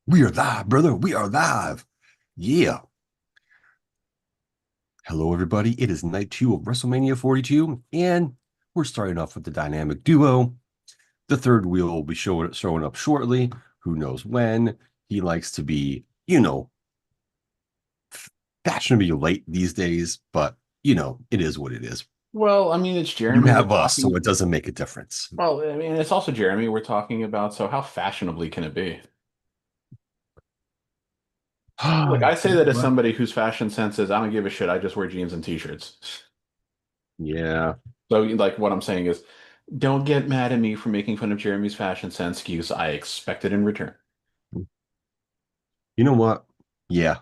We are live, brother. We are live. Yeah. Hello, everybody. It is night two of WrestleMania 42, and we're starting off with the dynamic duo. The third wheel will be showing up shortly. Who knows when? He likes to be, fashionably late these days, but it is what it is. Well, I mean, it's You Jeremy. We're have us, so talking. it doesn't make a difference. Well, I mean, it's also Jeremy we're talking about. So how fashionably can it be? Look, I say that as What? somebody whose fashion sense is I don't give a shit. I just wear jeans and t-shirts. Yeah. So, like, what I'm saying is, don't get mad at me for making fun of Jeremy's fashion sense, because I expect it in return. You know what? Yeah.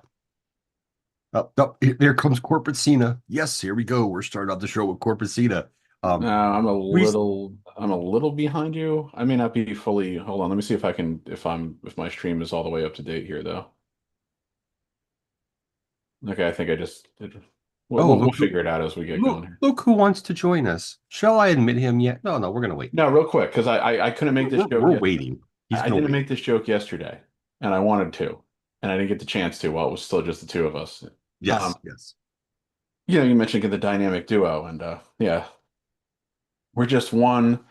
There comes Corporate Cena. Yes, here we go. We're starting out the show with Corporate Cena. Um, we I'm a little behind you. I may not be fully. Hold on, let me see if I can, if my stream is all the way up to date here, though. Okay, I think I just did. Oh, We'll figure it out as we get going here. look who wants to join us. Shall I admit him yet? No, no, we're gonna wait. No, real quick, because I couldn't make this joke We're yet. waiting. He's I gonna didn't wait. make this joke yesterday, and I wanted to, and I didn't get the chance to while it was still just the two of us. Um, Yes, yes. you mentioned the dynamic duo, and yeah, we're just one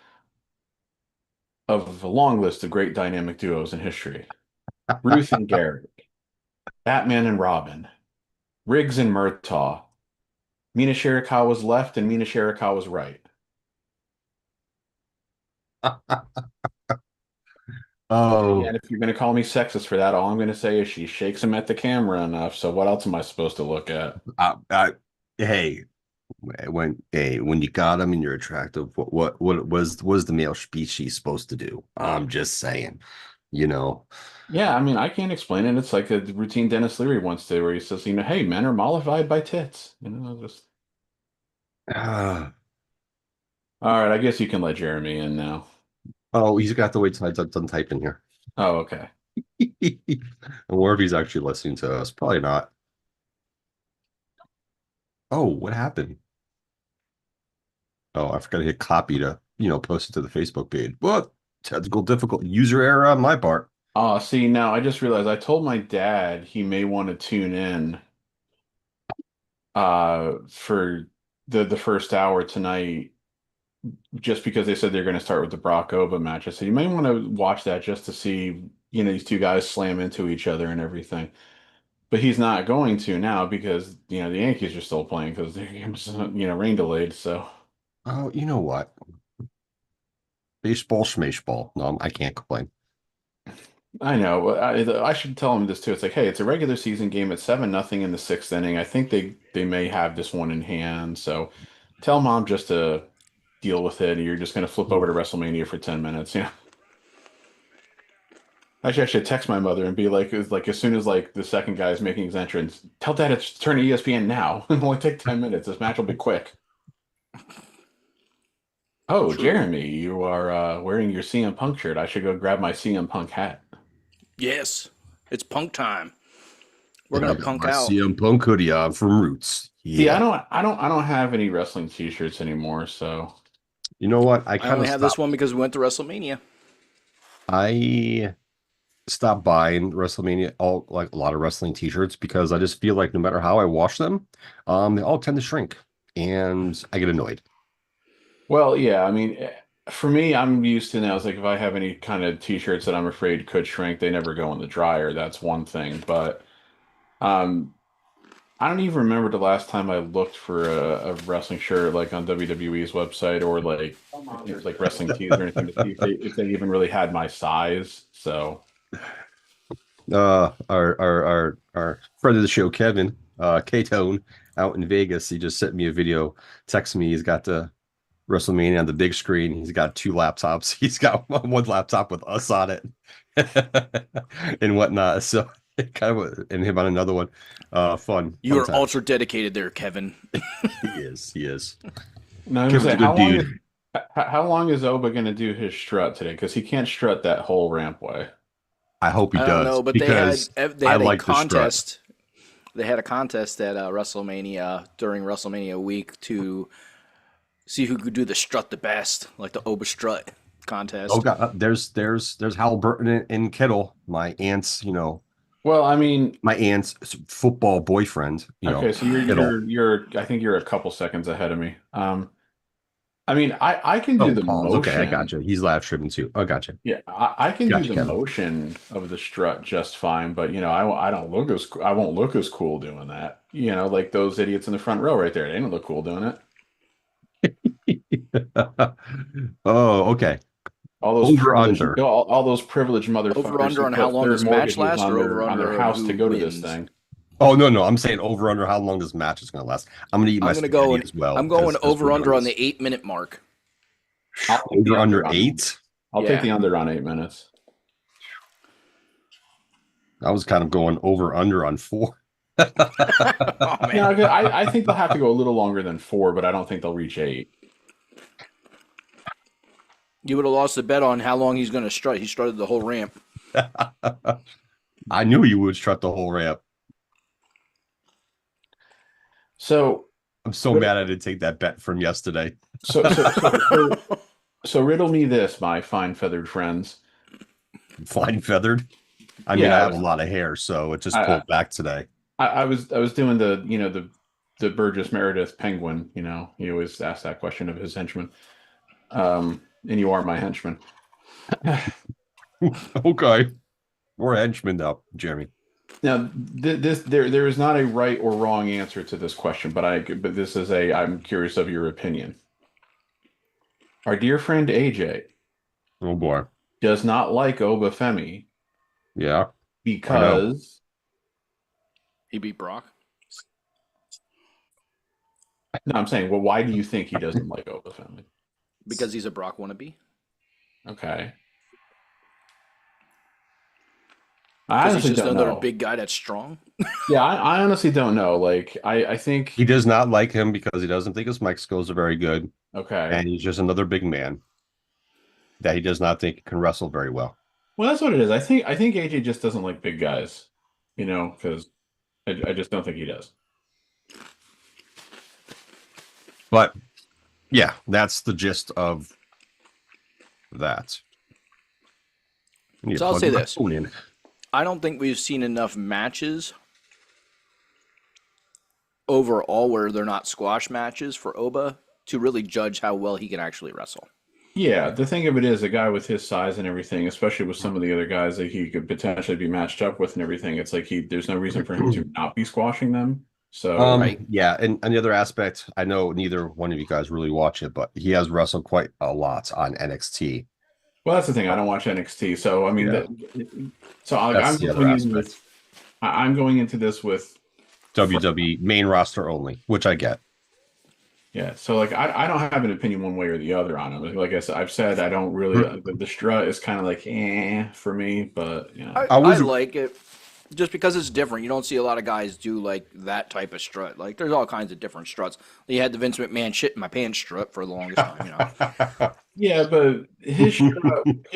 of a long list of great dynamic duos in history. Ruth and Garrett, Batman and Robin, Riggs and Murtaugh, Mina Shirakawa's left and Mina Shirakawa's right. Oh, And if you're going to call me sexist for that, all I'm going to say is she shakes him at the camera enough. So what else am I supposed to look at? I, hey, when you got him and you're attractive, what was the male species supposed to do? I'm just saying, you know. Yeah, I mean, I can't explain it. It's like a routine Dennis Leary once did where he says, hey, men are mollified by tits. Just Ah. all right. I guess you can let Jeremy in now. Oh, he's got to wait till I'm done typing here. Oh, okay. I wonder if he's actually listening to us. Probably not. Oh, what happened? Oh, I forgot to hit copy to, post it to the Facebook page. What? Technical difficult user error on my part. See, now I just realized I told my dad he may want to tune in for the first hour tonight just because they said they're going to start with the Brock Oba match. I said you may want to watch that just to see, these two guys slam into each other and everything. But he's not going to now because, the Yankees are still playing because their game's, rain delayed. So Oh, you know what? Baseball, schmashball. No, I can't complain. I know. But I should tell him this too. It's like, hey, it's a regular season game. It's 7-0 in the sixth inning. I think they may have this one in hand. So tell mom just to deal with it. You're just going to flip over to WrestleMania for 10 minutes. Actually, I should text my mother and be like, as soon as like the second guy is making his entrance, tell dad it's turn to ESPN now. It'll only take 10 minutes. This match will be quick. Oh, True. Jeremy, you are wearing your CM Punk shirt. I should go grab my CM Punk hat. Yes, it's punk time. We're And I gonna got punk my out. CM Punk hoodie on from Roots. See, Yeah. I don't have any wrestling t-shirts anymore, so You know what? I I kind only of have this stopped. one because we went to WrestleMania. I stopped buying WrestleMania, all like a lot of wrestling t-shirts because I just feel like no matter how I wash them, they all tend to shrink and I get annoyed. well, yeah, I mean, for me, I'm used to now. It's like if I have any kind of t-shirts that I'm afraid could shrink, they never go in the dryer. That's one thing, but um, I don't even remember the last time I looked for a wrestling shirt like on WWE's website or like wrestling tees or anything to see if they even really had my size. So Our friend of the show, Kevin, K-Tone, out in Vegas, he just sent me a video, text me. He's got the WrestleMania on the big screen. He's got two laptops. He's got one laptop with us on it and whatnot. So kind of, and him on another one. You Fun are times. ultra dedicated there, Kevin. He is. now I was Kevin's gonna a say, good dude. how long is Oba gonna do his strut today? Because he can't strut that whole rampway. I hope he I don't does know, but because they I had a like the strut. contest. They had a contest at WrestleMania during WrestleMania week to see who could do the strut the best, like the Oba strut. contest. Oh God, there's Halliburton and Kittle, my aunt's, Well, I mean, my aunt's football boyfriend. okay, so Kittle. you're I think you're a couple seconds ahead of me. I mean, I can do Oh, the pause. Okay, I motion. got you. He's live streaming too. I got you. Yeah, I can do Gotcha, the Kevin. motion of the strut just fine, but I don't look as I won't look as cool doing that. Like those idiots in the front row right there. They don't look cool doing it. Oh, okay. All those Over privileged, under. all those privileged Over motherfuckers under who on how put long third this match mortgages lasts, on or over their under house to who go to this wins? thing. Oh no, I'm saying over under how long this match is going to last. I'm going to eat my I'm gonna go spaghetti and as well. I'm going 'cause over we're under doing on this. the 8-minute mark. I'll take the Over under on 8. I'll Yeah. take the under on 8 minutes. I was kind of going over under on 4. Oh man. Yeah, I think they'll have to go a little longer than 4, but I don't think they'll reach 8. You would have lost the bet on how long he's going to strut. He strutted the whole ramp. I knew you would strut the whole ramp. So I'm so mad I didn't take that bet from yesterday. so riddle me this, my fine feathered friends. Flying feathered. I mean, Yeah, I have a lot of hair, so it just pulled back today. I was doing the Burgess Meredith penguin. He always asks that question of his henchman. And you are my henchman. Okay. We're henchmen now, Jeremy. Now, there is not a right or wrong answer to this question, but this is I'm curious of your opinion. Our dear friend AJ Oh boy. does not like Obafemi Yeah. because He beat Brock. no, I'm saying, well, why do you think he doesn't like Obafemi? Because he's a Brock wannabe. Okay. I Because he's honestly just don't another know. big guy that's strong. Yeah, I honestly don't know. Like, I think He does not like him because he doesn't think his mic skills are very good. okay. And he's just another big man that he does not think can wrestle very well. Well, that's what it is. I think AJ just doesn't like big guys, because I just don't think he does. But yeah, that's the gist of that. I need to So I'll plug say my this. phone in. I don't think we've seen enough matches overall where they're not squash matches for Oba to really judge how well he can actually wrestle. Yeah, the thing of it is, a guy with his size and everything, especially with some of the other guys that he could potentially be matched up with and everything, it's like there's no reason for him to not be squashing them. So Right. Yeah, and the other aspect, I know neither one of you guys really watch it, but he has wrestled quite a lot on NXT. well, that's the thing. I don't watch NXT, so I mean, Yeah. I'm That's the other going in aspect. with, I'm going into this with WWE main roster only, which I get. yeah. So like, I don't have an opinion one way or the other on him. Like I said, I've said I don't really. The strut is kind of like for me, but I was- like it just because it's different. You don't see a lot of guys do like that type of strut. Like there's all kinds of different struts. You had the Vince McMahon shit in my pants strut for the longest time. yeah. But his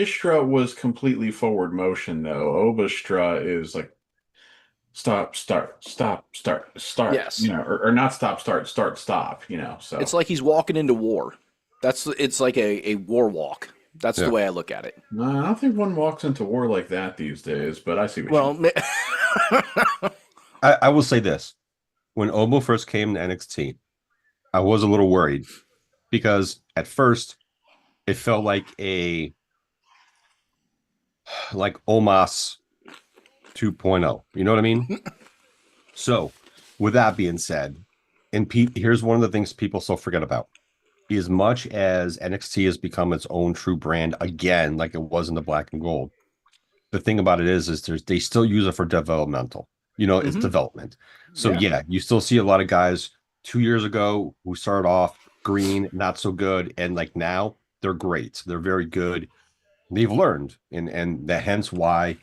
strut was completely forward motion though. Oba's strut is like stop, start, stop, start, start. Yes. Or not stop, start, start, stop. So It's like he's walking into war. It's like a war walk. That's Yeah. the way I look at it. no, I don't think one walks into war like that these days. But I see what Well, I will say this. When Obo first came to NXT, I was a little worried because at first it felt like Omos 2.0. You know what I mean? So, with that being said, and here's one of the things people still forget about. As much as NXT has become its own true brand again, like it was in the black and gold, the thing about it is they still use it for developmental. It's Mhm. development. So Yeah. yeah, you still see a lot of guys 2 years ago who started off green, not so good, and like now they're great. They're very good. They've learned, and that hence why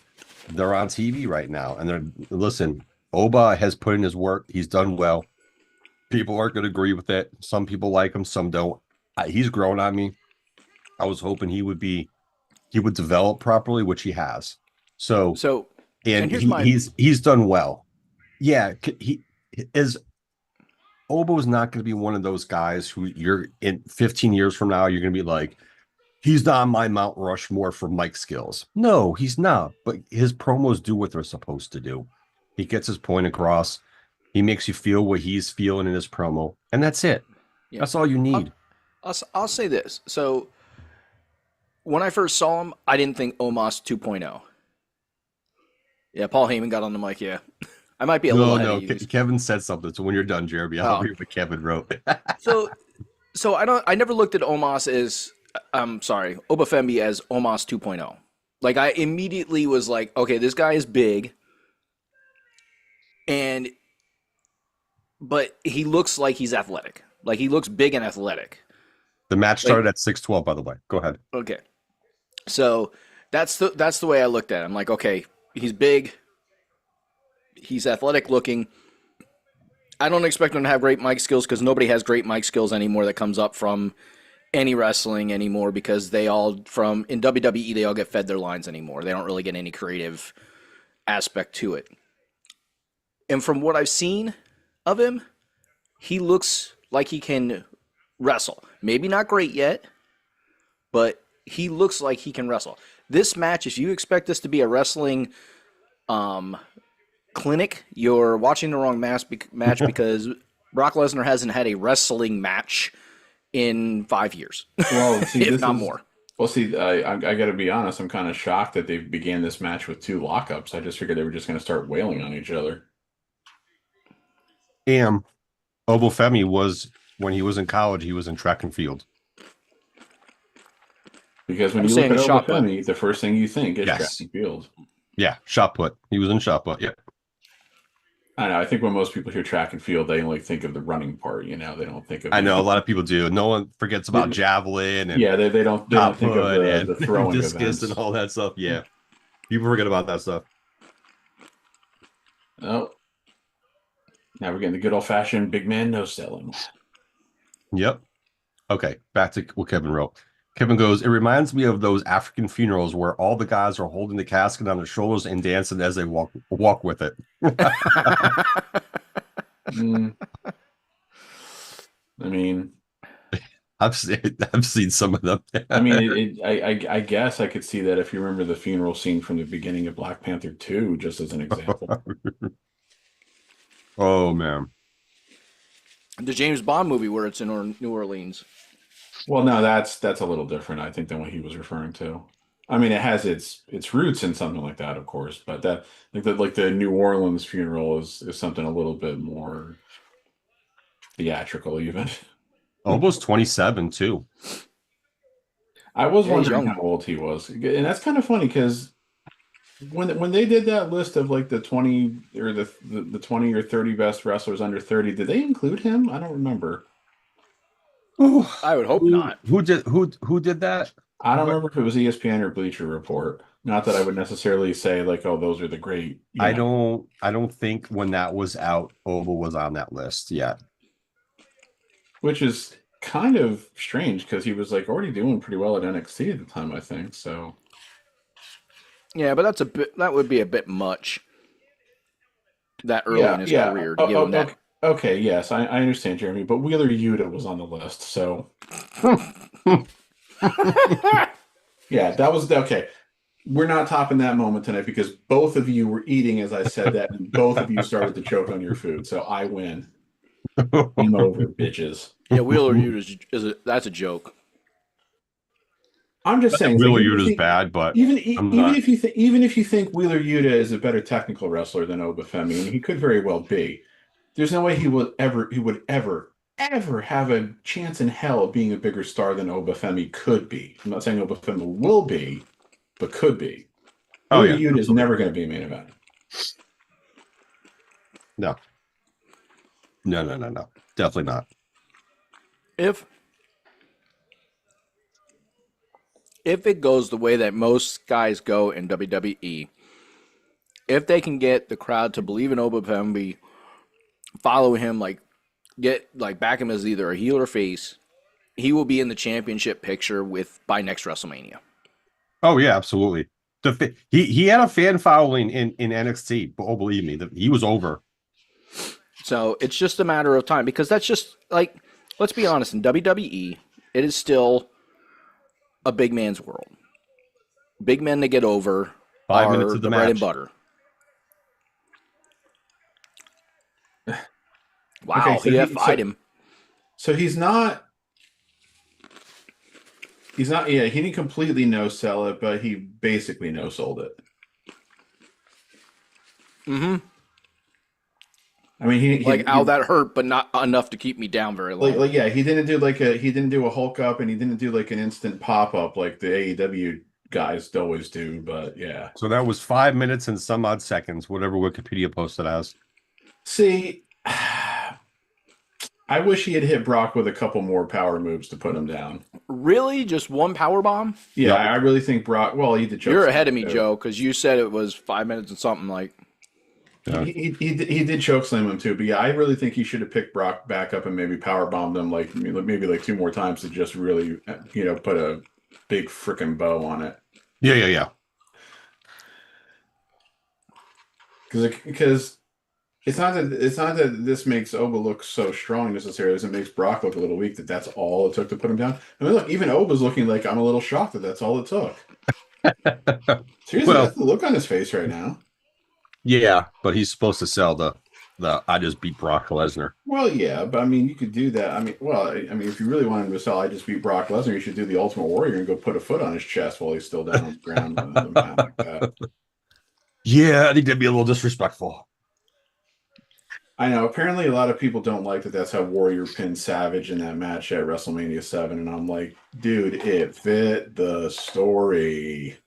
they're on TV right now. And listen, Oba has put in his work. He's done well. People aren't going to agree with it. Some people like him, some don't. He's grown on me. I was hoping he would develop properly, which he has. So and here's he's done well. Yeah, he is. Obo's not going to be one of those guys who you're in 15 years from now, you're going to be like, he's not on my Mount Rushmore for mic skills. No, he's not. But his promos do what they're supposed to do. He gets his point across. He makes you feel what he's feeling in his promo, and that's it. Yeah. That's all you need. I'll say this. So when I first saw him, I didn't think Omos 2.0. Yeah, Paul Heyman got on the mic. Yeah, I might be a little No, ahead of you. Kevin said something. So when you're done, Jeremy, I'll Oh. read what Kevin wrote. So I never looked at Omos as Obafemi as Omos 2.0. Like I immediately was like, okay, this guy is big, but he looks like he's athletic. Like he looks big and athletic. The match started at 6:12, by the way. Go ahead. Okay. So that's the way I looked at him. Like, okay, he's big, he's athletic looking. I don't expect him to have great mic skills because nobody has great mic skills anymore that comes up from any wrestling anymore because in WWE they all get fed their lines anymore. They don't really get any creative aspect to it. And from what I've seen of him, he looks like he can wrestle. Maybe not great yet, but he looks like he can wrestle. This match, if you expect this to be a wrestling clinic, you're watching the wrong match because Brock Lesnar hasn't had a wrestling match in 5 years, Well, see, if not more. Well, see, I got to be honest. I'm kind of shocked that they began this match with 2 lockups. I just figured they were just going to start wailing on each other. And Obafemi was, when he was in college, he was in track and field. Because when I'm you look saying at shot put. Obafemi, the first thing you think is Yes. track and field. Yeah, shot put. He was in shot put. Yeah. I know. I think when most people hear track and field, they only think of the running part. They don't think of. I know a lot of people do. No one forgets about javelin and Yeah, they don't shot think of put the and throwing discus events. and all that stuff. Yeah. People forget about that stuff. Oh, now we're getting the good old fashioned big man no selling. Yep. Okay, back to what Kevin wrote. Kevin goes, it reminds me of those African funerals where all the guys are holding the casket on their shoulders and dancing as they walk with it. Mm. I mean, I've seen some of them. I guess I could see that if you remember the funeral scene from the beginning of Black Panther 2, just as an example. Oh man. The James Bond movie where it's in New Orleans. Well, no, that's a little different, I think, than what he was referring to. I mean, it has its roots in something like that, of course, but that like the New Orleans funeral is something a little bit more theatrical, even. Almost 27 too. I was Yeah, he's wondering young. how old he was, and that's kind of funny because when they did that list of like the 20 or the 20 or 30 best wrestlers under 30, did they include him? I don't remember. I would hope not. Who did that? I don't remember if it was ESPN or Bleacher Report. Not that I would necessarily say like, oh, those are the great. I don't think when that was out, Oval was on that list yet. Which is kind of strange because he was like already doing pretty well at NXT at the time, I think. So Yeah, but that would be a bit much. That early in his career to give him that. Okay, yes, I understand, Jeremy, but Wheeler Yuta was on the list, so yeah, that was okay. We're not topping that moment tonight because both of you were eating as I said that, and both of you started to choke on your food, so I win. Game over, bitches. Yeah, Wheeler Yuta that's a joke. I'm just saying, Wheeler like, Yuta's bad, but even not. if you think Wheeler Yuta is a better technical wrestler than Obafemi, and he could very well be, there's no way he would ever have a chance in hell of being a bigger star than Obafemi could be. I'm not saying Obafemi will be, but could be. Oh, Wheeler yeah. Yuta is never going to be a main event. No. Definitely not. If it goes the way that most guys go in WWE, if they can get the crowd to believe in Obafemi, follow him, back him as either a heel or face, he will be in the championship picture by next WrestleMania. Oh yeah, absolutely. He had a fan following in NXT, but believe me, he was over. So it's just a matter of time because that's just like, let's be honest, in WWE, it is still a big man's world. Big men to get over 5 minutes are of the bread and match. butter. Wow, Okay, so he he- FI'd so- him. So he's not. He's not. Yeah, he didn't completely no sell it, but he basically no sold it. Mm-hmm. I mean, he Like, he, ow, that hurt, but not enough to keep me down very long. like yeah, he didn't do a Hulk up, and he didn't do like an instant pop up like the AEW guys always do. But yeah, So that was 5 minutes and some odd seconds, whatever Wikipedia posted as. see, I wish he had hit Brock with a couple more power moves to put him down. Really? Just one power bomb? Yeah, Yep. I really think Brock. Well, he did. You're ahead of me, too. Joe, because you said it was 5 minutes and something like. Yeah. He did choke slam him too, but yeah, I really think he should have picked Brock back up and maybe power bombed him like maybe like 2 more times to just really put a big freaking bow on it. Yeah. Because it's not that this makes Oba look so strong necessarily, as it makes Brock look a little weak. That's all it took to put him down. I mean, look, even Oba's looking like I'm a little shocked that that's all it took. Seriously, Well- that's the look on his face right now. Yeah, but he's supposed to sell the I just beat Brock Lesnar. Well, yeah, but I mean, you could do that. I mean, if you really wanted to sell, I just beat Brock Lesnar. You should do the Ultimate Warrior and go put a foot on his chest while he's still down on the ground. Like that. Yeah, I think that'd be a little disrespectful. I know. Apparently, a lot of people don't like that. That's how Warrior pinned Savage in that match at WrestleMania 7, and I'm like, dude, it fit the story.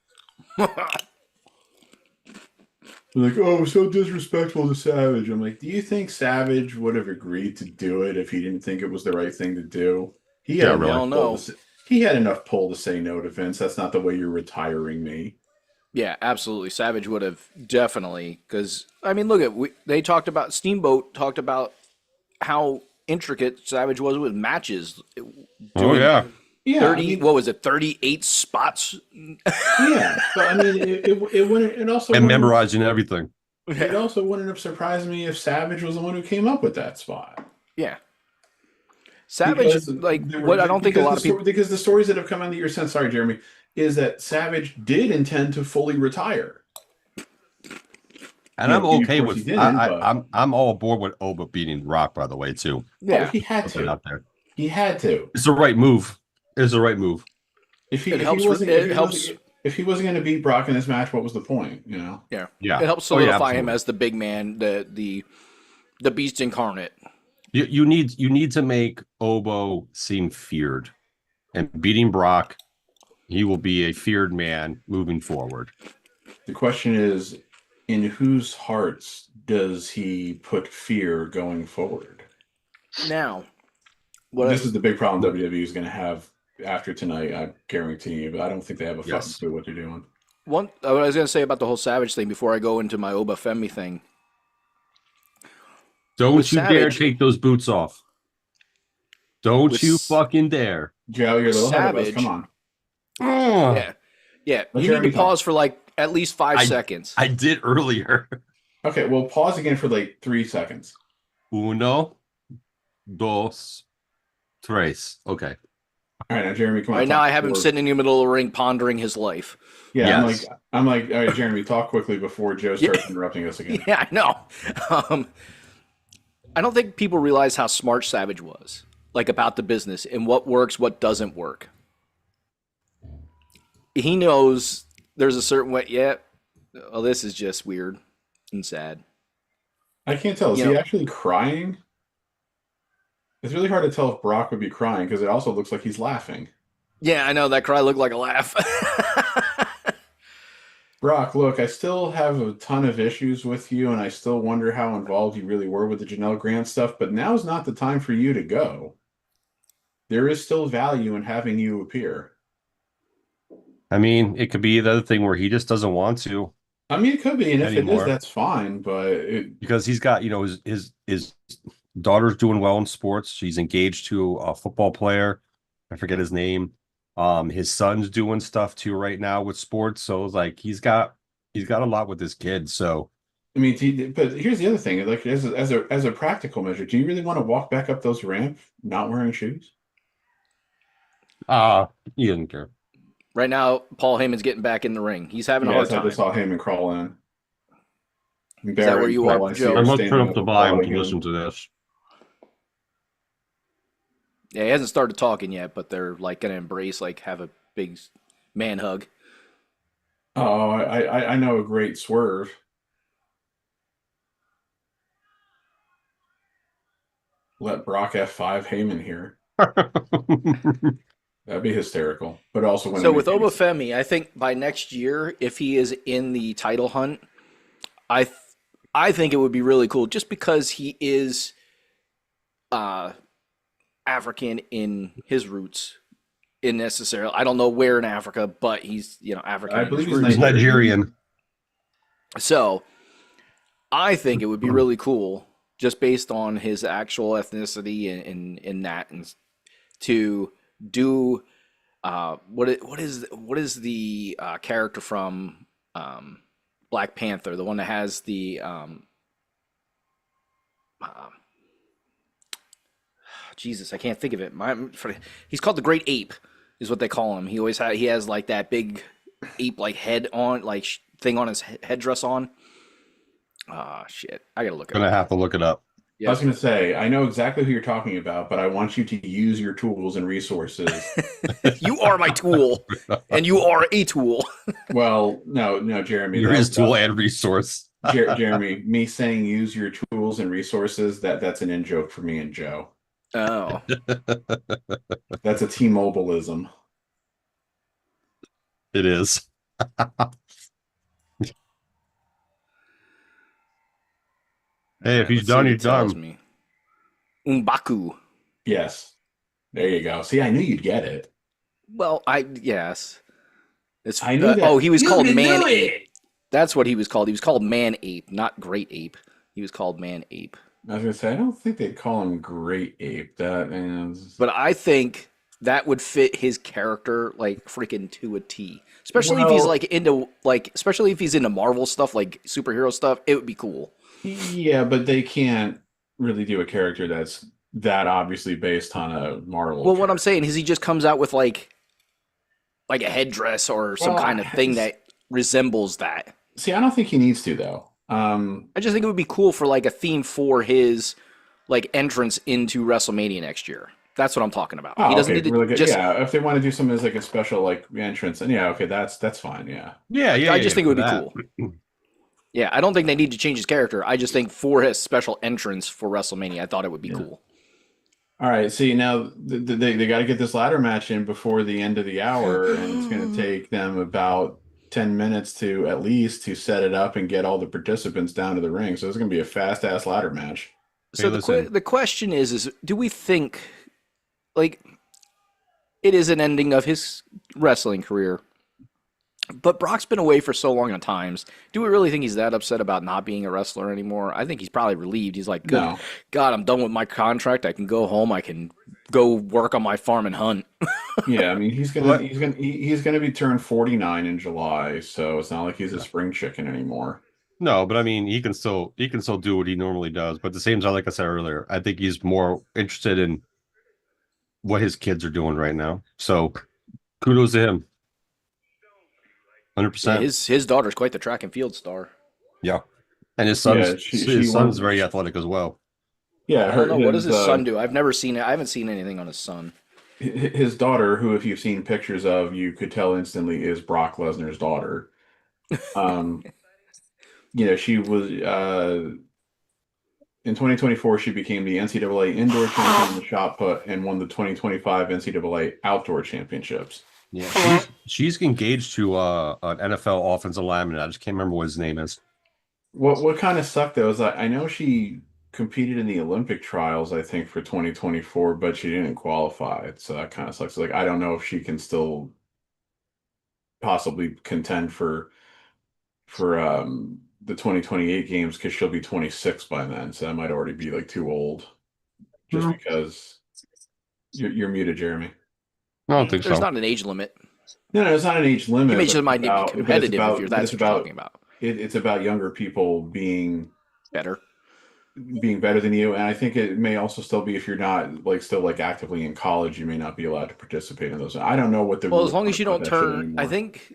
They're like, oh, so disrespectful to Savage. I'm like, do you think Savage would have agreed to do it if he didn't think it was the right thing to do? He had Yeah, enough really. Hell pull no. to say- he had enough pull to say no to Vince. That's not the way you're retiring me. Yeah, absolutely. Savage would have definitely, because I mean, look at they talked about Steamboat talked about how intricate Savage was with matches. Doing yeah. Yeah, 30, I mean, what was it, 38 spots? yeah, but I mean, it wouldn't. It also And wouldn't- memorizing everything. It also wouldn't have surprised me if Savage was the one who came up with that spot. Yeah. Savage, Because like, there were- what I don't think a because lot the of people. sto- because the stories that have come out that you're saying, sorry, Jeremy, is that Savage did intend to fully retire. And Yeah, I'm of okay course he with didn't, but- I'm all aboard with Oba beating Rock, by the way, too. Yeah. Oh, he had Put that to. out there. He had to. It's the right move. It's the right move. If he, It if helps he with- wasn't, it if he helps- wasn't- if he wasn't going to beat Brock in this match, what was the point? You know. Yeah. Yeah. It helps Oh, yeah, solidify him absolutely. as the big man, the beast incarnate. You need to make Obo seem feared. And beating Brock, he will be a feared man moving forward. The question is, in whose hearts does he put fear going forward? Now, what This is the big problem WWE is going to have after tonight. I guarantee you, but I don't think they have a fucking Yes. clue what they're doing. what I was going to say about the whole Savage thing before I go into my Oba Femi thing. Don't With you dare Savage- take those boots off. Don't With you S- fucking dare. Joe, you're a little ahead of us. Savage- Come on. Yeah. Yeah. Let You Jeremy need to talk. pause for like at least 5 seconds. I did earlier. Okay, well, pause again for like 3 seconds. Uno, dos, tres. Okay. All right, now Jeremy, come on. Right now, talk I have him before- sitting in the middle of the ring pondering his life. Yeah, Yes. I'm like, all right, Jeremy, talk quickly before Joe starts interrupting us again. Yeah, I know. I don't think people realize how smart Savage was, like about the business and what works, what doesn't work. He knows there's a certain way. Yeah, well, this is just weird and sad. I can't tell. Is You he know- actually crying? It's really hard to tell if Brock would be crying because it also looks like he's laughing. Yeah, I know that cry looked like a laugh. Brock, look, I still have a ton of issues with you, and I still wonder how involved you really were with the Janelle Grant stuff, but now's not the time for you to go. There is still value in having you appear. I mean, it could be the other thing where he just doesn't want to I mean, it could be, and if it Anymore. is, that's fine, but because he's got, his daughter's doing well in sports. She's engaged to a football player. I forget his name. His son's doing stuff too right now with sports. So it's like he's got a lot with his kids. So I mean, but here's the other thing: like as a practical measure, do you really want to walk back up those ramps not wearing shoes? he doesn't care. Right now, Paul Heyman's getting back in the ring. He's having a hard I time. just saw Heyman crawl in. Is that where you are, Joe? I must turn up the volume to listen to this. Yeah, he hasn't started talking yet, but they're like gonna embrace, like have a big man hug. Oh, I know a great swerve. Let Brock F5 Heyman here. That'd be hysterical. But also, So with Obafemi, I think by next year, if he is in the title hunt, I think it would be really cool, just because he is African in his roots. In necessarily, I don't know where in Africa, but he's African. I believe He's Nigerian. So I think it would be really cool, just based on his actual ethnicity in that, and to do what is the character from Black Panther, the one that has the Jesus, I can't think of it. He's called the Great Ape, is what they call him. He has like that big ape like head on, like thing on his headdress on. Ah, shit. I gotta look it up. Gonna have to look it up. I was gonna say, I know exactly who you're talking about, but I want you to use your tools and resources. You are my tool, and you are a tool. Well, no, Jeremy. You're his tool and resource. Jeremy, me saying use your tools and resources, that's an in joke for me and Joe. Oh. That's a T-Mobileism. It is. Hey, if he's done, he's done. M'Baku. Yes. There you go. See, I knew you'd get it. Well, yes. I knew that. He was called Man Ape. That's what he was called. He was called Man Ape, not Great Ape. He was called Man Ape. I was gonna say, I don't think they'd call him Great Ape. But I think that would fit his character like freaking to a T. Especially if he's especially if he's into Marvel stuff, like superhero stuff. It would be cool. Yeah, but they can't really do a character that's that obviously based on a Marvel. Well, what I'm saying is he just comes out with like a headdress or some kind of thing that resembles that. See, I don't think he needs to though. I just think it would be cool for like a theme for his like entrance into WrestleMania next year. That's what I'm talking about. Oh, he doesn't need to really just. Yeah, if they want to do something as like a special like entrance, then yeah, okay, that's fine. Yeah. I just think it would be cool. Yeah, I don't think they need to change his character. I just think for his special entrance for WrestleMania, I thought it would be cool. All right, see, now they got to get this ladder match in before the end of the hour, and it's going to take them about 10 minutes to at least to set it up and get all the participants down to the ring. So it's going to be a fast-ass ladder match. So the question is do we think, like, it is an ending of his wrestling career? But Brock's been away for so long at times. Do we really think he's that upset about not being a wrestler anymore? I think he's probably relieved. He's like, God, I'm done with my contract. I can go home. I can go work on my farm and hunt. Yeah, I mean he's gonna be turned 49 in July, so it's not like he's a spring chicken anymore. No, but I mean he can still do what he normally does. But at the same time, like I said earlier, I think he's more interested in what his kids are doing right now. So kudos to him. 100%. His daughter's quite the track and field star. Yeah, and his son's very athletic as well. Yeah, I don't know, what does his son do? I've never seen it. I haven't seen anything on his son. His daughter, who if you've seen pictures of, you could tell instantly is Brock Lesnar's daughter. She was in 2024. She became the NCAA indoor champion in the shot put and won the 2025 NCAA outdoor championships. Yeah, she's engaged to an NFL offensive lineman. I just can't remember what his name is. What kind of sucked though is I know she competed in the Olympic trials, I think, for 2024, but she didn't qualify. So that kind of sucks. Like I don't know if she can still possibly contend for the 2028 games because she'll be 26 by then. So that might already be like too old. Just because you're muted, Jeremy. I don't think There's so. not an age limit. No, it's not an age limit. Age limit might be competitive if that's what you're talking about. It's about younger people being better. being better than you. And I think it may also still be if you're not like still like actively in college, you may not be allowed to participate in those. I don't know what the Well, as rules long are as you about don't that shit turn, I anymore. think,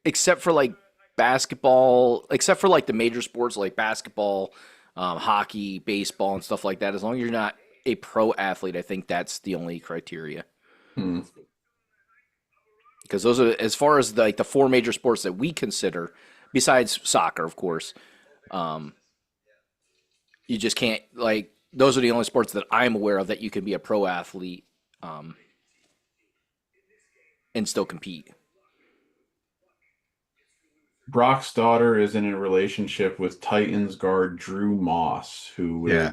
except for like basketball, except for like the major sports like basketball, hockey, baseball, and stuff like that, as long as you're not a pro athlete, I think that's the only criteria. Hmm. Because those are, as far as like the four major sports that we consider, besides soccer, of course, um, you just can't like those are the only sports that I'm aware of that you can be a pro athlete um, and still compete. Brock's daughter is in a relationship with Titans guard Drew Moss, who is Yeah,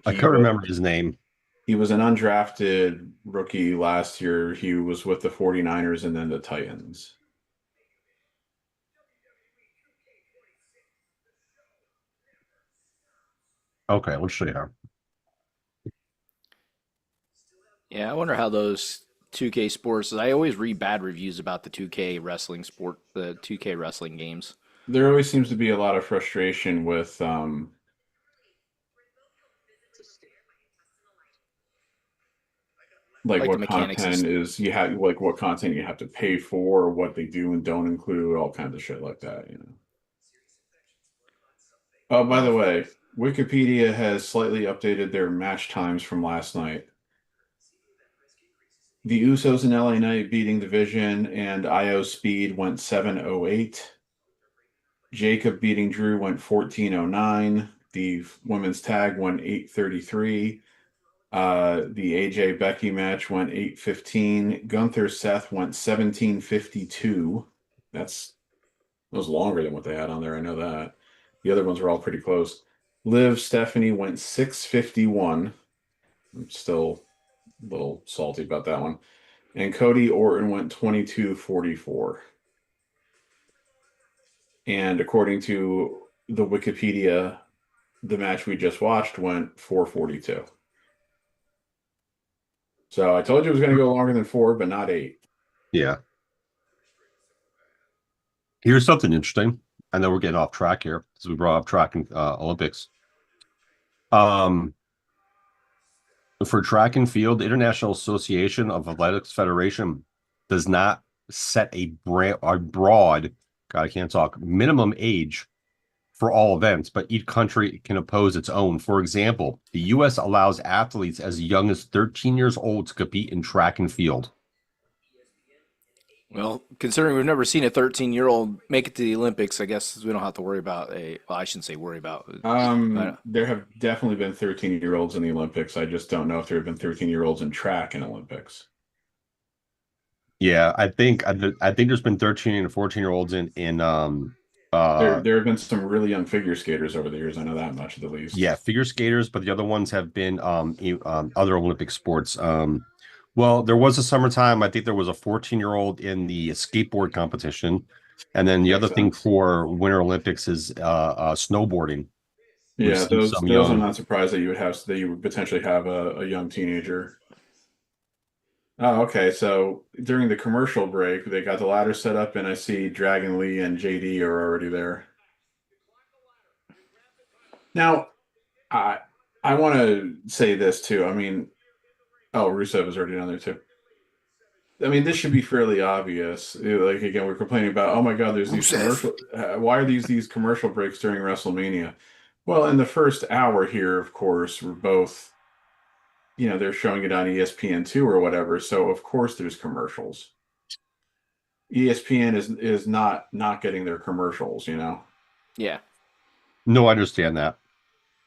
I he couldn't was remember his name. he was an undrafted rookie last year. He was with the 49ers and then the Titans. Okay, let's see here. Yeah, I wonder how those 2K sports. I always read bad reviews about the 2K wrestling sport, the 2K wrestling games, There always seems to be a lot of frustration with like like the what mechanics and content is you have like what content you have to pay for, what they do and don't include, all kinds of shit like that, you know. Oh, by the well, way, Wikipedia has slightly updated their match times from last night. The Usos and LA Knight beating Division and IO Speed went 7:08. Jacob beating Drew went 14:09. The women's tag went 8:33. The AJ Becky match went 8:15. Gunther Seth went 17:52. That was longer than what they had on there. I know that. The other ones were all pretty close. Liv Stephanie went 6:51. I'm still a little salty about that one. And Cody Orton went 22:44. And according to the Wikipedia, the match we just watched went 4:42. So I told you it was going to go longer than 4, but not 8. Yeah. Here's something interesting. I know we're getting off track here because we brought up track and Olympics. Um, for track and field, the International Association of Athletics Federation does not set a broad, God, I can't talk, minimum age for all events, but each country can impose its own. For example, the U.S. allows athletes as young as 13 years old to compete in track and field. well, considering we've never seen a 13-year-old make it to the Olympics, I guess we don't have to worry about a. Well, I shouldn't say worry about. There have definitely been 13-year-olds in the Olympics. I just don't know if there have been 13-year-olds in track in Olympics. Yeah, I think there's been 13 and 14-year-olds in There have been some really young figure skaters over the years. I know that much at the least. yeah, figure skaters, but the other ones have been other Olympic sports. Well, there was a summertime. I think there was a 14-year-old in the skateboard competition, and then the Makes other thing sense. for Winter Olympics is snowboarding. We've Yeah, seen those some those I'm young. not surprised that you would potentially have a young teenager. Oh, okay. So during the commercial break, they got the ladder set up, and I see Dragon Lee and JD are already there. Now, I I want to say this too. I mean, oh, Rusev is already down there too. I mean, this should be fairly obvious. Like again, we're complaining about, oh my God, there's these Rusev. commercial. Why are these commercial breaks during WrestleMania? Well, in the first hour here, of course, we're both, they're showing it on ESPN2 or whatever. So of course there's commercials. ESPN is not getting their commercials. Yeah. No, I understand that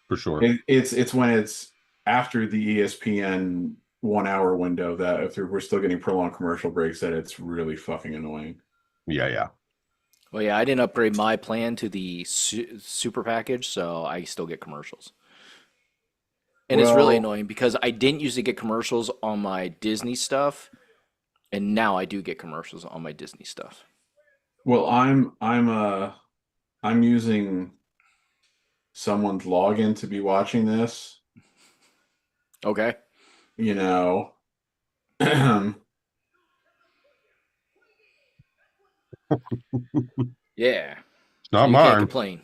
for sure. It's when it's after the ESPN 1 hour window that if we're still getting prolonged commercial breaks, that it's really fucking annoying. Yeah, yeah. Well, yeah, I didn't upgrade my plan to the super package, so I still get commercials. And it's really Well, annoying because I didn't used to get commercials on my Disney stuff, and now I do get commercials on my Disney stuff. well, I'm using someone's login to be watching this. Okay. You know, Yeah. It's So not you can't mine. complain.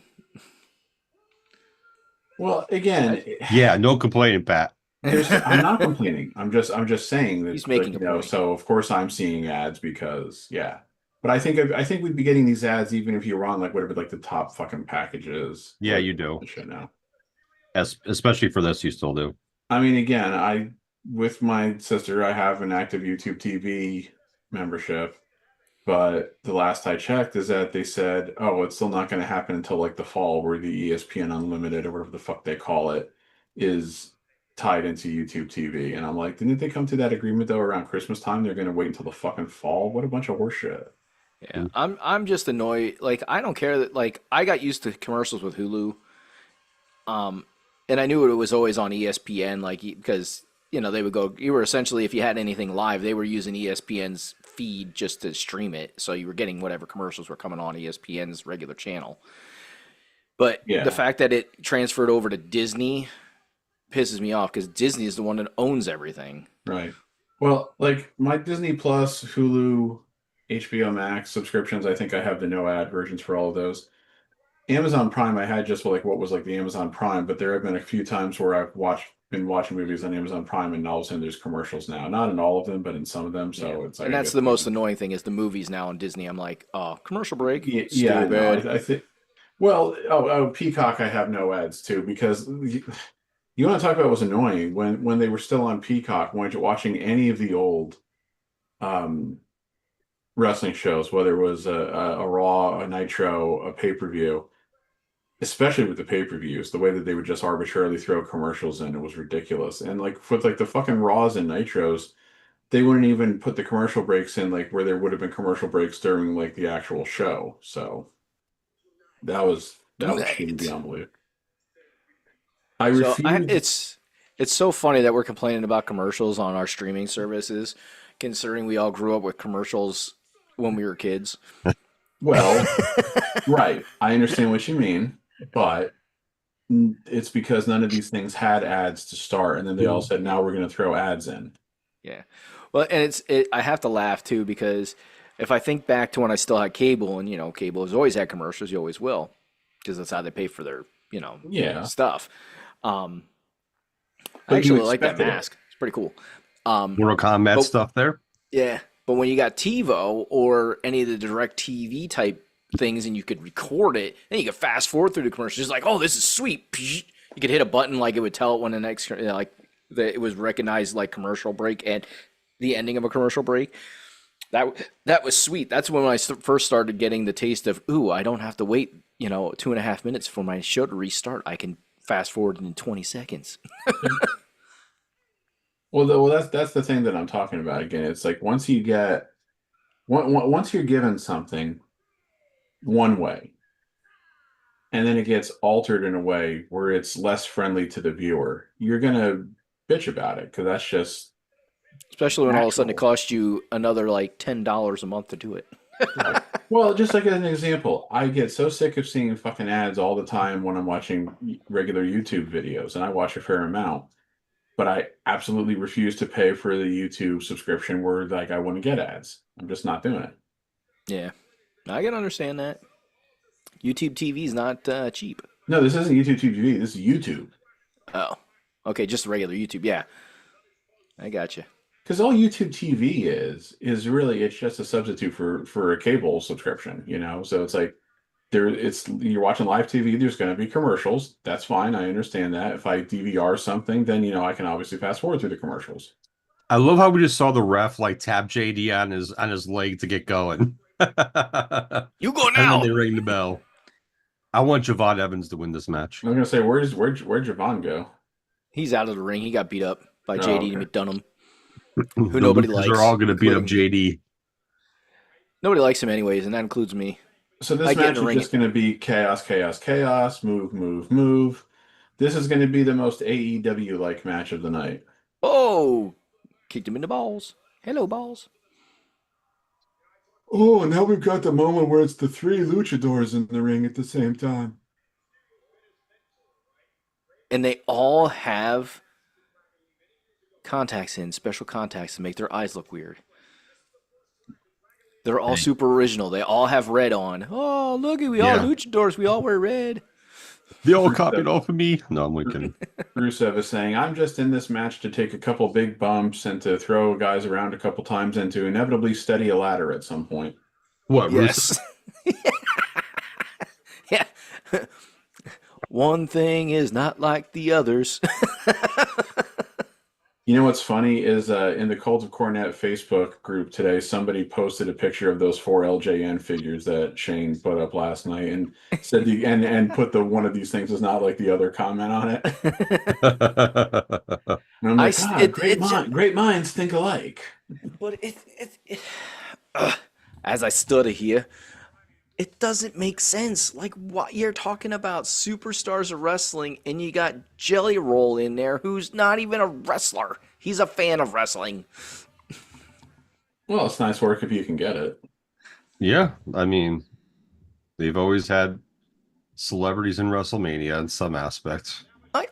Well, again, Yeah, no complaining, Pat. I'm not complaining. I'm just saying He's that, making a point. so of course I'm seeing ads because yeah. But I think we'd be getting these ads even if you're on like whatever like the top fucking packages. Yeah, Like you do. the shit now. Especially for this, you still do. I mean, again, I with my sister, I have an active YouTube TV membership, but the last I checked is that they said, oh, it's still not going to happen until like the fall, where the ESPN Unlimited or whatever the fuck they call it is tied into YouTube TV. And I'm like, didn't they come to that agreement though around Christmas time? They're going to wait until the fucking fall. What a bunch of horseshit. Yeah, I'm just annoyed. Like I don't care that like I got used to commercials with Hulu, and I knew it was always on ESPN, like because they would go. You were essentially if you had anything live, they were using ESPN's feed just to stream it, so you were getting whatever commercials were coming on ESPN's regular channel. But the Yeah, fact that it transferred over to Disney pisses me off because Disney is the one that owns everything. right. Well, like my Disney Plus, Hulu, HBO Max subscriptions, I think I have the no ad versions for all of those. Amazon Prime, I had just like what was like the Amazon Prime, but there have been a few times where been watching movies on Amazon Prime, and all of a sudden there's commercials now. Not in all of them, but in some of them. Yeah, So it's like and I that's guess the most annoying thing is the movies now on Disney. I'm like, oh, commercial break, yeah, yeah, no, stupid. I think. Well, Peacock, I have no ads too because you want to talk about what was annoying when they were still on Peacock. When you're watching any of the old um, wrestling shows, whether it was a Raw, a Nitro, a pay-per-view, especially with the pay-per-views, the way that they would just arbitrarily throw commercials in, it was ridiculous. And like with like the fucking Raws and Nitros, they wouldn't even put the commercial breaks in like where there would have been commercial breaks during like the actual show. So that was shouldn't be Right. unbelievable. I So refuse. it's so funny that we're complaining about commercials on our streaming services, considering we all grew up with commercials when we were kids. Well, right. I understand what you mean, but it's because none of these things had ads to start, and then they all said, now we're going to throw ads in. Yeah. Well, and I have to laugh too because if I think back to when I still had cable, and cable has always had commercials, you always will, because that's how they pay for their Yeah, stuff. Um, I but you actually like that expected it. mask. It's pretty cool. Mortal Kombat But stuff there. yeah, but when you got TiVo or any of the direct TV type things and you could record it, then you could fast forward through the commercials. It's like, oh, this is sweet. You could hit a button like it would tell it when the next, like that it was recognized like commercial break and the ending of a commercial break. That was sweet. That's when I first started getting the taste of, ooh, I don't have to wait, 2.5 minutes for my show to restart. I can fast forward in 20 seconds. Well, that's the thing that I'm talking about. Again, it's like once you're given something one way, and then it gets altered in a way where it's less friendly to the viewer, you're gonna bitch about it because that's just Especially when all of a sudden it natural. costs you another like $10 a month to do it. Right. Well, just like as an example, I get so sick of seeing fucking ads all the time when I'm watching regular YouTube videos, and I watch a fair amount, but I absolutely refuse to pay for the YouTube subscription where like I wouldn't get ads. I'm just not doing it. Yeah, I can understand that. YouTube TV is not cheap. No, this isn't YouTube TV. This is YouTube. Oh, okay, just regular YouTube. Yeah, I got you. Because all YouTube TV is really it's just a substitute for a cable subscription, you know. So it's like it's you're watching live TV. There's going to be commercials. That's fine. I understand that. If I DVR something, then I can obviously fast forward through the commercials. I love how we just saw the ref like tap JD on his leg to get going. And You go then now. they ring the bell. I want Javon Evans to win this match. I'm going to say, where'd Javon go? He's out of the ring. He got beat up by Oh, JD okay. McDonough, The who nobody losers likes. are all going to beat up including JD. nobody likes him anyways, and that includes me. So I this get in match the is ring. just going to be chaos, chaos, chaos, move, move, move. This is going to be the most AEW like match of the night. Oh, kicked him in the balls. Hello, balls. Oh, now we've got the moment where it's the three luchadors in the ring at the same time. And they all have contacts in, special contacts to make their eyes look weird. They're all super original. They all have red on. Oh, looky, we all Yeah. luchadors. We all wear red. They all copied off of me. No, I'm only kidding. Rusev is saying, I'm just in this match to take a couple big bumps and to throw guys around a couple times and to inevitably steady a ladder at some point. What? Rusev? Yes. Yeah. One thing is not like the others. You know what's funny is in the Cult of Cornette Facebook group today, somebody posted a picture of those 4 LJN figures that Shane put up last night and said and put the one of these things is not like the other comment on it. And I'm like, great minds think alike. But as I study here, it doesn't make sense. Like, what you're talking about superstars of wrestling, and you got Jelly Roll in there, who's not even a wrestler. He's a fan of wrestling. Well, it's nice work if you can get it. Yeah, I mean, they've always had celebrities in WrestleMania in some aspects.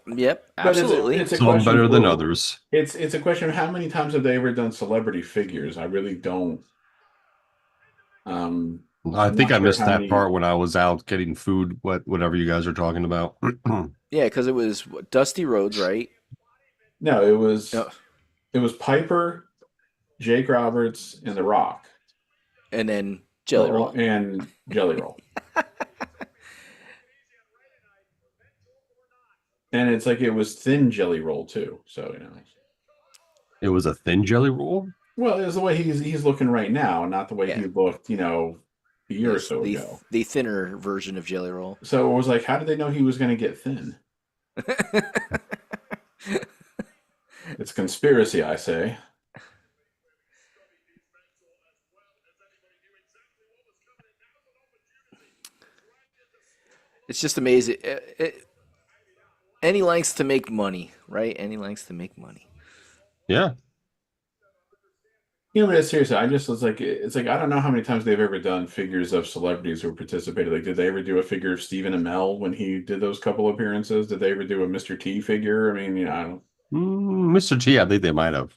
Yep, absolutely. It's a Some better than others. It's a question of how many times have they ever done celebrity figures? I really don't. I think I missed that part when I was out getting food, whatever you guys are talking about. Yeah, because it was Dusty Rhodes, right? No, it was Piper, Jake Roberts, and The Rock. And then Jelly Roll. And Jelly Roll. And it's like it was thin Jelly Roll too. So, It was a thin Jelly Roll? Well, it was the way he's looking right now, not the way he looked, a year or so ago. The thinner version of Jelly Roll. So it was like, how did they know he was going to get thin? It's conspiracy, I say. It's just amazing. Any lengths to make money, right? Any lengths to make money. Yeah. But seriously, I just was like, it's like I don't know how many times they've ever done figures of celebrities who participated. Like, did they ever do a figure of Stephen Amell when he did those couple appearances? Did they ever do a Mr. T figure? I mean, I don't. Mr. T, I think they might have.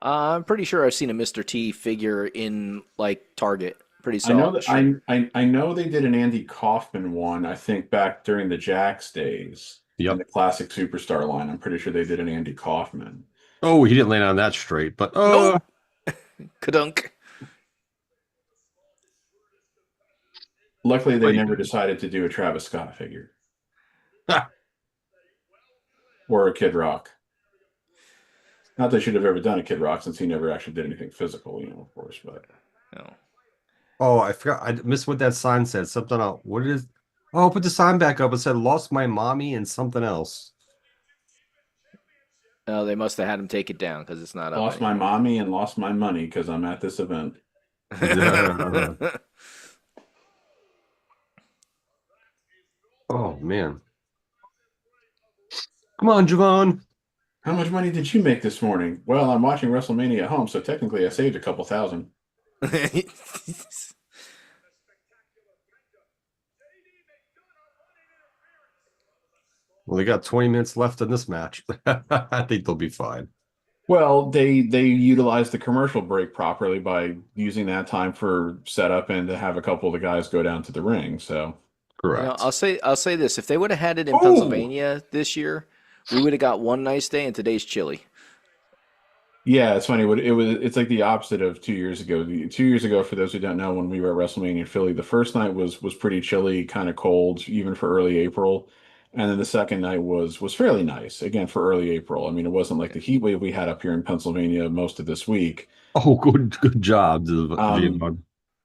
I'm pretty sure I've seen a Mr. T figure in like Target. Pretty solid. I know they did an Andy Kaufman one. I think back during the Jax days. Yep. In the classic superstar line. I'm pretty sure they did an Andy Kaufman. Oh, he didn't land on that straight, but Nope. Kadunk. Luckily, they never decided to do a Travis Scott figure. Or a Kid Rock. Not that they should have ever done a Kid Rock since he never actually did anything physical, of course, but. No. Oh, I forgot. I missed what that sign said. Something else. What is? Oh, put the sign back up. It said "Lost my mommy" and something else. No, they must have had him take it down because it's not up. Lost my mommy and lost my money because I'm at this event. Oh man! Come on, Javon. How much money did you make this morning? Well, I'm watching WrestleMania at home, so technically I saved a couple thousand. Well, they got 20 minutes left in this match. I think they'll be fine. Well, they utilized the commercial break properly by using that time for setup and to have a couple of the guys go down to the ring. So correct. I'll say this: if they would have had it in Pennsylvania this year, we would have got one nice day, and today's chilly. Yeah, it's funny. It's like the opposite of 2 years ago. 2 years ago, for those who don't know, when we were at WrestleMania in Philly, the first night was pretty chilly, kind of cold, even for early April. And then the second night was fairly nice, again, for early April. I mean, it wasn't like the heat wave we had up here in Pennsylvania most of this week. Oh, good job.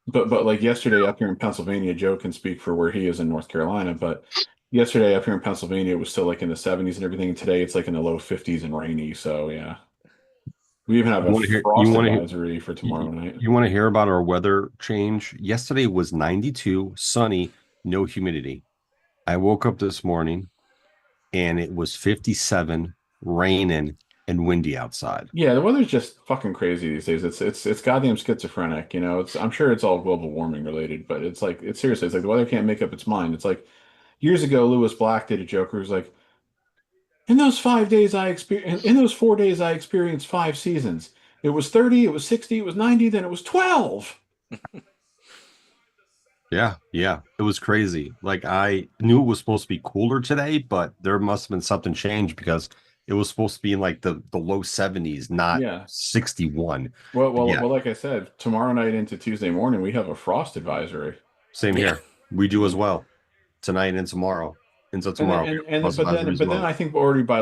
But like yesterday up here in Pennsylvania, Joe can speak for where he is in North Carolina, but yesterday up here in Pennsylvania, it was still like in the 70s and everything. Today, it's like in the low 50s and rainy. So, yeah. We even have a frost advisory for tomorrow night. You want to hear about our weather change? Yesterday was 92, sunny, no humidity. I woke up this morning and it was 57, raining and windy outside. Yeah, the weather's just fucking crazy these days. It's goddamn schizophrenic, I'm sure it's all global warming related, but it's seriously, it's like the weather can't make up its mind. It's like years ago, Lewis Black did a joke where he was like, in those 4 days I experienced 5 seasons. It was 30, it was 60, it was 90, then it was 12. Yeah, it was crazy. Like I knew it was supposed to be cooler today, but there must have been something changed because it was supposed to be in like the low 70s, not Yeah. 61. Well, But well, yeah, well. Like I said, tomorrow night into Tuesday morning, we have a frost advisory. same Yeah. here. We do as well tonight and tomorrow. Into And then, tomorrow, we have and plus but then advisory as but then well. I think already by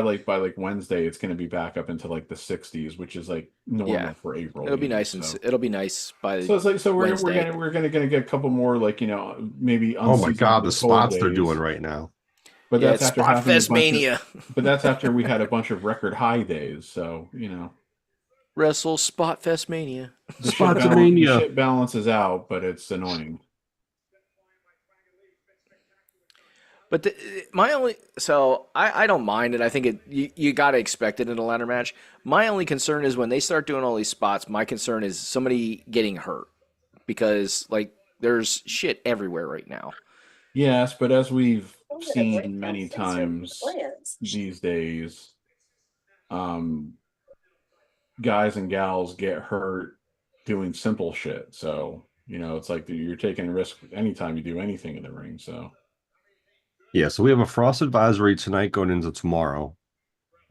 Wednesday it's going to be back up into like the 60s, which is like Yeah. normal for April, It'll be nice and So it'll be nice by so it's like we're Wednesday. gonna get a couple more like maybe Oh my God, the unseasonably cold spots they're doing days, right now. but Yeah, that's it's after Spot having a Fest bunch of Mania. but that's after we had a bunch of record high days. So Wrestle Spot Fest Mania. the Spotsylvania. shit balances out, but it's annoying. But my only I don't mind it. I think you got to expect it in a ladder match. My only concern is when they start doing all these spots. My concern is somebody getting hurt because like there's shit everywhere right now. Yes, but as we've seen many times these days, um, guys and gals get hurt doing simple shit. So, it's like you're taking a risk anytime you do anything in the ring. So, Yeah, so we have a frost advisory tonight going into tomorrow.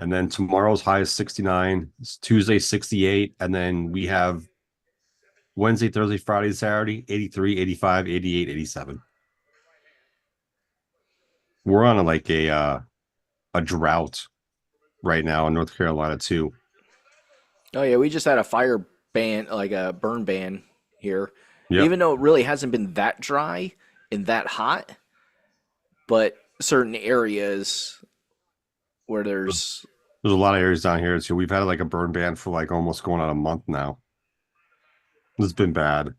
And then tomorrow's high is 69, it's Tuesday 68, and then we have Wednesday, Thursday, Friday, Saturday 83, 85, 88, 87. We're on a drought right now in North Carolina too. Oh yeah, we just had a fire ban, like a burn ban here. Yep. Even though it really hasn't been that dry and that hot, but certain areas where there's There's a lot of areas down here too. We've had like a burn ban for like almost going on a month now. It's been bad.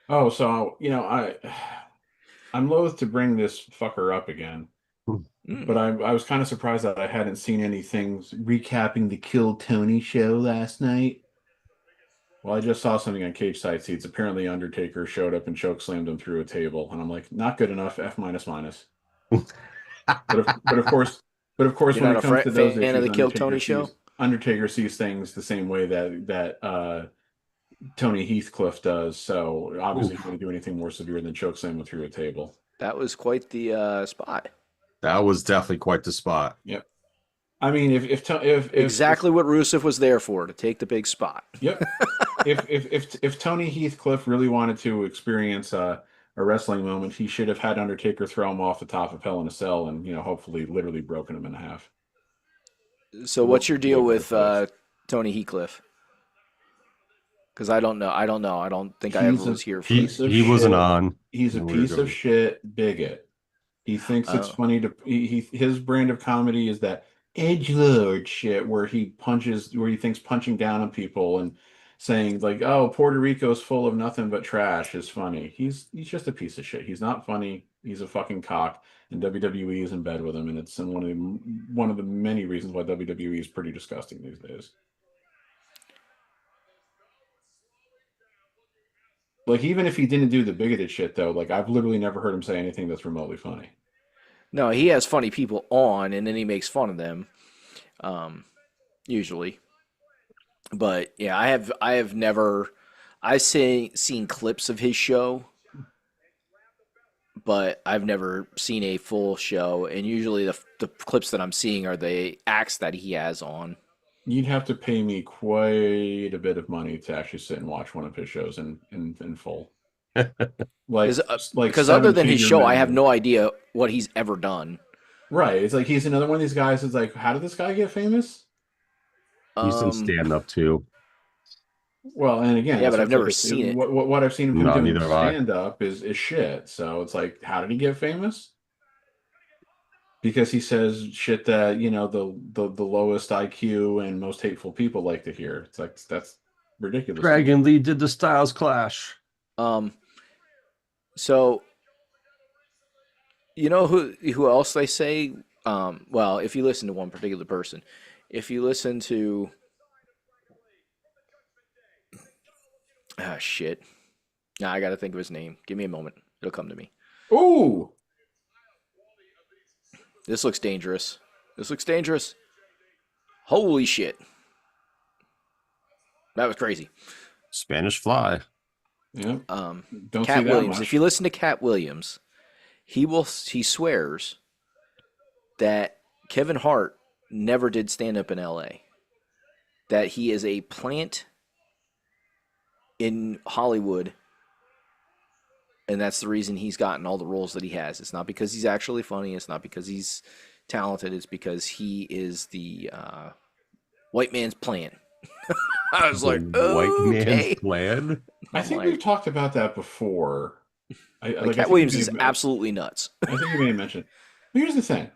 oh, so, I'm loath to bring this fucker up again, but mm, I was kind of surprised that I hadn't seen any things recapping the Kill Tony show last night. Well, I just saw something on Cage Side Seats. Apparently, Undertaker showed up and choke slammed him through a table, and I'm like, not good enough. F minus minus. But of course, you're when not it a comes to those fan of issues, the Kill Tony show. Undertaker sees things the same way that Tony Heathcliff does. So obviously, he's Oof, going to do anything more severe than choke slam him through a table. That was quite the spot. that was definitely quite the spot. Yep. I mean, if Exactly what Rusev was there for, to take the big spot. yep, if Tony Heathcliff really wanted to experience a wrestling moment, he should have had Undertaker throw him off the top of Hell in a Cell and hopefully literally broken him in half. So, What what's your would be a deal better with place? Tony Heathcliff? Because I don't know. I don't know. I don't think I He's ever a was here for He it. piece of he wasn't shit. on. He's a when we were piece of doing- shit bigot. He thinks it's Oh. funny to his brand of comedy is that edge lord shit where he thinks punching down on people and saying like, "Oh, Puerto Rico's full of nothing but trash" is funny. He's just a piece of shit. He's not funny. He's a fucking cock, and WWE is in bed with him, and it's one of the many reasons why WWE is pretty disgusting these days. Like even if he didn't do the bigoted shit though, like I've literally never heard him say anything that's remotely funny. No, he has funny people on, and then he makes fun of them, usually. But yeah, I have never seen clips of his show, but I've never seen a full show. And usually the clips that I'm seeing are the acts that he has on. You'd have to pay me quite a bit of money to actually sit and watch one of his shows in full. Like like Because other than his seven-figure show, I have minimum. no idea what he's ever done. Right. It's like he's another one of these guys that's like, how did this guy get famous? He's done Um, stand up too. Well, and again, Yeah, it's but I've like never seen it. What I've seen of him No, doing neither have I. stand up is shit. So it's like, how did he get famous? Because he says shit that the lowest IQ and most hateful people like to hear. It's like that's ridiculous. to me. Dragon Lee did the Styles Clash. um, so you know who else they say? Well, if you listen to one particular person, if you listen to shit, now I got to think of his name. Give me a moment; it'll come to me. Ooh, This looks dangerous. This looks dangerous. Holy shit! That was crazy. Spanish Fly. Yeah. Um, Don't see Cat that Williams. much. If you listen to Cat Williams, he swears that Kevin Hart never did stand up in L.A. That he is a plant in Hollywood, and that's the reason he's gotten all the roles that he has. It's not because he's actually funny. It's not because he's talented. It's because he is the white man's plant. I was like, White okay. man's plan. I I'm think like, we've talked about that before. I Cat think Williams you is may- absolutely nuts. I think you may have mentioned. But here's the thing.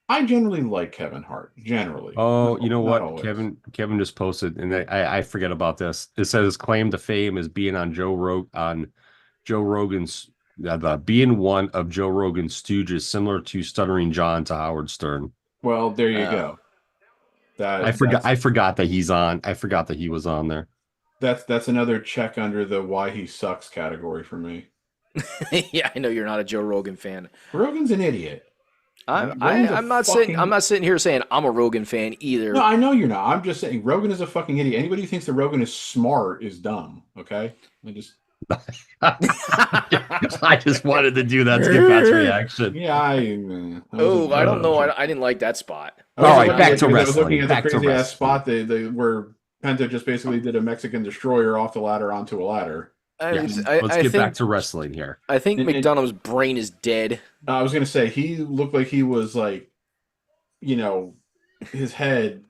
I generally like Kevin Hart. Generally. Oh, you know Not what? always. Kevin just posted, and I forget about this. It says his claim to fame is being on Joe Rogan's the being one of Joe Rogan's stooges, similar to Stuttering John to Howard Stern. Well, there you Oh. go. I forgot that he's on. I forgot that he was on there. That's another check under the why he sucks category for me. Yeah, I know you're not a Joe Rogan fan. Rogan's an idiot. Rogan's a I'm not sitting here saying I'm a Rogan fan either. No, I know you're not. I'm just saying Rogan is a fucking idiot. Anybody who thinks that Rogan is smart is dumb. Okay, I just wanted to do that to get Pat's reaction. yeah. I don't know. I didn't like that spot. All right, back to I was wrestling. looking at Back the to crazy ass wrestling. spot they where Penta just basically did a Mexican destroyer off the ladder onto a ladder. Yes. I Let's get think, back to wrestling here. I think And- McDonough's brain is dead. I was gonna say he looked like he was like, his head.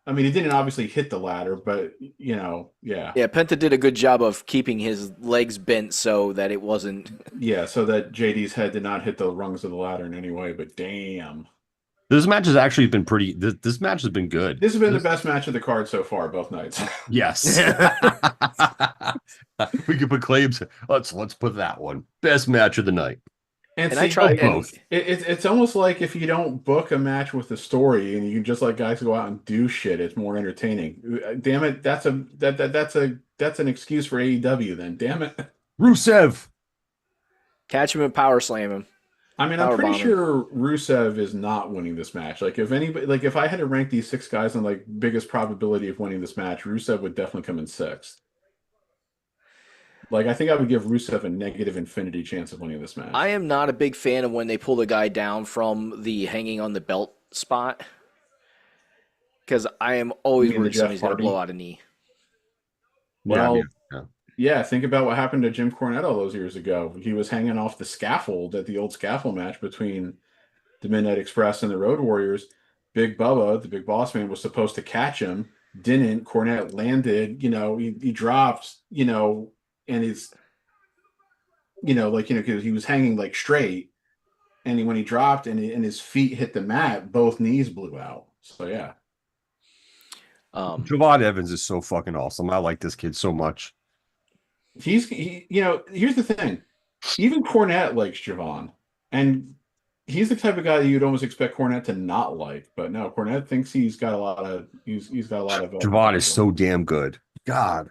I mean, he didn't obviously hit the ladder, but yeah. Yeah, Penta did a good job of keeping his legs bent so that it wasn't. Yeah, so that JD's head did not hit the rungs of the ladder in any way, but damn. This match has actually been pretty. This match has been good. This has been the best match of the card so far, both nights. Yes. We could put claims. Let's put that one. Best match of the night. And I tried both. It's almost like if you don't book a match with a story and you can just let guys go out and do shit, it's more entertaining. Damn it, that's an excuse for AEW then. Damn it. Rusev. Catch him and power slam him. I mean, I'm Power pretty bomb sure Rusev is not winning this match. Like if I had to rank these 6 guys on like biggest probability of winning this match, Rusev would definitely come in 6th. Like I think I would give Rusev a negative infinity chance of winning this match. I am not a big fan of when they pull the guy down from the hanging on the belt spot, because I am always You mean the worried Jeff somebody's going to Hardy? blow out a knee. Well, yeah. Yeah, think about what happened to Jim Cornette all those years ago. He was hanging off the scaffold at the old scaffold match between the Midnight Express and the Road Warriors. Big Bubba, the big boss man, was supposed to catch him, didn't. Cornette landed, he dropped, and he's, because he was hanging like straight. And when he dropped and his feet hit the mat, both knees blew out. So, yeah. Javon Evans is so fucking awesome. I like this kid so much. Here's the thing. Even Cornette likes Javon. And he's the type of guy that you'd almost expect Cornette to not like. But no, Cornette thinks he's got a lot of Javon is so damn good. God.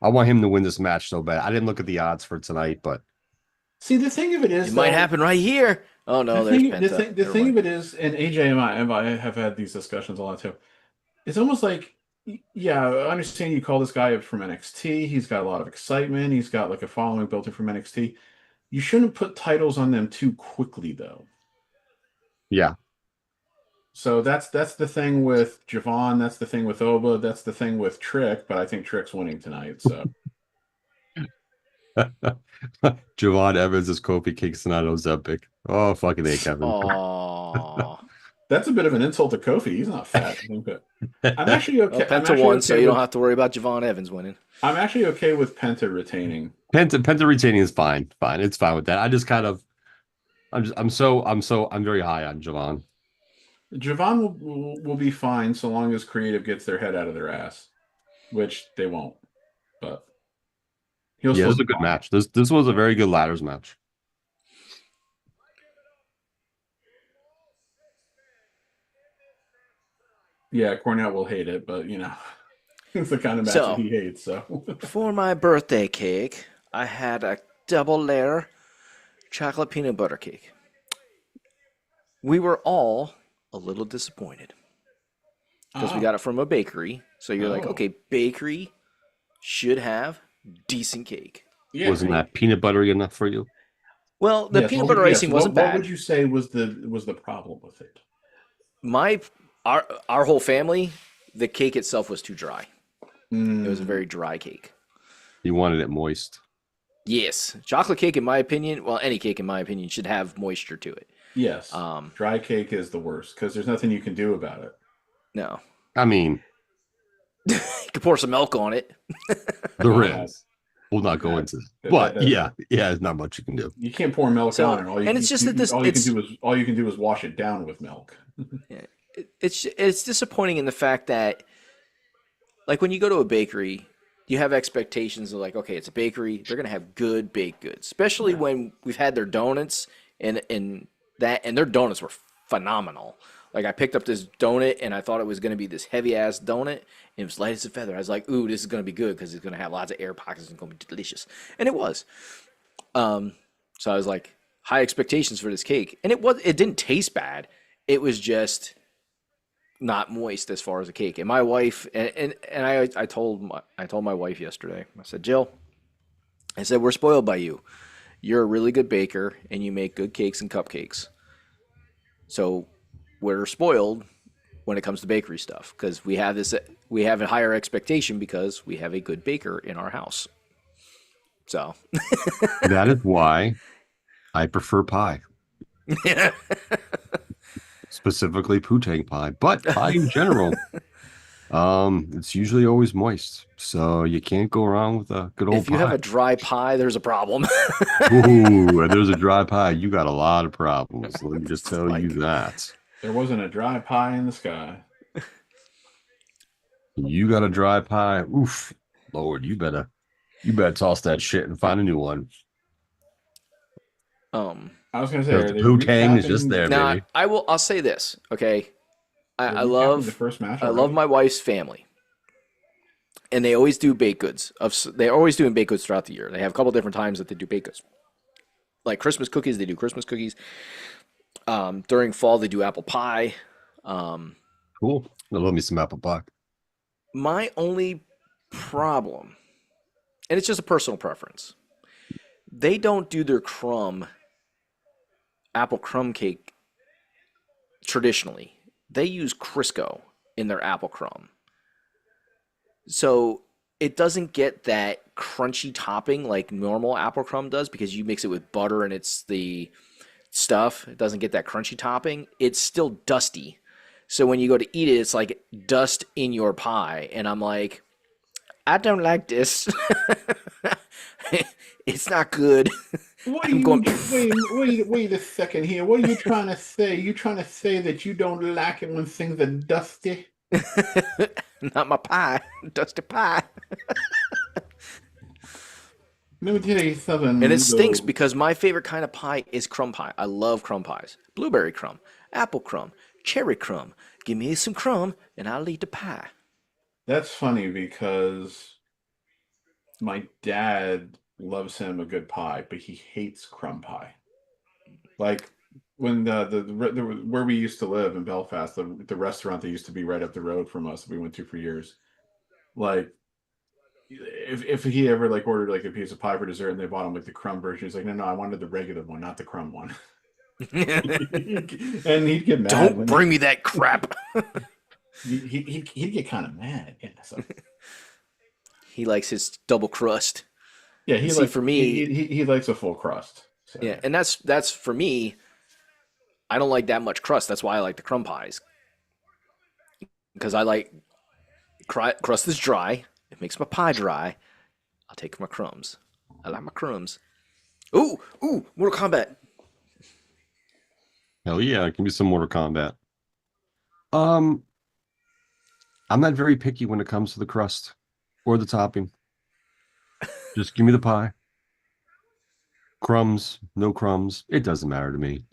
I want him to win this match so bad. I didn't look at the odds for tonight, but see, the thing of it is, It might happen right here. Oh no, there's Penta. The thing of it is, and AJ and I have had these discussions a lot too. It's almost like, yeah, I understand you call this guy up from NXT. He's got a lot of excitement. He's got like a following built in from NXT. You shouldn't put titles on them too quickly, though. yeah. So that's the thing with Javon. That's the thing with Oba. That's the thing with Trick. But I think Trick's winning tonight. So Javon Evans is Kofi Kingston on Ozempic. Oh, fucking A, Kevin. Oh, that's a bit of an insult to Kofi. He's not fat. I'm actually okay. well, I'm Penta actually won, okay so you don't with- have to worry about Javon Evans winning. I'm actually okay with Penta retaining. Penta retaining is fine. Fine. It's fine with that. I just kind of I'm very high on Javon. Javon will be fine so long as creative gets their head out of their ass, which they won't. But he'll Yeah, still this was be a good fine. match. This was a very good ladders match. Yeah, Cornette will hate it, but it's the kind of match So- that he hates. So For my birthday cake, I had a double layer chocolate peanut butter cake. We were all a little disappointed. because we got it from a bakery. So you're like, Oh. okay, bakery should have decent cake. Yeah. Wasn't that peanut buttery enough for you? Well, the Yes, peanut well, butter yes, icing wasn't what bad. would you say was the problem with it? Our whole family, the cake itself was too dry. It was a very dry cake. You wanted it moist. Yes, chocolate cake, in my opinion, well, any cake in my opinion should have moisture to it. Yes. Dry cake is the worst because there's nothing you can do about it. No, I mean, you could pour some milk on it. there Uh, is. We'll not go into that- it. But that- yeah, there's not much you can do. You can't pour milk So- on it. and it's just that this- all you can do is wash it down with milk. It's disappointing in the fact that, like, when you go to a bakery, you have expectations of like, okay, it's a bakery, they're gonna have good baked goods, especially when we've had their donuts and their donuts were phenomenal. Like, I picked up this donut and I thought it was gonna be this heavy ass donut, and it was light as a feather. I was like, ooh, this is gonna be good because it's gonna have lots of air pockets and gonna be delicious, and it was. So I was like, high expectations for this cake, and it didn't taste bad. It was just not moist as far as a cake. And my wife and I told my wife yesterday. I said, Jill, I said, we're spoiled by you. You're a really good baker and you make good cakes and cupcakes. So we're spoiled when it comes to bakery stuff because we have a higher expectation because we have a good baker in our house. So That is why I prefer pie. Specifically poutine pie, but pie in general. It's usually always moist, so you can't go wrong with a good old if you pie. have a dry pie, there's a problem. Ooh, and there's a dry pie, you got a lot of problems. Let me just tell you Like- that. There wasn't a dry pie in the sky. You got a dry pie. Oof, Lord, you better toss that shit and find a new one. I was gonna say, Because are the they poutine is recapping- just there, Now baby. I'll say this, okay? they're I recapping love the first match. I love already? my wife's family, and they always do baked goods. They're always doing baked goods throughout the year. They have a couple different times that they do baked goods, like Christmas cookies. They do Christmas cookies. During fall, they do apple pie. Cool. I love me some apple pie. My only problem, and it's just a personal preference, they don't do their apple crumb cake traditionally. They use Crisco in their apple crumb. So it doesn't get that crunchy topping like normal apple crumb does because you mix it with butter and it's the stuff. It doesn't get that crunchy topping. It's still dusty. So when you go to eat it, it's like dust in your pie. And I'm like, I don't like this. It's not good. What are I'm you going- wait a second here. What are you trying to say? You trying to say that you don't like it when things are dusty? Not my pie. Dusty pie. Let me tell you something. And it stinks though. because my favorite kind of pie is crumb pie. I love crumb pies. Blueberry crumb, apple crumb, cherry crumb. Give me some crumb and I'll eat the pie. That's funny because my dad loves him a good pie, but he hates crumb pie. Like when the where we used to live in Belfast, the restaurant that used to be right up the road from us, we went to for years. Like if he ever like ordered like a piece of pie for dessert and they bought him like the crumb version, he's like, no, I wanted the regular one, not the crumb one. And he'd get mad. Don't when bring me that crap. he'd get kind of mad. Yeah, so. He likes his double crust. Yeah, he See, likes, for me- he likes a full crust. So. Yeah, and that's for me. I don't like that much crust. That's why I like the crumb pies. Because I like crust is dry. It makes my pie dry. I'll take my crumbs. I like my crumbs. Ooh, Mortal Kombat. Hell yeah, give me some Mortal Kombat. I'm not very picky when it comes to the crust or the topping. Just give me the pie. Crumbs, no crumbs. It doesn't matter to me.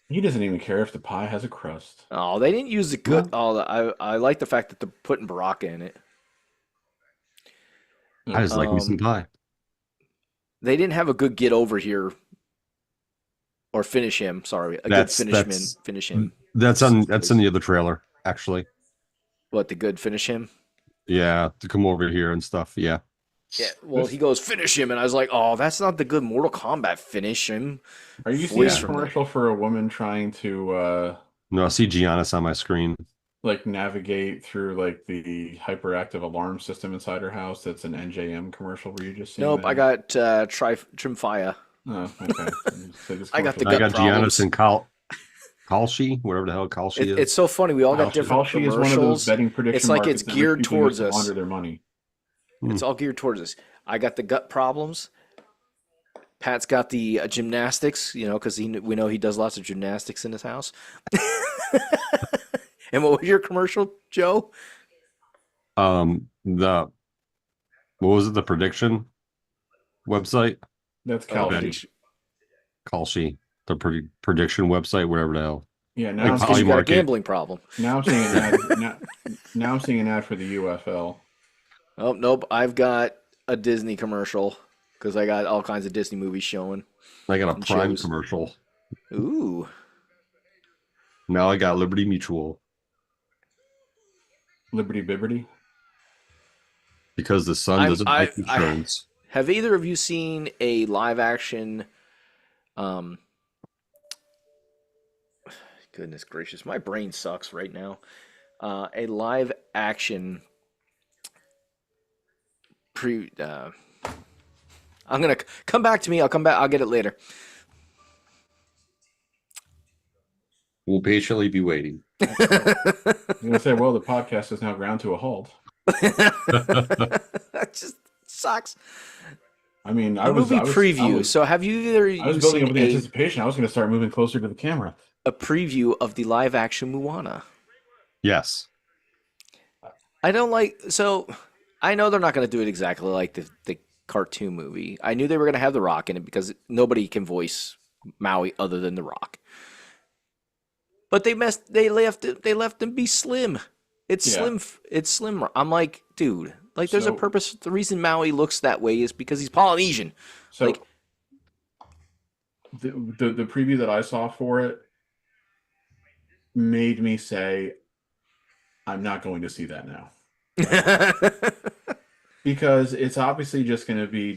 He doesn't even care if the pie has a crust. Oh, they didn't use the good. Oh, I like the fact that they're putting Baraka in it. I just like me some pie. They didn't have a good get over here or finish him. Sorry, a That's- good finish him. That's in the other trailer. actually. What, the good finish him? Yeah, to come over here and stuff. Yeah. Yeah. Well, he goes finish him, and I was like, oh, that's not the good Mortal Kombat finish him. Are you seeing Voice a from the- commercial for a woman trying to No, I see Giannis on my screen. like navigate through like the hyperactive alarm system inside her house? That's an NJM commercial. Were you just seeing Nope, that? I got Trimfia. Oh, okay. So this I got the commercial- I got gut problems. Giannis and Kalshi, whatever the hell Kalshi is. It's so funny. We all got Kalshi- different Kalshi is one of those commercials. betting prediction It's like markets it's that geared people towards use to us. launder their money. It's all geared towards us. I got the gut problems. Pat's got the gymnastics, because we know he does lots of gymnastics in his house. And what was your commercial, Joe? The what was it? The prediction website, That's Oh, Kalshi. Kalshi, the prediction website, whatever the hell. Yeah, Like now, Because you got a Market. gambling problem. now I'm seeing an ad. Now I'm seeing an ad for the UFL. Oh, nope. I've got a Disney commercial because I got all kinds of Disney movies showing. I got a And Prime shows. commercial. Ooh. Now I got Liberty Mutual Liberty Bibberty. because the sun doesn't like insurance. Have either of you seen a live action goodness gracious, my brain sucks right now. A live action I'm gonna come back to me. I'll come back. I'll get it later. We'll patiently be waiting. I'm gonna say, well, the podcast is now ground to a halt. That just sucks. I mean, A movie preview. So have you either I was you building seen up the anticipation. I was going to start moving closer to the camera. a preview of the live action Moana? Yes. I don't like. So I know they're not going to do it exactly like the cartoon movie. I knew they were going to have The Rock in it because nobody can voice Maui other than The Rock. But they left him be slim. It's Yeah. slim. It's slim. I'm like, dude. Like, there's a So- purpose. The reason Maui looks that way is because he's Polynesian. So Like- the preview that I saw for it made me say, I'm not going to see that now. Because it's obviously just going to be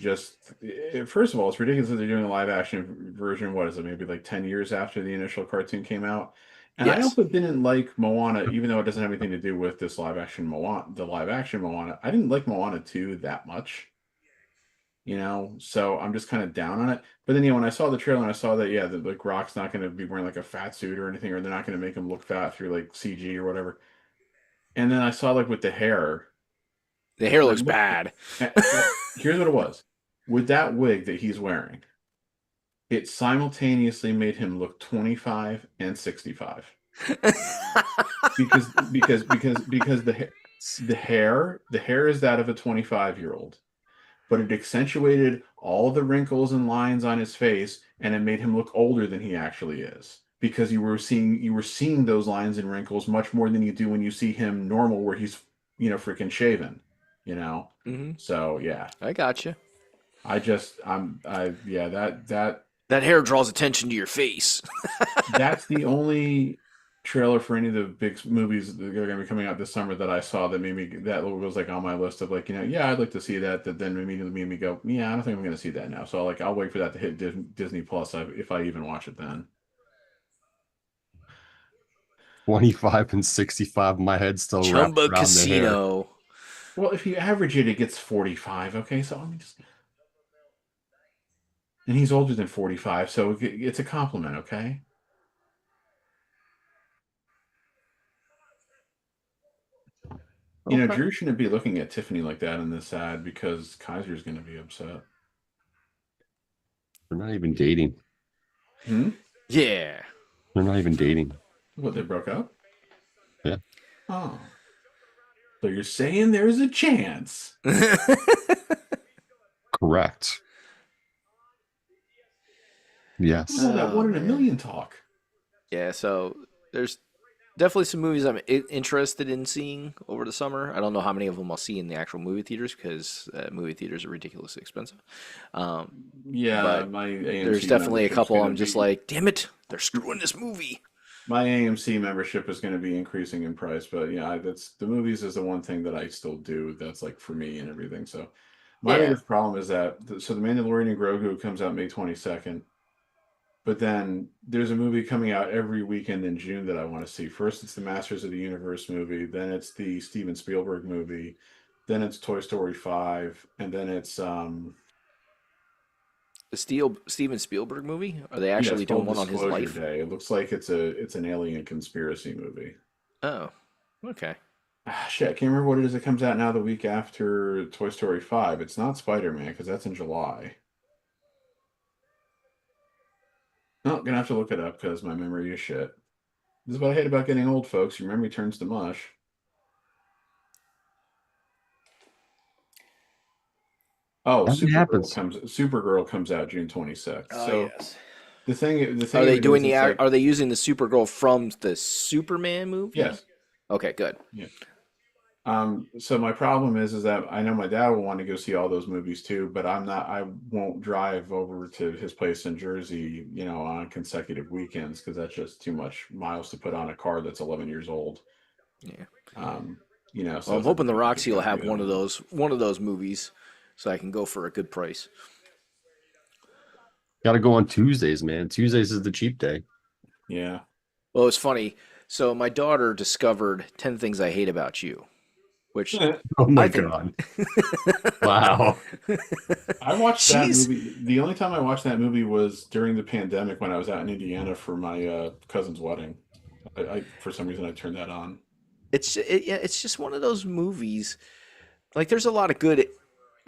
first of all, it's ridiculous that they're doing a live action version. What is it? Maybe like 10 years after the initial cartoon came out. And I Yes. also didn't like Moana, even though it doesn't have anything to do with this live action Moana, the live action Moana. I didn't like Moana 2 that much, so I'm just kind of down on it. But then, when I saw the trailer and I saw that, the like Rock's not going to be wearing like a fat suit or anything, or they're not going to make him look fat through like CG or whatever. And then I saw like with the hair, The hair looks bad. here's what it was. With that wig that he's wearing, it simultaneously made him look 25 and 65. because the hair is that of a 25-year-old, but it accentuated all the wrinkles and lines on his face, and it made him look older than he actually is, because you were seeing those lines and wrinkles much more than you do when you see him normal, where he's freaking shaven. hmm So yeah, I got you. that That hair draws attention to your face. that's the only trailer for any of the big movies that are going to be coming out this summer that I saw that made me, that was like on my list of like, I'd like to see that. That then immediately made me go, I don't think I'm going to see that now. So I'll wait for that to hit Disney Plus if I even watch it then. 25 and 65. My head's still wrapped Chumba around the hair. Casino. Well, if you average it, it gets 45. Okay, so let me just. And he's older than 45, so it's a compliment. Okay. Okay. Drew shouldn't be looking at Tiffany like that in this ad, because Kaiser's going to be upset. They're not even dating. Yeah. They're not even dating. What, they broke up? Yeah. Oh. So you're saying there's a chance? Correct. Yes. Oh, that Oh, 1 in a man. million talk. Yeah, so there's definitely some movies I'm interested in seeing over the summer. I don't know how many of them I'll see in the actual movie theaters because movie theaters are ridiculously expensive. Yeah, But my AMC There's definitely a membership's couple gonna I'm just be- like, damn it, they're screwing this movie. My AMC membership is going to be increasing in price, but yeah, that's the movies is the one thing that I still do. That's like for me and everything. So my Yeah. biggest problem is that so the Mandalorian and Grogu comes out May 22nd, but then there's a movie coming out every weekend in June that I want to see. First, it's the Masters of the Universe movie, then it's the Steven Spielberg movie, then it's Toy Story 5, and then it's The Steven Spielberg movie? Are they yeah, it's actually doing called one on his Disclosure life? Day. It looks like it's an alien conspiracy movie. Oh, okay. Ah, shit, I can't remember what it is that comes out now the week after Toy Story 5. It's not Spider-Man because that's in July. No, gonna have to look it up because my memory is shit. This is what I hate about getting old, folks. Your memory turns to mush. Oh, That happens. Supergirl comes out June 26th. Oh So yes. the Are thing they of it doing is, it's like Are they using the Supergirl from the Superman movie? yes, Okay, good. yeah. So my problem is that I know my dad will want to go see all those movies too, but I won't drive over to his place in Jersey, on consecutive weekends because that's just too much miles to put on a car that's 11 years old. Yeah. Um, Well, so I'm it's like hoping the we could Roxy will kind of have do that one. one of those movies, so I can go for a good price. Got to go on Tuesdays, man. Tuesdays is the cheap day. Yeah. Well, it's funny. So my daughter discovered 10 Things I Hate About You, which Oh my I think God. Wow. I watched that she's movie. The only time I watched that movie was during the pandemic when I was out in Indiana for my cousin's wedding. For some reason I turned that on. yeah, it's just one of those movies. Like there's a lot of good.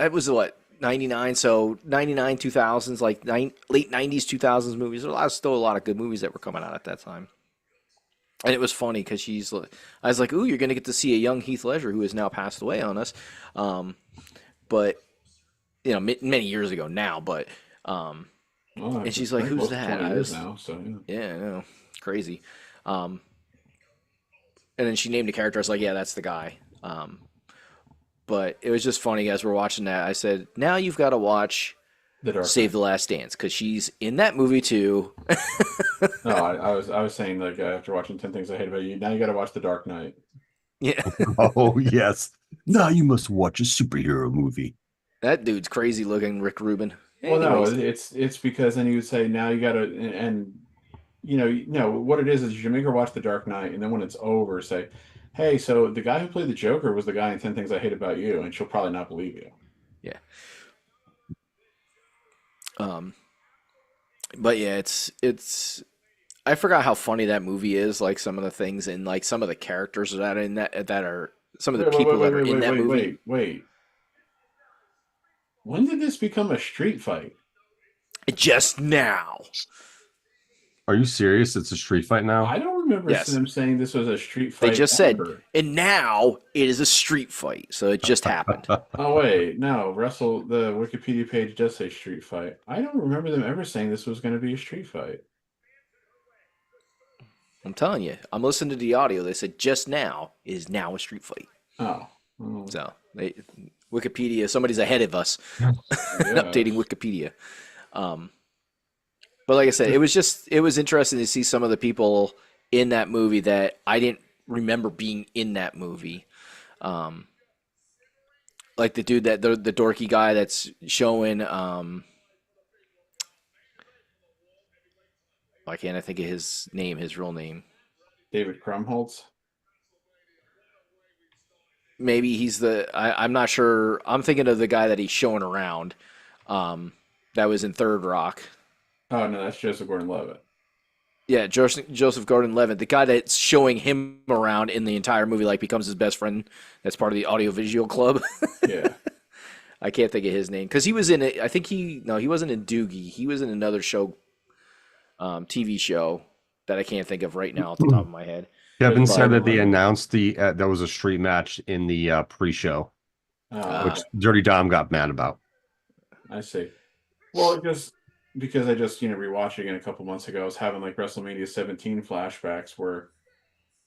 It was what 99, so 99 2000s, like late 90s 2000s movies. There's still a lot of good movies that were coming out at that time. And it was funny because I was like, "Ooh, you're gonna get to see a young Heath Ledger who has now passed away on us," but many years ago now. But Oh, and it's she's like, very "Who's close to that?" 20 I years was, now. So yeah. yeah, I know, crazy. Um, and then she named the character. I was like, "Yeah, that's the guy." But it was just funny as we're watching that. I said, "Now you've got to watch The Dark Save Knight. the Last Dance because she's in that movie too." No, I was saying like after watching 10 Things I Hate About You, now you got to watch The Dark Knight. Yeah, Oh yes. Now you must watch a superhero movie. that dude's crazy looking, Rick Rubin. Well, no, Anyways, it's because then you would say now you got to and what it is you should make her watch The Dark Knight, and then when it's over, say, "Hey, so the guy who played the Joker was the guy in 10 Things I Hate About You," and she'll probably not believe you. yeah. Um, but yeah, it's. I forgot how funny that movie is. Like some of the things and like some of the characters that are in that are some of the Wait, wait, people wait, that are wait, in wait, that wait, movie. wait, wait. When did this become a street fight? Just now. Are you serious? It's a street fight now? I don't remember Yes. them saying this was a street They fight just said, ever. and now it is a street fight. So it just happened. Oh wait, no, the Wikipedia page does say street fight. I don't remember them ever saying this was going to be a street fight. I'm telling you, I'm listening to the audio. They said just now is now a street fight. Oh, well, So Wikipedia, somebody's ahead of us, I updating guess. Wikipedia. But like I said, it was interesting to see some of the people in that movie that I didn't remember being in that movie. Like the dude the dorky guy that's showing. Why can't I think of his name? His real name. David Krumholtz. Maybe he's I'm not sure. I'm thinking of the guy that he's showing around. That was in Third Rock. Oh no, that's Joseph Gordon-Levitt. Yeah, Joseph Gordon-Levitt, the guy that's showing him around in the entire movie, like becomes his best friend. That's part of the audiovisual club. Yeah. I can't think of his name because he was in it. I think he wasn't in Doogie. He was in another show, TV show that I can't think of right now off the top of my head. Kevin But- said that they announced that was a street match in the pre-show, which Dirty Dom got mad about. I see. Well, just because I just rewatching it a couple months ago, I was having like WrestleMania 17 flashbacks where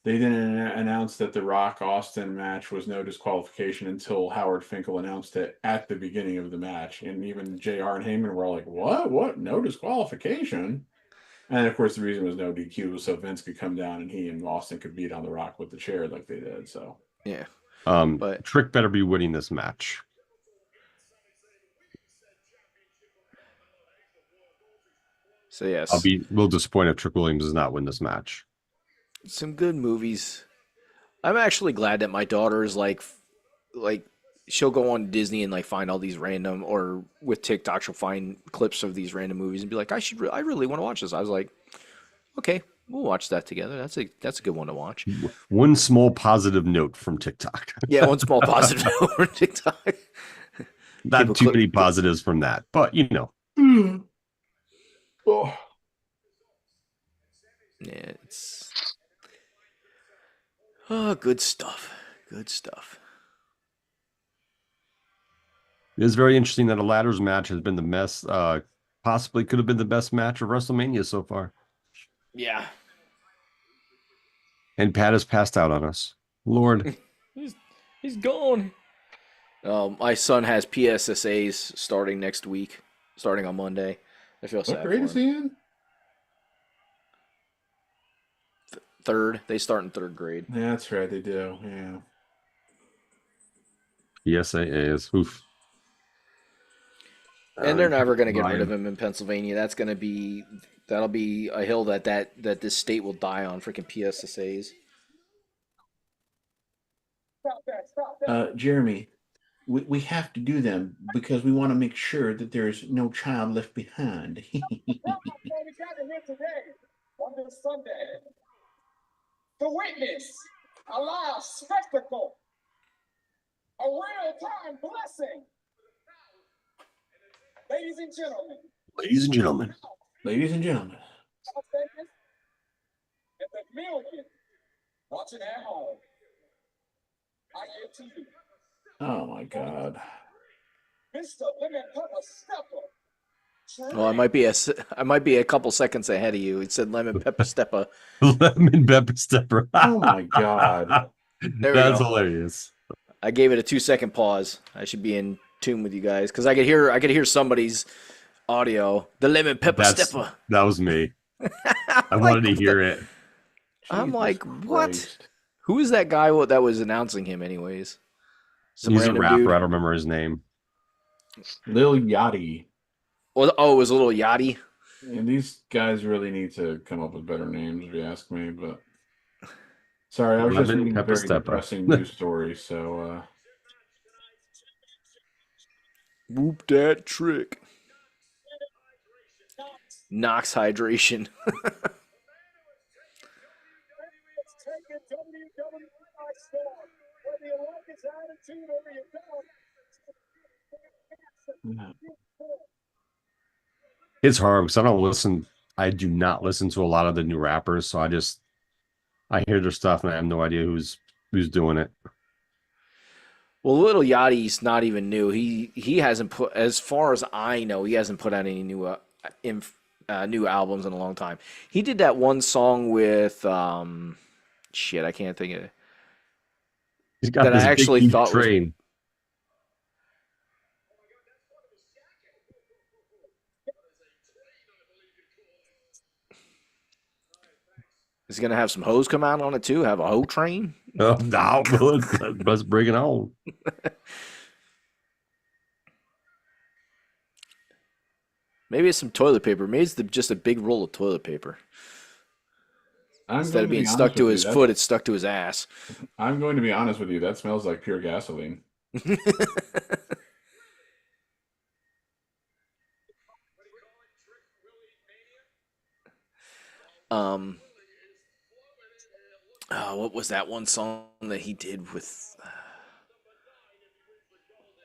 they didn't announce that the Rock Austin match was no disqualification until Howard Finkel announced it at the beginning of the match, and even JR and Heyman were all like, "What? What? No disqualification?" And of course, the reason was no DQ was so Vince could come down and he and Austin could beat on The Rock with the chair like they did. So Yeah, Um, but Trick better be winning this match. so yes, I'll be a little disappointed if Trick Williams does not win this match. some good movies. I'm actually glad that my daughter is like she'll go on Disney and like find all these random, or with TikTok she'll find clips of these random movies and be like, I really want to watch this. I was like, okay, we'll watch that together. That's a good one to watch. One small positive note from TikTok. Yeah, one small positive note on TikTok. Not People too click- many positives from that, but you know. oh. Yeah, it's good stuff. Good stuff. It is very interesting that a ladders match has been the best, possibly could have been the best match of WrestleMania so far. Yeah. And Pat has passed out on us. Lord. He's gone. My son has PSSAs starting next week, starting on Monday. I feel What sad grade for is him. he in? Third. They start in third grade. Yeah, that's right. They do. Yeah. PSA is oof. And they're never going to get rid Ryan. of him in Pennsylvania. That'll be a hill that this state will die on. Freaking PSSAs. Jeremy, we have to do them because we want to make sure that there's no child left behind. We gathered here today on this Sunday to witness a live spectacle, a real-time blessing. Ladies and gentlemen, Ladies and gentlemen. Ladies and gentlemen. Las Vegas, and the millions watching at home, I give to you, Oh my God. Mr. Lemon Pepper Stepper. Well, I might be a couple seconds ahead of you. It said lemon pepper stepper. Lemon pepper stepper. Oh my God. There we That's go. hilarious. I gave it a 2-second pause. I should be in tune with you guys because I could hear somebody's audio. The lemon pepper stepper. That was me. I wanted to hear it. I'm Jesus like, what? Christ. Who is that guy that was announcing him, anyways? Some He's a random rapper. dude. I don't remember his name. Lil Yachty. Oh, it was a little Yachty. And these guys really need to come up with better names, if you ask me. But sorry, I was just Lemon reading a Pepper very Stepper. depressing news story. So Whoop that trick. Knox hydration. It's hard because I don't listen. I do not listen to a lot of the new rappers, so I hear their stuff and I have no idea who's doing it. Well, Little Yachty's not even new. He hasn't put, as far as I know, he hasn't put out any new new albums in a long time. He did that one song with shit, I can't think of it. He's got That I this actually big, huge thought was- train. Is he gonna have some hoes come out on it too? Have a hoe train? Oh, no, let's bring it on. Maybe it's some toilet paper. Maybe it's just a big roll of toilet paper. Instead of being stuck to his foot, it's stuck to his ass. I'm going to be honest with you. That smells like pure gasoline. What was that one song that he did with?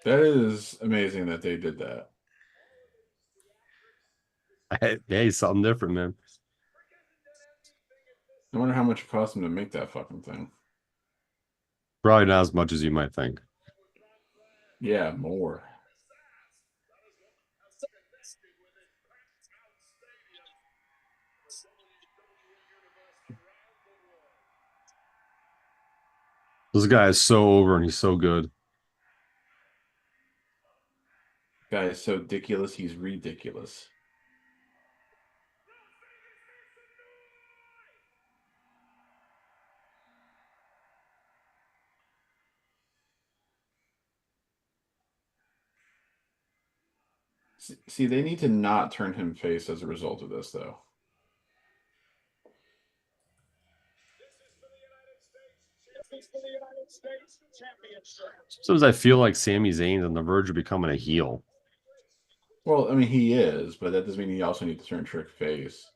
That is amazing that they did that. Hey, something different, man. I wonder how much it cost them to make that fucking thing. Probably not as much as you might think. Yeah, more. This guy is so over and he's so good. Guy is so ridiculous, he's ridiculous. See, they need to not turn him face as a result of this, though. This is for the United States Championship. Sometimes I feel like Sami Zayn's on the verge of becoming a heel. Well, I mean, he is, but that doesn't mean he also needs to turn Trick face.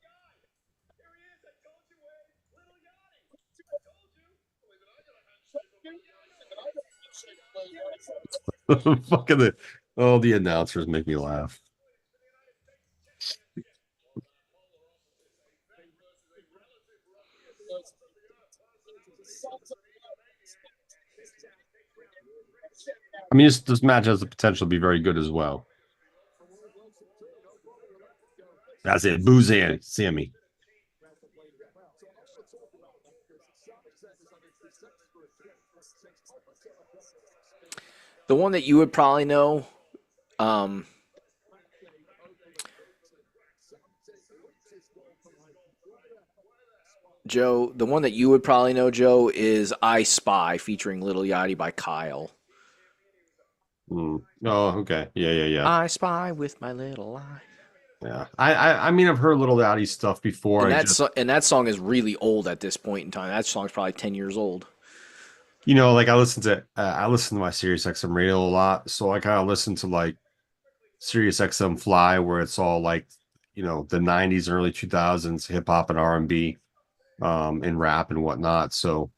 Fucking the announcers make me laugh. I mean, this match has the potential to be very good as well. That's it. Boo Sammy. The one that you would probably know, Joe, the one that you would probably know, Joe, is I Spy featuring Little Yachty by Kyle. Oh, okay. Yeah. I spy with my little eye. Yeah. I mean, I've heard Little Yachty stuff before. And that song is really old at this point in time. That song's probably 10 years old. You know, like I listen to my Sirius XM radio a lot, so I kind of listen to like Sirius XM Fly, where it's all like, you know, the '90s, early 2000s hip hop and R&B, and rap and whatnot. So,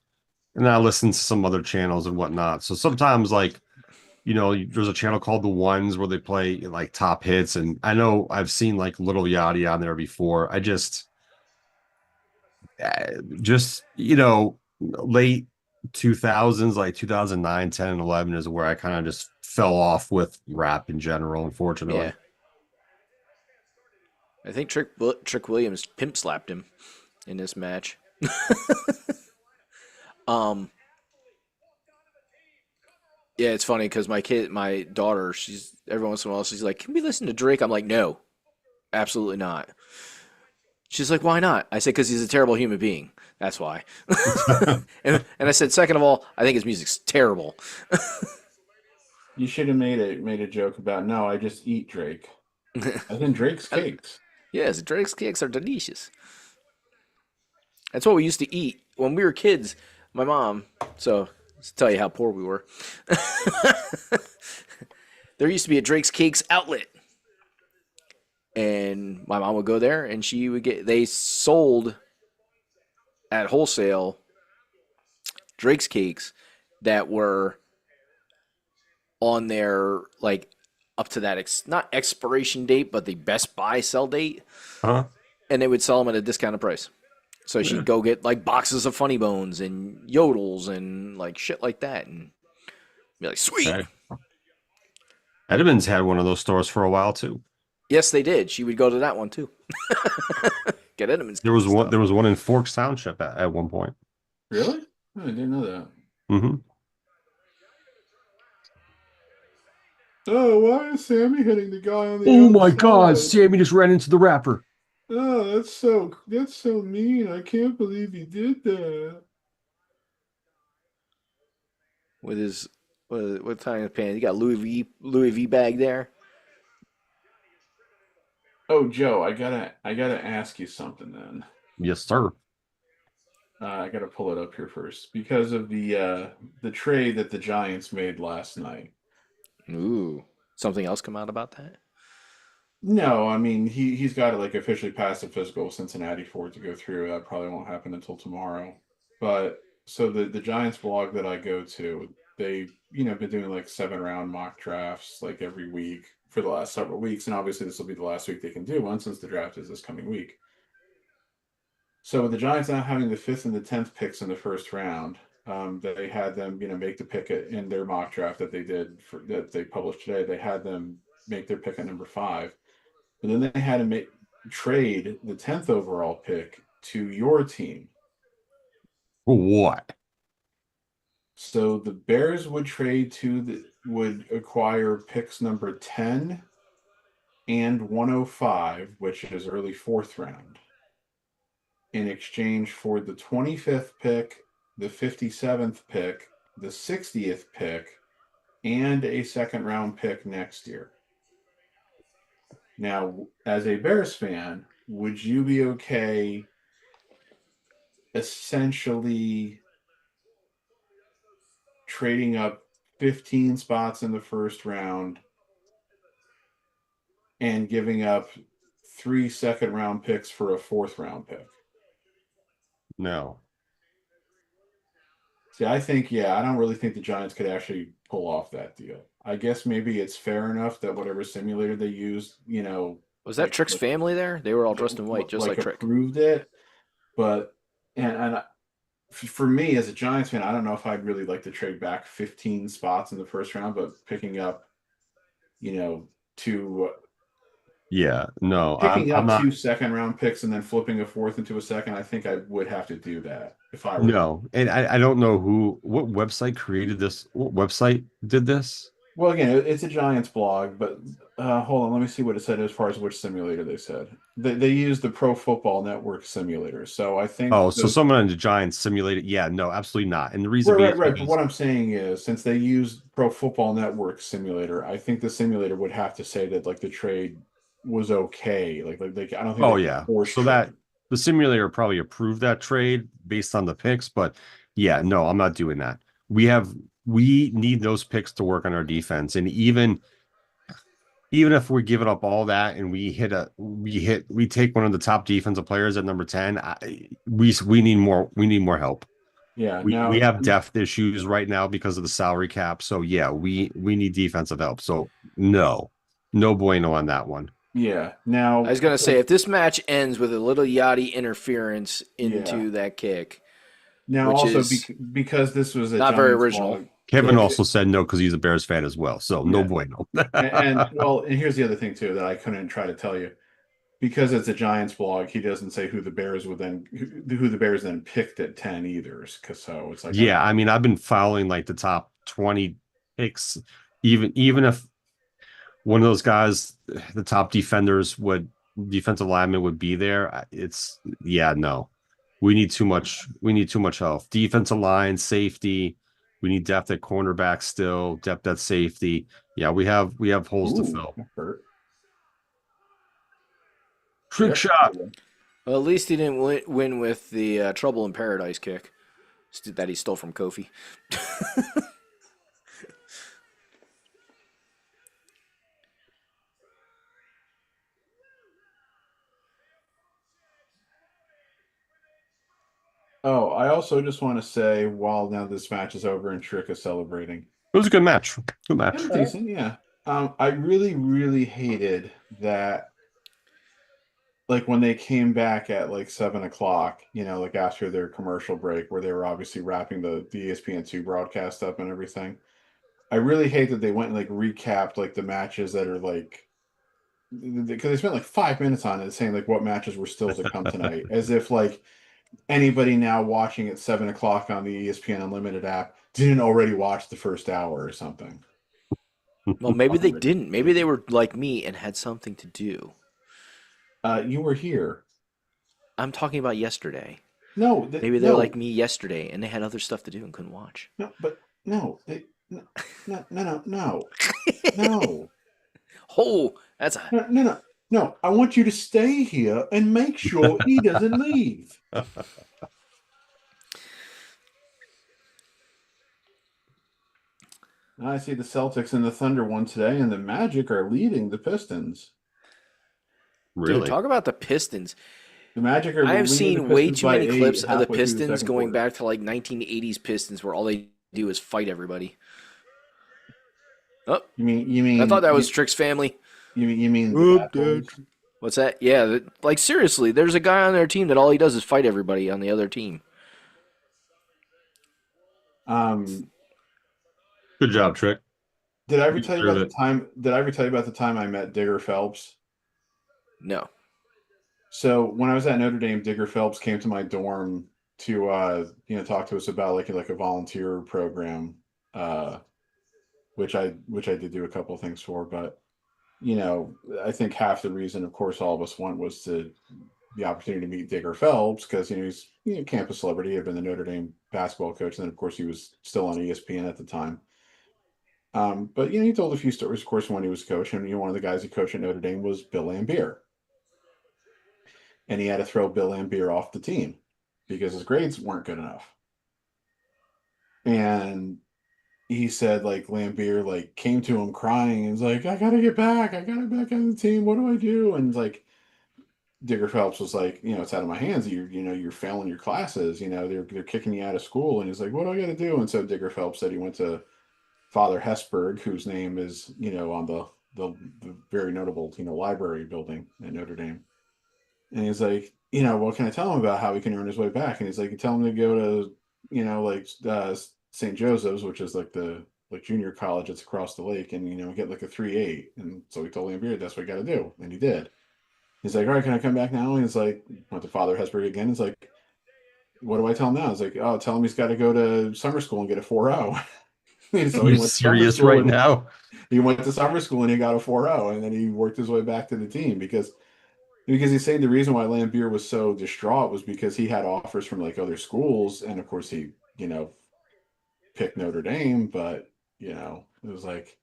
and I listen to some other channels and whatnot. So sometimes, like, you know, there's a channel called The Ones where they play like top hits, and I know I've seen like Little Yachty on there before. I just you know, late 2000s, like 2009, 10, and 11 is where I kind of just fell off with rap in general, unfortunately. Yeah. I think Trick Williams pimp slapped him in this match. Yeah, it's funny because my daughter, she's every once in a while she's like, "Can we listen to Drake?" I'm like, "No, absolutely not." She's like, "Why not?" I said, "Because he's a terrible human being. That's why." and I said, second of all, I think his music's terrible. You should have made a joke about, no, I just eat Drake. I think Drake's cakes. Yes, Drake's cakes are delicious. That's what we used to eat when we were kids. My mom, so to tell you how poor we were. There used to be a Drake's Cakes outlet. And my mom would go there and they sold at wholesale Drake's Cakes that were on their, like, up to that, not expiration date, but the Best Buy sell date. Huh? And they would sell them at a discounted price. So she'd go get like boxes of Funny Bones and Yodels and like shit like that, and be like, sweet. Okay. Edmonds had one of those stores for a while too. Yes, they did. She would go to that one too. Get Edmonds. There was one. There was one in Forks Township at one point. Really? Oh, I didn't know that. Mm-hmm. Oh, why is Sammy hitting the guy on the Oh my outside? God! Sammy just ran into the rapper. Oh, that's so mean. I can't believe he did that. With his what kind of pants? He got Louis V bag there. Oh, Joe, I gotta ask you something then. Yes, sir. I gotta pull it up here first because of the trade that the Giants made last night. Ooh, something else come out about that? No, I mean he's got to like officially pass the physical with Cincinnati for it to go through. That probably won't happen until tomorrow. But so the Giants blog that I go to, they been doing like 7-round mock drafts like every week for the last several weeks, and obviously this will be the last week they can do one since the draft is this coming week. So with the Giants now having the 5th and the 10th picks in the first round, they had them make the pick in their mock draft that they did that they published today. They had them make their pick at number 5. But then they had to trade the 10th overall pick to your team. What? So the Bears would would acquire picks number 10 and 105, which is early 4th round, in exchange for the 25th pick, the 57th pick, the 60th pick, and a 2nd round pick next year. Now, as a Bears fan, would you be okay essentially trading up 15 spots in the first round and giving up 3 second-round picks for a fourth-round pick? No. See, I think, I don't really think the Giants could actually pull off that deal. I guess maybe it's fair enough that whatever simulator they used, Was that Trick's family there? They were all dressed in white, just like Trick. approved it. But for me as a Giants fan, I don't know if I'd really like to trade back 15 spots in the first round, but picking up, two Yeah. No. picking I'm up not. 2 second-round picks and then flipping a fourth into a second, I think I would have to do that if I were. No. And I don't know what website created this. What website did this? Well, again, it's a Giants blog, but hold on, let me see what it said as far as which simulator they said. They used the Pro Football Network simulator, so I think. Oh, so someone in the Giants simulated. Yeah. No, absolutely not. And the reason Right. being But what I'm saying is, since they used Pro Football Network simulator, I think the simulator would have to say that like the trade was okay. Like I don't think. Oh they yeah. forced So trade. that the simulator probably approved that trade based on the picks, but yeah, no, I'm not doing that. We need those picks to work on our defense, and even if we're giving up all that and we take one of the top defensive players at number 10, we need more help. Yeah. We Now. have depth issues right now because of the salary cap. So yeah, we need defensive help. So no bueno on that one. Yeah. Now. I was gonna say if this match ends with a little Yachty interference into that kick, Now which also is because this was a not very Giants original. blog, Kevin Yeah. also said no because he's a Bears fan as well. So no Yeah. bueno. and here's the other thing too that I couldn't try to tell you. Because it's a Giants blog, he doesn't say who the Bears then picked at 10 either. So it's like, Yeah, I mean, I've been following like the top 20 picks, even if one of those guys, the top defensive lineman would be there. No. We need too much health. Defensive line, safety. We need depth at cornerback still, depth at safety. Yeah, we have holes to fill. that hurt. Trick Yep. shot. Well, at least he didn't win with the Trouble in Paradise kick that he stole from Kofi. Oh, I also just want to say, while now this match is over and Trick is celebrating, It was a good match. Good match. it was decent, yeah. I really, really hated that. Like when they came back at like 7 o'clock, like after their commercial break, where they were obviously wrapping the ESPN2 broadcast up and everything. I really hate that they went and like recapped like the matches that are like, because they spent like 5 minutes on it, saying like what matches were still to come tonight, as if like anybody now watching at 7 o'clock on the ESPN Unlimited app didn't already watch the first hour or something. Well, maybe they didn't. Maybe they were like me and had something to do. You were here. I'm talking about yesterday. No, Maybe they're like me yesterday and they had other stuff to do and couldn't watch. No, but no, no. Oh, that's a No. I want you to stay here and make sure he doesn't leave. I see the Celtics and the Thunder won today, and the Magic are leading the Pistons. Really? Dude, talk about the Pistons. The Magic are. I have leading seen the way Pistons too by many 8 clips of the halfway through Pistons second going quarter. back to like 1980s Pistons where all they do is fight everybody. Oh, You mean? I thought that was Trick's family. You mean? The Bad Boys? What's that? Yeah, like seriously, there's a guy on their team that all he does is fight everybody on the other team. Good job, Trick. Did I ever You tell you deserve about the time? Did I ever tell you about the time I met Digger Phelps? No. So when I was at Notre Dame, Digger Phelps came to my dorm to talk to us about like a volunteer program, which I did do a couple of things for. But I think half the reason, of course, all of us went was the opportunity to meet Digger Phelps because he's a campus celebrity. He had been the Notre Dame basketball coach, and then of course he was still on ESPN at the time. But he told a few stories, of course, when he was coaching. One of the guys he coached at Notre Dame was Bill Laimbeer, and he had to throw Bill Laimbeer off the team because his grades weren't good enough. And he said like Laimbeer like came to him crying and was like, "I gotta get back. I gotta back on the team. What do I do?" And like Digger Phelps was like, "It's out of my hands. You're failing your classes. They're kicking you out of school." And he's like, "What do I got to do?" And so Digger Phelps said he went to Father Hesburgh, whose name is on the very notable library building at Notre Dame. And he's like, what can I tell him about how he can earn his way back? And he's like, you tell him to go to like St. Joseph's, which is like the junior college that's across the lake, and get like a 3.8. And so he told Laimbeer that's what you got to do, and he did. He's like, all right, can I come back now? And he's like, went to Father Hesburgh again. He's like, what do I tell him now? He's like, oh, tell him he's got to go to summer school and get a 4.0. So Are he you went to summer serious school right and now? he went to summer school and he got a 4.0, and then he worked his way back to the team because he's saying the reason why Laimbeer was so distraught was because he had offers from like other schools, and of course he picked Notre Dame, but it was like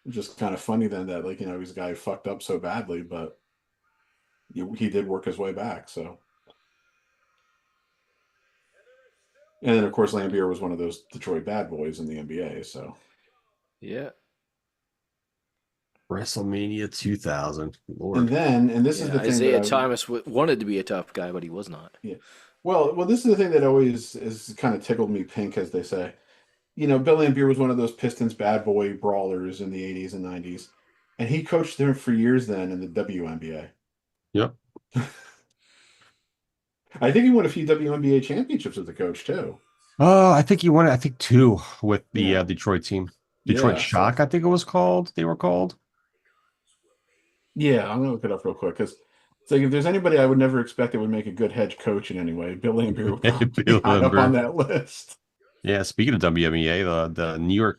just kind of funny then that like he's a guy who fucked up so badly, but he did work his way back. So, and then of course Laimbeer was one of those Detroit bad boys in the NBA. So Yeah. WrestleMania 2000. and Lord. this is the thing Isaiah that Thomas wanted to be a tough guy, but he was not. yeah. Well, this is the thing that always is kind of tickled me pink, as they say. Bill Laimbeer was one of those Pistons bad boy brawlers in the 80s and 90s, and he coached them for years then in the WNBA. Yep. I think he won a few WNBA championships as a coach too. Oh, I think he won, I think 2 with the Yeah. Detroit team. Detroit Yeah, Shock, so, I think it was called. They were called. yeah, I'm gonna look it up real quick because it's like if there's anybody I would never expect that would make a good head coach in any way, Bill Laimbeer would probably be Bill high up on Laimbeer. that list. Yeah, speaking of WNBA,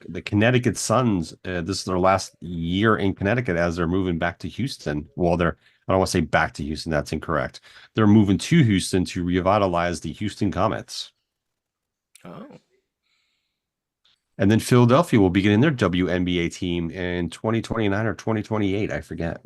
the Connecticut Suns, this is their last year in Connecticut as they're moving back to Houston. Well, I don't want to say back to Houston, that's incorrect. They're moving to Houston to revitalize the Houston Comets. Oh. And then Philadelphia will be getting their WNBA team in 2029 or 2028, I forget.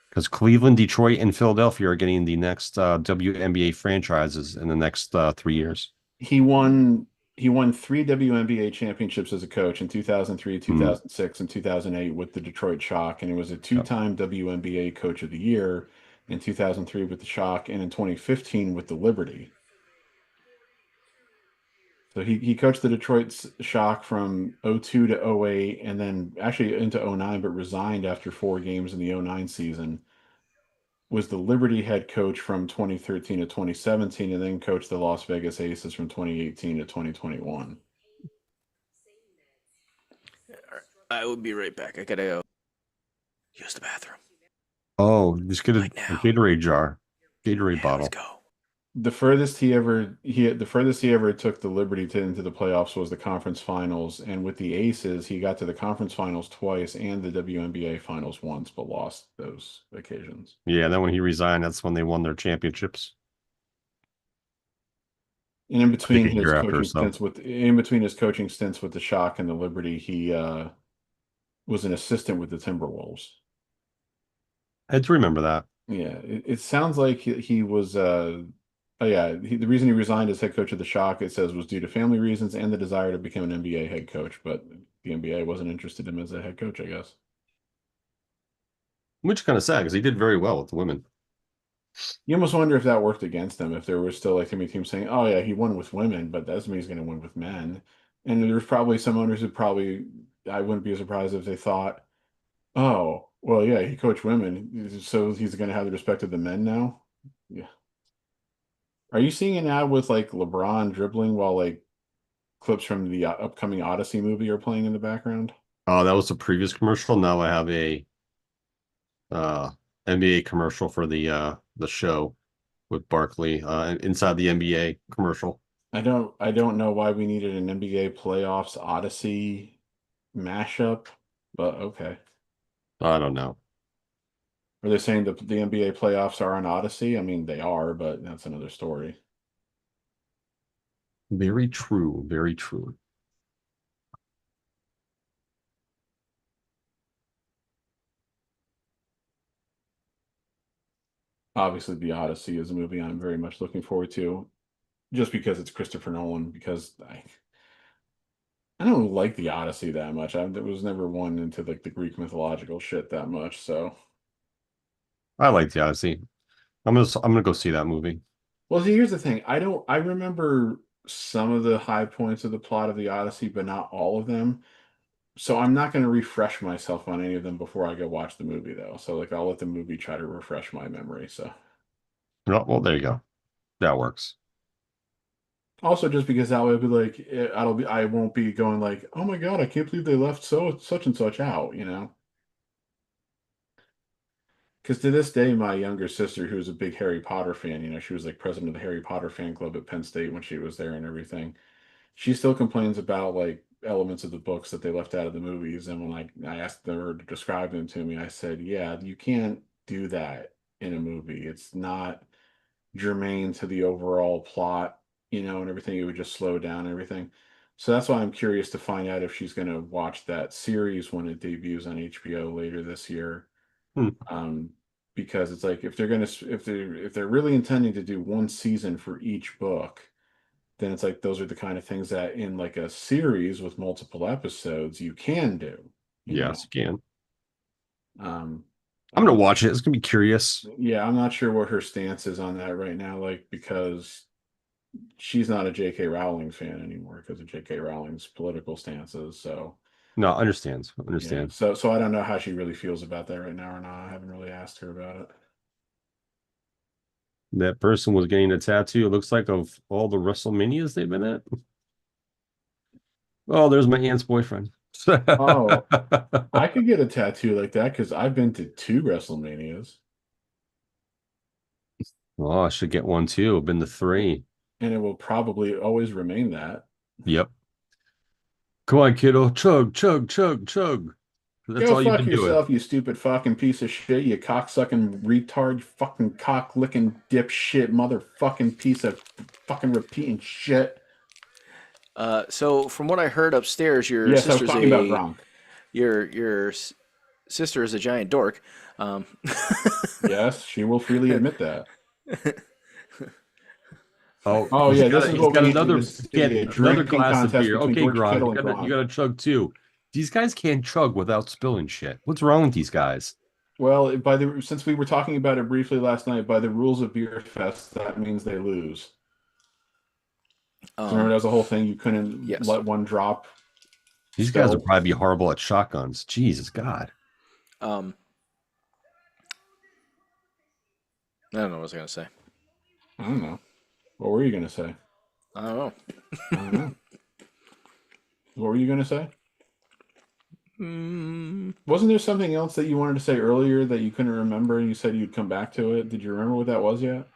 Because Cleveland, Detroit, and Philadelphia are getting the next WNBA franchises in the next 3 years. He won 3 WNBA championships as a coach in 2003, 2006, and 2008 with the Detroit Shock, and he was a 2-time WNBA Coach of the Year in 2003 with the Shock, and in 2015 with the Liberty. So he coached the Detroit Shock from 02 to 08, and then actually into 09, but resigned after 4 games in the 09 season. Was the Liberty head coach from 2013 to 2017, and then coached the Las Vegas Aces from 2018 to 2021. I will be right back. I gotta go use the bathroom. Oh, just get a now. Gatorade jar, Gatorade bottle. Let's go. The furthest he ever took the Liberty into the playoffs was the conference finals, and with the Aces, he got to the conference finals twice and the WNBA finals once, but lost those occasions. Yeah, and then when he resigned, that's when they won their championships. And in between a his year after, coaching so. stints with the Shock and the Liberty, he was an assistant with the Timberwolves. I had to remember that. Yeah, it sounds like he was. Oh yeah, the reason he resigned as head coach of the Shock, it says, was due to family reasons and the desire to become an NBA head coach. But the NBA wasn't interested in him as a head coach, I guess. Which is kind of sad because he did very well with the women. You almost wonder if that worked against him, if there was still like too many teams saying, "Oh yeah, he won with women, but that doesn't mean he's going to win with men." And there's probably some owners who I wouldn't be surprised if they thought, "Oh, well, yeah, he coached women, so he's going to have the respect of the men now." Yeah. Are you seeing an ad with like LeBron dribbling while like clips from the upcoming Odyssey movie are playing in the background? Oh, that was the previous commercial. Now I have a NBA commercial for the show with Barkley inside the NBA commercial. I don't know why we needed an NBA playoffs Odyssey mashup, but okay. I don't know. Are they saying that the NBA playoffs are on Odyssey? I mean, they are, but that's another story. Very true. Very true. Obviously, The Odyssey is a movie I'm very much looking forward to, just because it's Christopher Nolan. Because I don't like The Odyssey that much. I was never one into like the Greek mythological shit that much. So, I like the Odyssey. I'm gonna go see that movie. well, see, here's the thing. I remember some of the high points of the plot of The Odyssey, but not all of them. So I'm not going to refresh myself on any of them before I go watch the movie, though. So like I'll let the movie try to refresh my memory. So Well, there you go. That works. also just because that way I'll be like I won't be going like, oh my God, I can't believe they left such and such out, you know. Because to this day, my younger sister, who's a big Harry Potter fan, you know, she was like president of the Harry Potter fan club at Penn State when she was there and everything. She still complains about like elements of the books that they left out of the movies. And when I asked her to describe them to me, I said, yeah, you can't do that in a movie. It's not germane to the overall plot, you know, and everything. It would just slow down everything. So that's why I'm curious to find out if she's going to watch that series when it debuts on HBO later this year. Hmm. Because it's like if they're really intending to do one season for each book, then it's like those are the kind of things that in like a series with multiple episodes you can do. Yes, you can. Um, I'm gonna watch it. It's gonna be curious. yeah, I'm not sure what her stance is on that right now, like because she's not a J.K. Rowling fan anymore because of J.K. Rowling's political stances. So No, understands. yeah, Understand. so I don't know how she really feels about that right now or not. I haven't really asked her about it. That person was getting a tattoo, it looks like, of all the WrestleManias they've been at. Oh, there's my aunt's boyfriend. Oh, I could get a tattoo like that because I've been to 2 WrestleManias. Oh, I should get one too. I've been to 3. And it will probably always remain that. Yep. Come on, kiddo. Chug, chug, chug, chug. That's Go all you've fuck been doing. yourself, you stupid fucking piece of shit, you cocksucking retard, fucking cock licking dipshit, motherfucking piece of fucking repeating shit. So from what I heard upstairs, your Yes, I was sister's talking about a Gronk. your sister is a giant dork. Yes, she will freely admit that. Oh, yeah, this is he's what got we need to do, another this is get a another drinking glass of contest beer. between Okay, George Gronk, Kittle you and gotta, you Gronk. gotta chug too. These guys can't chug without spilling shit. What's wrong with these guys? Well, since we were talking about it briefly last night, by the rules of Beer Fest, that means they lose. So remember, that was the whole thing. You couldn't Yes. let one drop. These guys spill. would probably be horrible at shotguns. Jesus God. I don't know what I was gonna say. I don't know. What were you gonna say? I don't know. I don't know. What were you gonna say? Wasn't there something else that you wanted to say earlier that you couldn't remember and you said you'd come back to it? Did you remember what that was yet?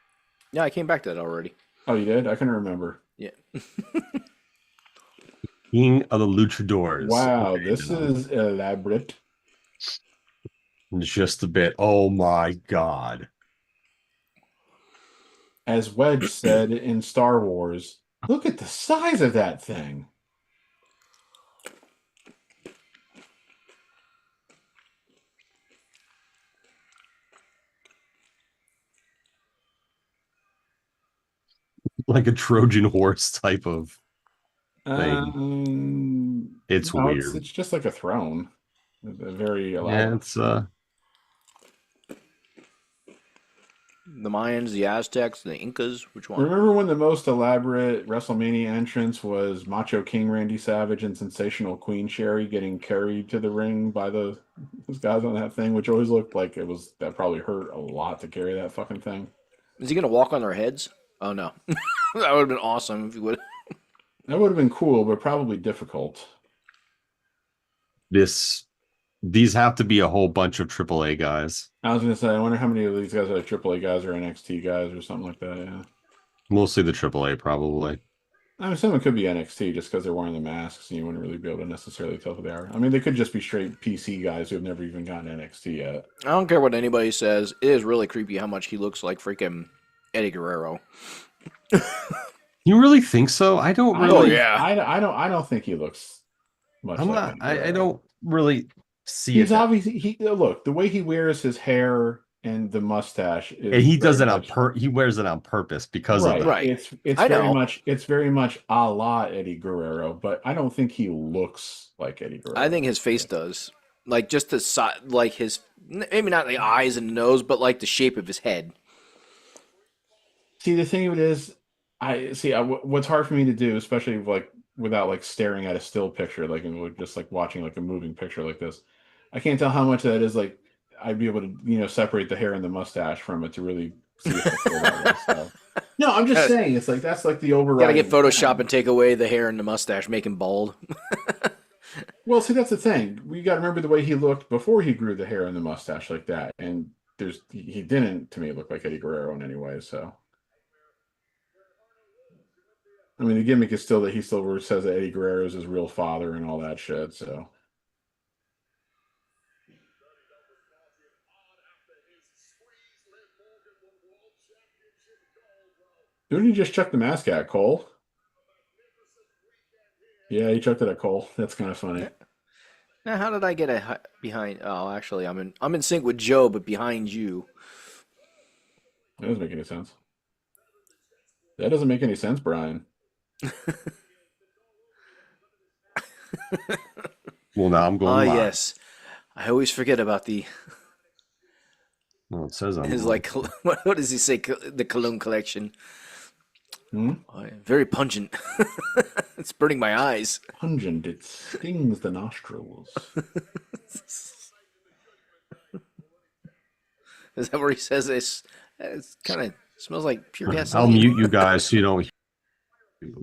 Yeah, I came back to that already. Oh, you did? I couldn't remember. Yeah. King of the Luchadors. Wow, Okay, this now. is elaborate. Just a bit. Oh my God. As Wedge said in Star Wars, look at the size of that thing. Like a Trojan horse type of thing. It's no, weird. It's just like a throne. A very elaborate. Yeah, it's The Mayans, the Aztecs, the Incas. Which one? Remember when the most elaborate WrestleMania entrance was Macho King Randy Savage and Sensational Queen Sherry getting carried to the ring by those guys on that thing, which always looked like that probably hurt a lot to carry that fucking thing. Is he gonna walk on their heads? Oh no, that would have been awesome if he would. That would have been cool, but probably difficult. These have to be a whole bunch of AAA guys. I was gonna say, I wonder how many of these guys are AAA guys or NXT guys or something like that. Yeah, Mostly the AAA, probably. I mean, some of it could be NXT just because they're wearing the masks and you wouldn't really be able to necessarily tell who they are. I mean, they could just be straight PC guys who have never even gotten NXT yet. I don't care what anybody says. It is really creepy how much he looks like freaking Eddie Guerrero. You really think so? I don't really. I don't think he looks much. I'm like not. Eddie Guerrero. I don't really see He's it. obviously look the way he wears his hair and the mustache is And he does very it on much he wears it on purpose because of right. that. Right. It's I very know. much a la Eddie Guerrero, but I don't think he looks like Eddie I Guerrero. think his face does. Like just the side, like his maybe not the eyes and the nose, but like the shape of his head. See, the thing of it is, what's hard for me to do, especially like without like staring at a still picture, like and with just like watching like a moving picture like this. I can't tell how much of that is like I'd be able to, separate the hair and the mustache from it to really see if I feel that way. So, no, I'm just Gotta, saying it's like that's like the gotta get overriding Photoshop trend. and take away the hair and the mustache, make him bald. Well, see, that's the thing. We got to remember the way he looked before he grew the hair and the mustache like that, and he didn't to me look like Eddie Guerrero in any way. So. I mean, the gimmick is still that he still says that Eddie Guerrero is his real father and all that shit. So, who did he just chuck the mask at? Cole? Yeah, he chucked it at Cole. That's kind of funny. Now, how did I get behind? Oh, actually, I'm in sync with Joe, but behind you. That doesn't make any sense. That doesn't make any sense, Brian. Well, now I'm going Ah, live. yes. I always forget about the Well, it says I'm his live. like what does he say? The cologne collection. Hmm? Oh, yeah, very pungent. It's burning my eyes. Pungent. It stings the nostrils. Is that where he says this? It's kind of smells like pure I'll gasoline. mute you guys so you don't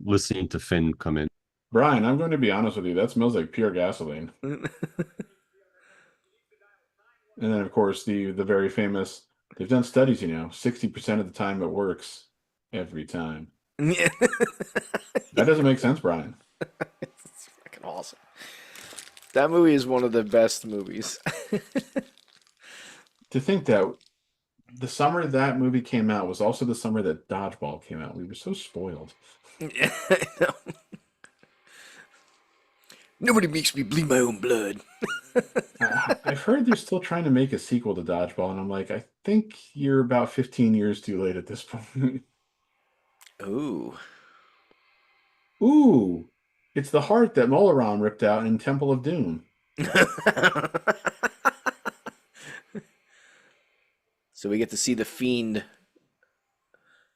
listening to Finn come in. Brian, I'm going to be honest with you. That smells like pure gasoline. And then, of course, the very famous. They've done studies. 60% of the time it works every time. Yeah. That doesn't make sense, Brian. It's fucking awesome. That movie is one of the best movies. To think that the summer that movie came out was also the summer that Dodgeball came out. We were so spoiled. Yeah, I know. Nobody makes me bleed my own blood. I've heard they're still trying to make a sequel to Dodgeball, and I'm like, I think you're about 15 years too late at this point. Ooh. Ooh, it's the heart that Molaran ripped out in Temple of Doom. So we get to see the Fiend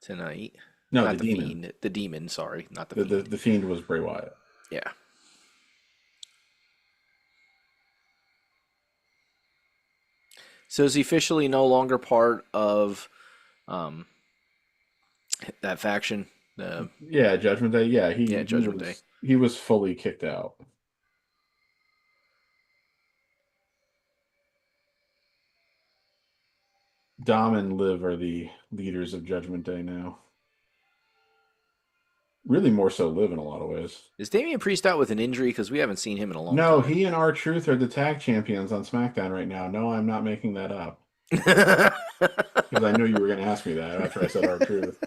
tonight. No, Not the demon. Fiend. The Demon, sorry. Not the The, Fiend. the Fiend was Bray Wyatt. Yeah. So is he officially no longer part of um, that faction? Yeah, Judgment Day. Yeah, he Judgment was, Day. He was fully kicked out. Dom and Liv are the leaders of Judgment Day now. Really, more so Liv in a lot of ways. Is Damian Priest out with an injury? Because we haven't seen him in a long No, time. he and R-Truth are the tag champions on SmackDown right now. No, I'm not making that up. Because Because I knew you were going to ask me that after I said R-Truth.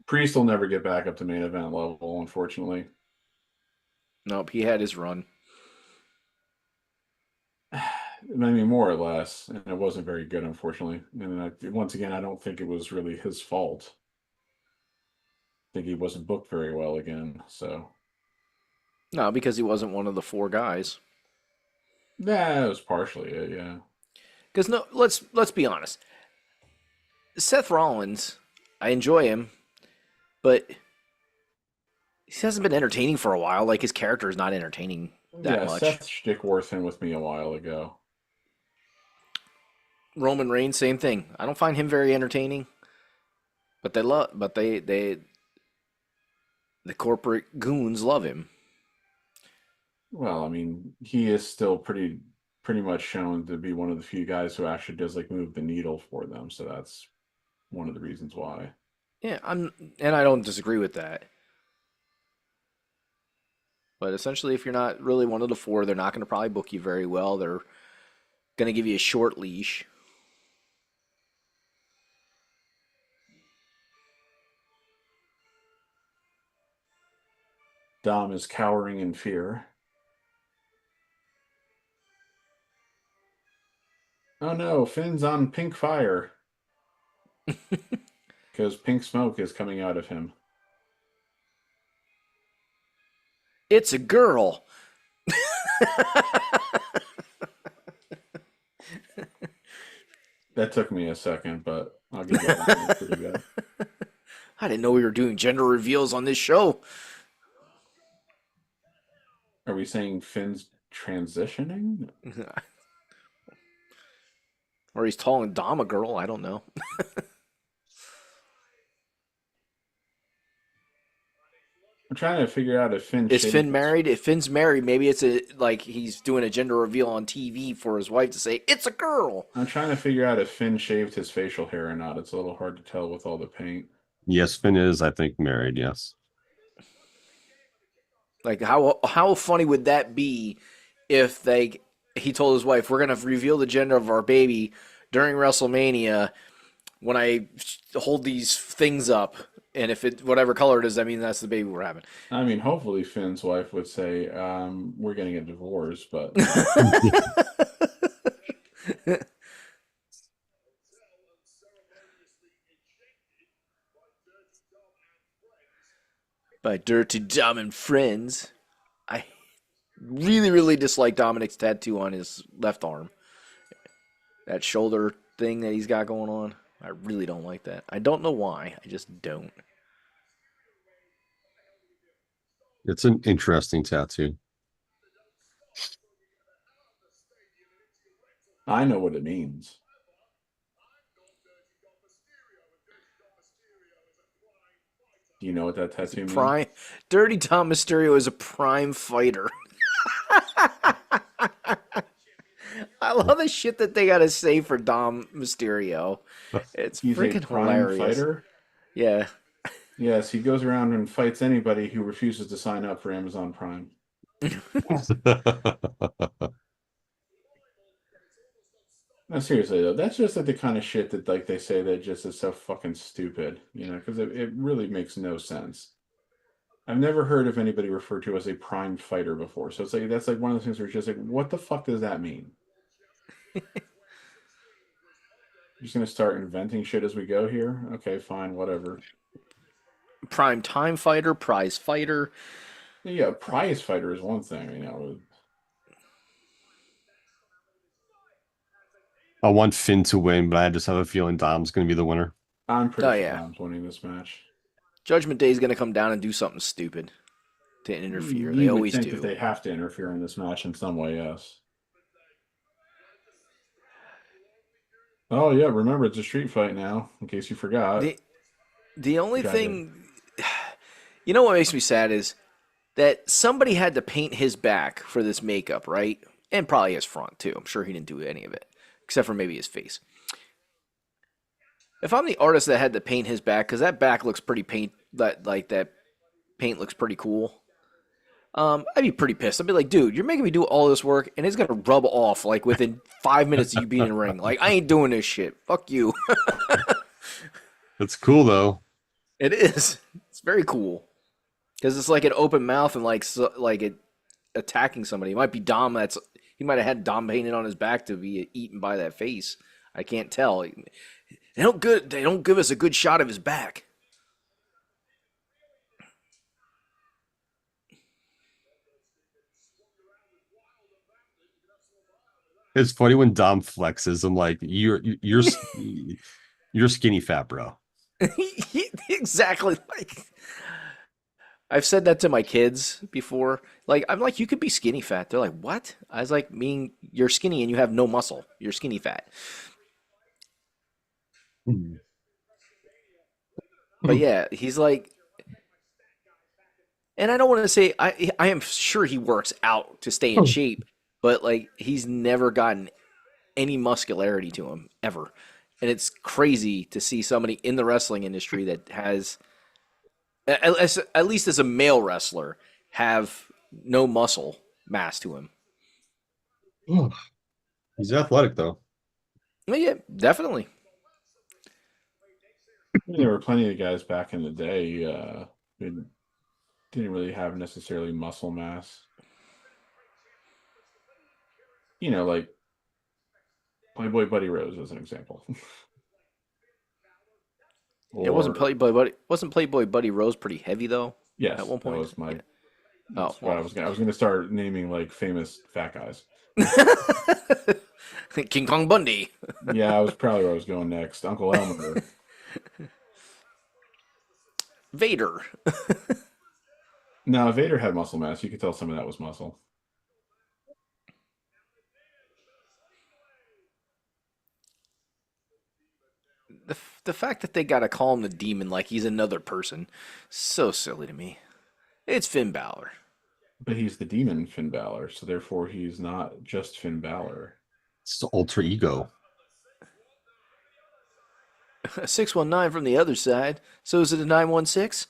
Priest will never get back up to main event level, unfortunately. Nope, he had his run. I mean, more or less, and it wasn't very good, unfortunately. And once again, I don't think it was really his fault. I think he wasn't booked very well again. So, No, because he wasn't one of the four guys. it was partially it. Yeah. Because no, let's be honest. Seth Rollins, I enjoy him, but he hasn't been entertaining for a while. Like his character is not entertaining that much. Seth shtick wore thin with me a while ago. Roman Reigns, same thing. I don't find him very entertaining. But the corporate goons love him. Well, I mean, he is still pretty much shown to be one of the few guys who actually does like move the needle for them. So that's one of the reasons why. Yeah, and I don't disagree with that. But essentially, if you're not really one of the four, they're not going to probably book you very well. They're going to give you a short leash. Dom is cowering in fear. Oh no, Finn's on pink fire because pink smoke is coming out of him. It's a girl. That took me a second, but I'll give that one pretty good. I didn't know we were doing gender reveals on this show. Are we saying Finn's transitioning? Or he's calling Dom a girl. I don't know. I'm trying to figure out if Finn Is shaved Finn his- married? If Finn's married, maybe it's like he's doing a gender reveal on TV for his wife to say it's a girl. I'm trying to figure out if Finn shaved his facial hair or not. It's a little hard to tell with all the paint. Yes, Finn is, I think, married. Yes. Like how funny would that be if he told his wife, "We're gonna reveal the gender of our baby during WrestleMania when I hold these things up, and if it whatever color it is, that means that's the baby we're having." I mean, hopefully Finn's wife would say, we're getting a divorce, but By Dirty Dom and Friends, I really, really dislike Dominic's tattoo on his left arm. That shoulder thing that he's got going on. I really don't like that. I don't know why. I just don't. It's an interesting tattoo. I know what it means. Do you know what that tattoo means? Prime Dirty Dom Mysterio is a prime fighter. I love the shit that they gotta say for Dom Mysterio. It's He's a freaking prime hilarious. fighter. Yeah. Yes, he goes around and fights anybody who refuses to sign up for Amazon Prime. No, seriously though, that's just like the kind of shit that like they say that just is so fucking stupid, you know, because it really makes no sense. I've never heard of anybody referred to as a prime fighter before, so it's like that's like one of those things where it's just like, what the fuck does that mean? Just gonna start inventing shit as we go here? Okay, fine, whatever. Prime time fighter, prize fighter. Yeah, prize fighter is one thing, you know. I want Finn to win, but I just have a feeling Dom's going to be the winner. I'm pretty Oh, sure yeah. Dom's winning this match. Judgment Day is gonna come down and do something stupid to interfere. You They would always think do. that they have to interfere in this match in some way, yes. Oh yeah, remember it's a street fight now, in case you forgot. The only Got it. thing, you know what makes me sad is that somebody had to paint his back for this makeup, right? And probably his front too. I'm sure he didn't do any of it, except for maybe his face. If I'm the artist that had to paint his back, because that back looks pretty that paint looks pretty cool. I'd be pretty pissed. I'd be like, dude, you're making me do all this work, and it's gonna rub off like within 5 minutes of you being in the ring. Like, I ain't doing this shit. Fuck you. It's cool though. It is. It's very cool because it's like an open mouth and like it attacking somebody. It might be Dom. He might have had Dom painted on his back to be eaten by that face. I can't tell. They don't give us a good shot of his back. It's funny when Dom flexes. I'm like, you're skinny fat, bro. Exactly. Like I've said that to my kids before. Like I'm like, you could be skinny fat. They're like, what? I was like, mean you're skinny and you have no muscle. You're skinny fat. But yeah, he's like, and I don't want to say I am sure he works out to stay in shape, but like he's never gotten any muscularity to him ever. And it's crazy to see somebody in the wrestling industry that has at least as a male wrestler have no muscle mass to him. He's athletic though. Well, yeah, definitely. There were plenty of guys back in the day who didn't really have necessarily muscle mass. You know, like Playboy Buddy Rose as an example. It wasn't Or Playboy Buddy Rose pretty heavy though yes, at one that point? was my. Yeah. That's Oh what well. I was gonna start naming like famous fat guys. King Kong Bundy. Yeah, I was probably where I was going next. Uncle Elmer. Vader. No, Vader had muscle mass. You could tell some of that was muscle. The fact that they gotta call him the demon like he's another person, so silly to me. It's Finn Balor. But he's the demon Finn Balor, so therefore he's not just Finn Balor. It's the alter ego. A 619 from the other side. So is it a 916?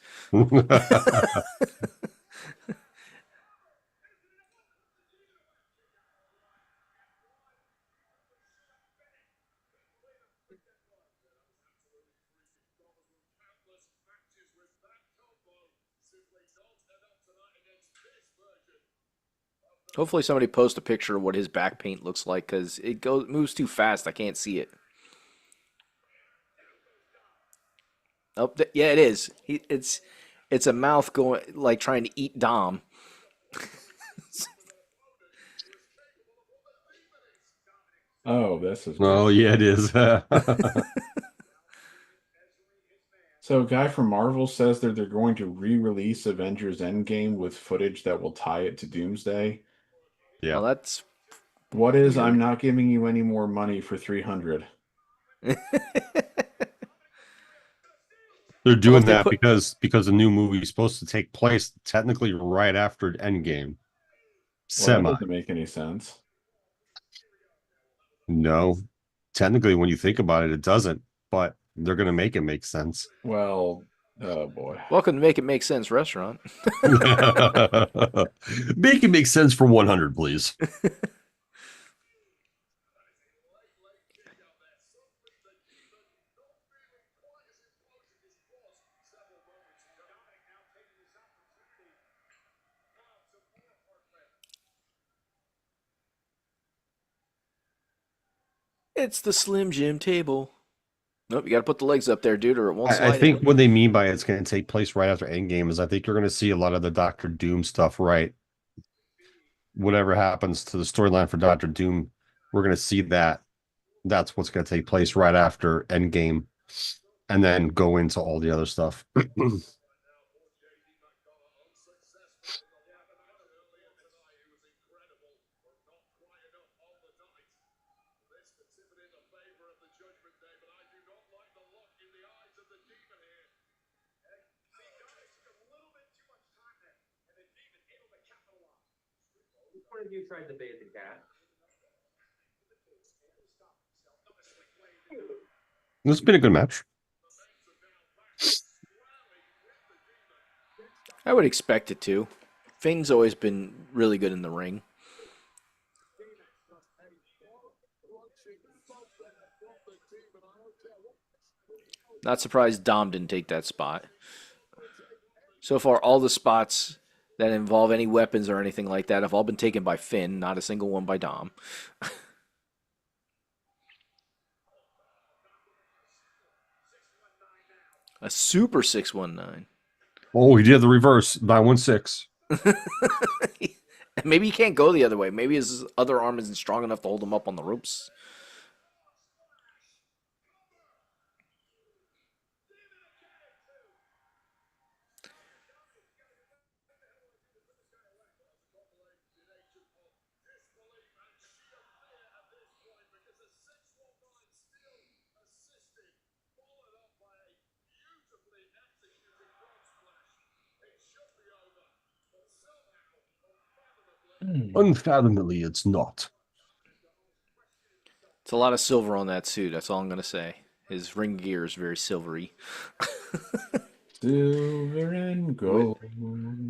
Hopefully somebody post a picture of what his back paint looks like because it moves too fast. I can't see it. Oh, yeah, it is. It's a mouth going like trying to eat Dom. Oh, this is Oh great. yeah, it is. So, a guy from Marvel says that they're going to re-release Avengers Endgame with footage that will tie it to Doomsday. Yeah. Well, that's What is Weird. I'm not giving you any more money for 300? They're doing if they that put- because the new movie is supposed to take place technically right after Endgame. Well, that Semi. doesn't make any sense. No. Technically, when you think about it, it doesn't. But they're gonna make it make sense. Well, oh boy. welcome to Make It Make Sense restaurant. Make it make sense for 100, please. It's the Slim Jim table. Nope, you got to put the legs up there, dude, or it won't slide. I think what they mean by it's going to take place right after Endgame is I think you're going to see a lot of the Doctor Doom stuff, right? Whatever happens to the storyline for Doctor Doom, we're going to see that. That's what's going to take place right after Endgame, and then go into all the other stuff. One of you tried to bathe the cat. It's been a good match. I would expect it to. Finn's always been really good in the ring. Not surprised Dom didn't take that spot. So far, all the spots that involve any weapons or anything like that have all been taken by Finn, not a single one by Dom. A super 619. Oh, he did the reverse 916. Maybe he can't go the other way. Maybe his other arm isn't strong enough to hold him up on the ropes. Unfathomably, it's not. It's a lot of silver on that suit. That's all I'm going to say. His ring gear is very silvery. Silver and gold.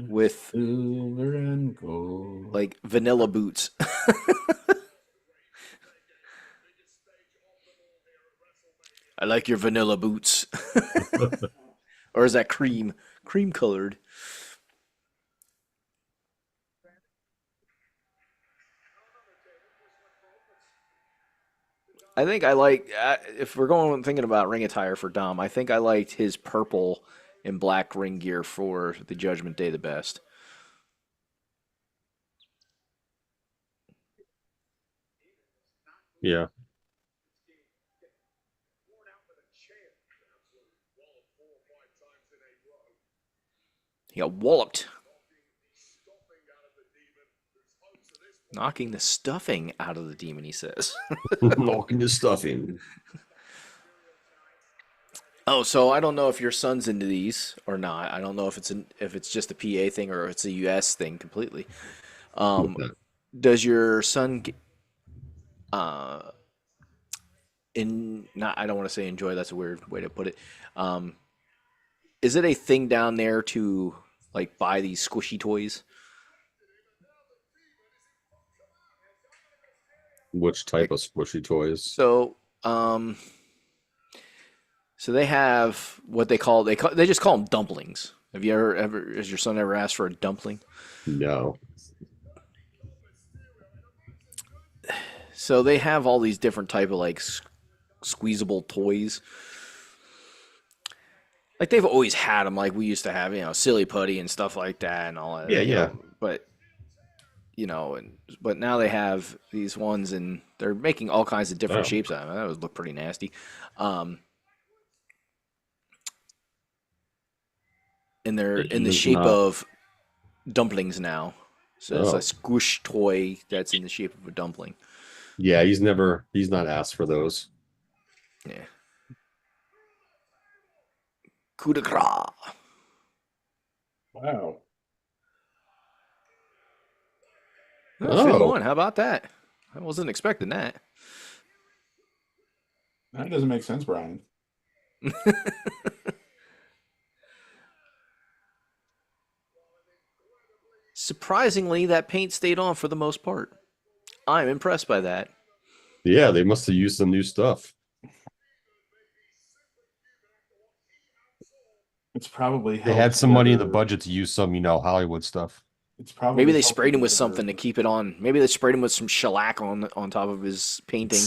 With Silver and gold. like vanilla boots. I like your vanilla boots. Or is that cream? Cream colored. I think I like if we're going thinking about ring attire for Dom. I think I liked his purple and black ring gear for the Judgment Day the best. Yeah. He got walloped, knocking the stuffing out of the demon. He says. Knocking the stuff in. Oh, so I don't know if your son's into these or not. I don't know if it's just a PA thing or if it's a US thing completely. Does your son uh in not I don't want to say enjoy, that's a weird way to put it. Um is it a thing down there to like buy these squishy toys? Which type of squishy toys? So they have what they just call them dumplings. Have you ever has your son ever asked for a dumpling? No. So they have all these different type of like squeezable toys. Like they've always had them. Like we used to have, silly putty and stuff like that, and all that. Yeah, you yeah. know, but but now they have these ones, and they're making all kinds of different Oh. shapes out of them. That would look pretty nasty. And they're in the It's shape not- of dumplings now. So it's Oh. a squish toy that's in the shape of a dumpling. Yeah, he's not asked for those. Yeah. Coup de grace. Wow. Oh, Oh. 2-1. How about that? I wasn't expecting that. That doesn't make sense, Brian. Surprisingly, that paint stayed on for the most part. I'm impressed by that. Yeah, they must have used some new stuff. It's probably They had some money in the budget to use some, Hollywood stuff. It's probably Maybe they helping sprayed him with the- something to keep it on. Maybe they sprayed him with some shellac on top of his painting.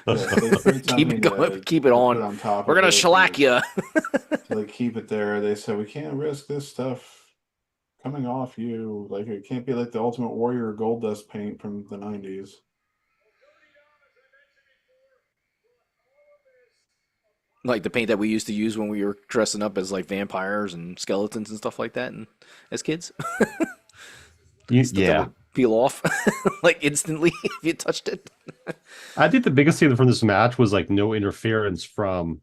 Yeah, they sprayed Keep something it going. to- Keep it to on. put top We're of gonna it shellac you. to like keep it there. They said we can't risk this stuff coming off you. Like it can't be like the Ultimate Warrior gold dust paint from the 90s. Like the paint that we used to use when we were dressing up as like vampires and skeletons and stuff like that, and as kids. Stuff that Yeah. would peel off like instantly if you touched it. I think the biggest thing from this match was like no interference from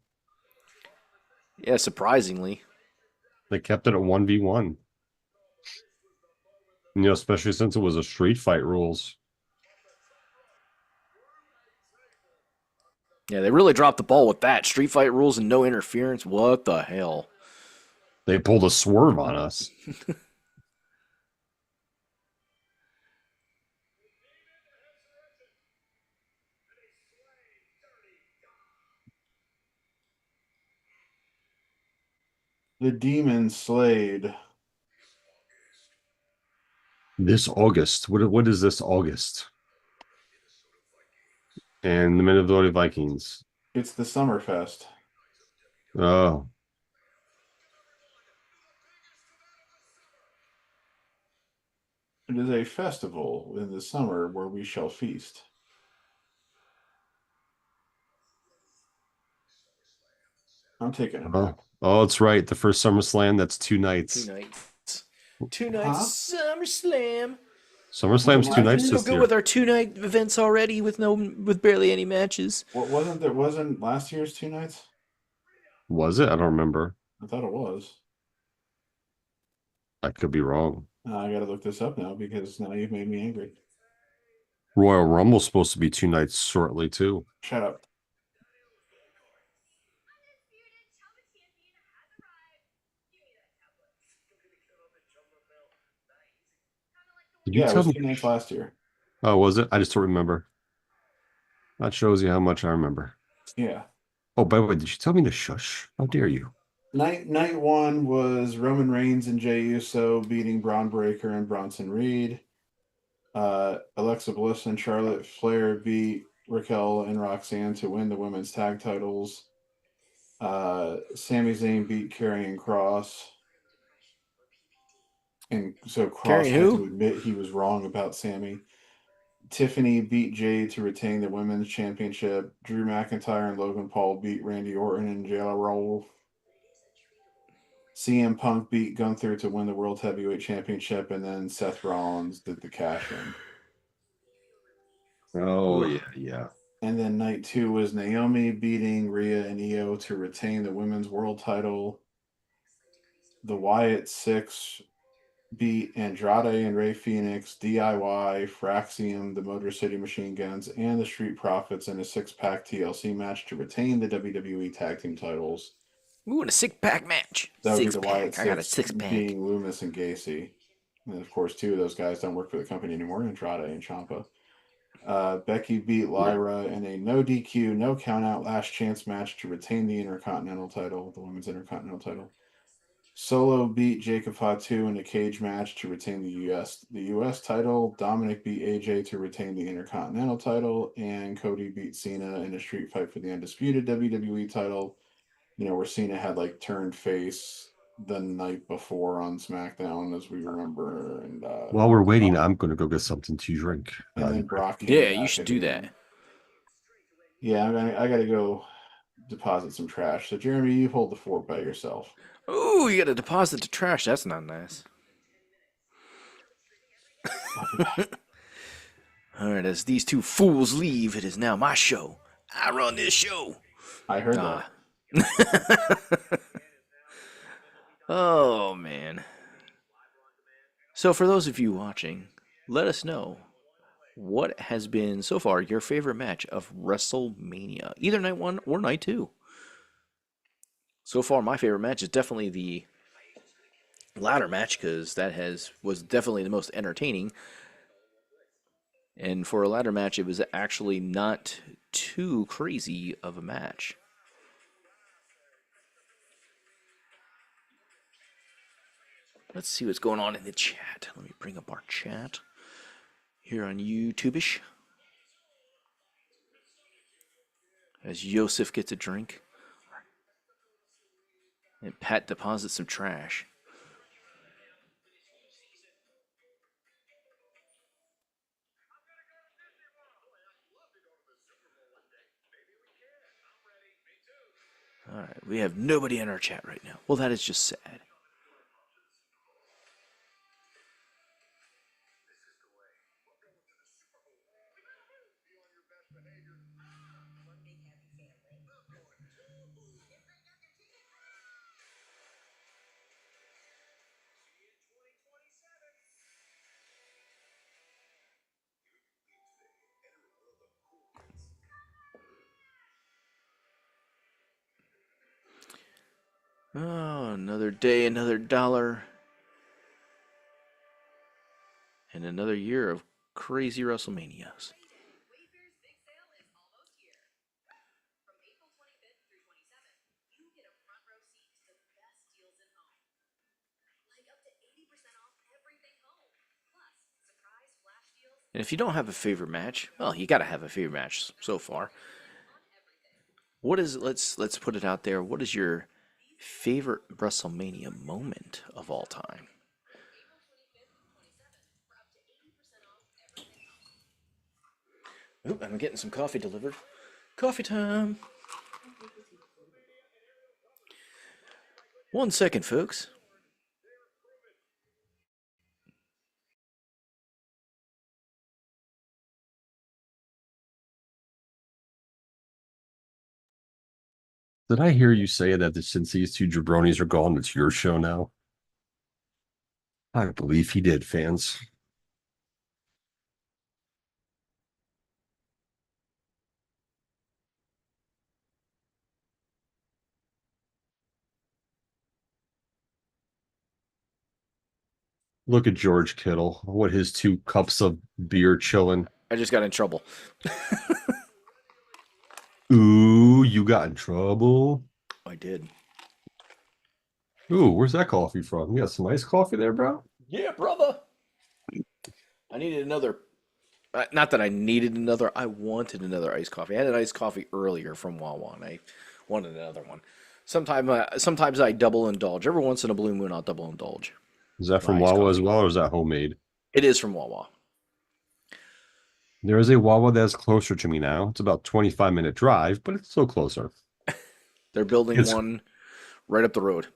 Yeah, surprisingly. they kept it at 1v1. Especially since it was a street fight rules. Yeah, they really dropped the ball with that. Street fight rules and no interference. What the hell? They pulled a swerve on us. The Demon Slade. This August. What is this August? And the Minnesota Vikings. It's the Summerfest. Oh. It is a festival in the summer where we shall feast. I'm taking it back. Oh, it's right. The first SummerSlam, that's 2 nights. 2 nights. 2 nights. SummerSlam. SummerSlam's 2 nights So this good year. with our 2-night events already with barely any matches. What wasn't last year's 2 nights? Was it? I don't remember. I thought it was. I could be wrong. I gotta look this up now because now you've made me angry. Royal Rumble's supposed to be 2 nights shortly too. Shut up. Did you Yeah, it tell was me? 2 nights last year. Oh, was it? I just don't remember. That shows you how much I remember. Yeah. Oh, by the way, did you tell me to shush? How dare you? Night 1 was Roman Reigns and Jey Uso beating Braun Breaker and Bronson Reed. Alexa Bliss and Charlotte Flair beat Raquel and Roxanne to win the women's tag titles. Sami Zayn beat Karrion Kross. And so Cross Karrion had who? to admit he was wrong about Sammy. Tiffany beat Jade to retain the women's championship. Drew McIntyre and Logan Paul beat Randy Orton and JR Roll. CM Punk beat Gunther to win the World Heavyweight Championship, and then Seth Rollins did the cash in. Oh yeah. And then night 2 was Naomi beating Rhea and Io to retain the women's world title. The Wyatt Six beat Andrade and Ray Phoenix, DIY, Fraxium, the Motor City Machine Guns, and the Street Profits in a 6-pack TLC match to retain the WWE Tag Team titles. Ooh, in a 6-pack match. That would be Six the Wyatt pack. I got a Six 6-pack. being Loomis and Gacy. And of course, 2 of those guys don't work for the company anymore, Andrade and Ciampa. Becky beat Lyra in a no DQ, no countout last chance match to retain the Intercontinental title, the women's Intercontinental title. Solo beat Jacob Fatu in a cage match to retain the US title. Dominic beat AJ to retain the Intercontinental title, and Cody beat Cena in a street fight for the undisputed WWE title. You know, where Cena had like turned face the night before on SmackDown, as we remember. And While we're waiting, I'm going to go get something to drink. and then Brock. came Yeah, back you should at do the that. end. Yeah, I got to go deposit some trash. So Jeremy, you hold the fort by yourself. Ooh, you got to deposit to trash. That's not nice. All right, as these 2 fools leave, it is now my show. I run this show. I heard Ah. that. Oh, man. So, for those of you watching, let us know what has been so far your favorite match of WrestleMania, either night 1 or night 2. So far, my favorite match is definitely the ladder match because that was definitely the most entertaining. And for a ladder match, it was actually not too crazy of a match. Let's see what's going on in the chat. Let me bring up our chat here on YouTubeish. As Yosef gets a drink. And Pat deposits some trash. Alright, we have nobody in our chat right now. Well, that is just sad. Oh, another day, another dollar. And another year of crazy WrestleManias. Wayfair's big sale is almost here. From April 25th through 27th, you get a front row seat to the best deals in home. Like up to 80% off everything home. Plus, surprise flash deals And if you don't have a favorite match, well, you gotta have a favorite match so far. on everything. What is let's put it out there. What is your favorite WrestleMania moment of all time? Oop, I'm getting some coffee delivered. Coffee time. 1 second, folks. Did I hear you say that since these 2 jabronis are gone, it's your show now? I believe he did, fans. Look at George Kittle. What his 2 cups of beer chilling. I just got in trouble. Ooh, you got in trouble. I did. Ooh, where's that coffee from? You got some nice coffee there, bro? Yeah, brother. I needed another Not that I needed another. I wanted another iced coffee. I had an iced coffee earlier from Wawa, and I wanted another one. Sometimes I double indulge. Every once in a blue moon, I'll double indulge. Is that from My iced Wawa as coffee. well, or is that homemade? It is from Wawa. There is a Wawa that's closer to me now. It's about 25-minute drive, but it's still closer. They're building It's one right up the road.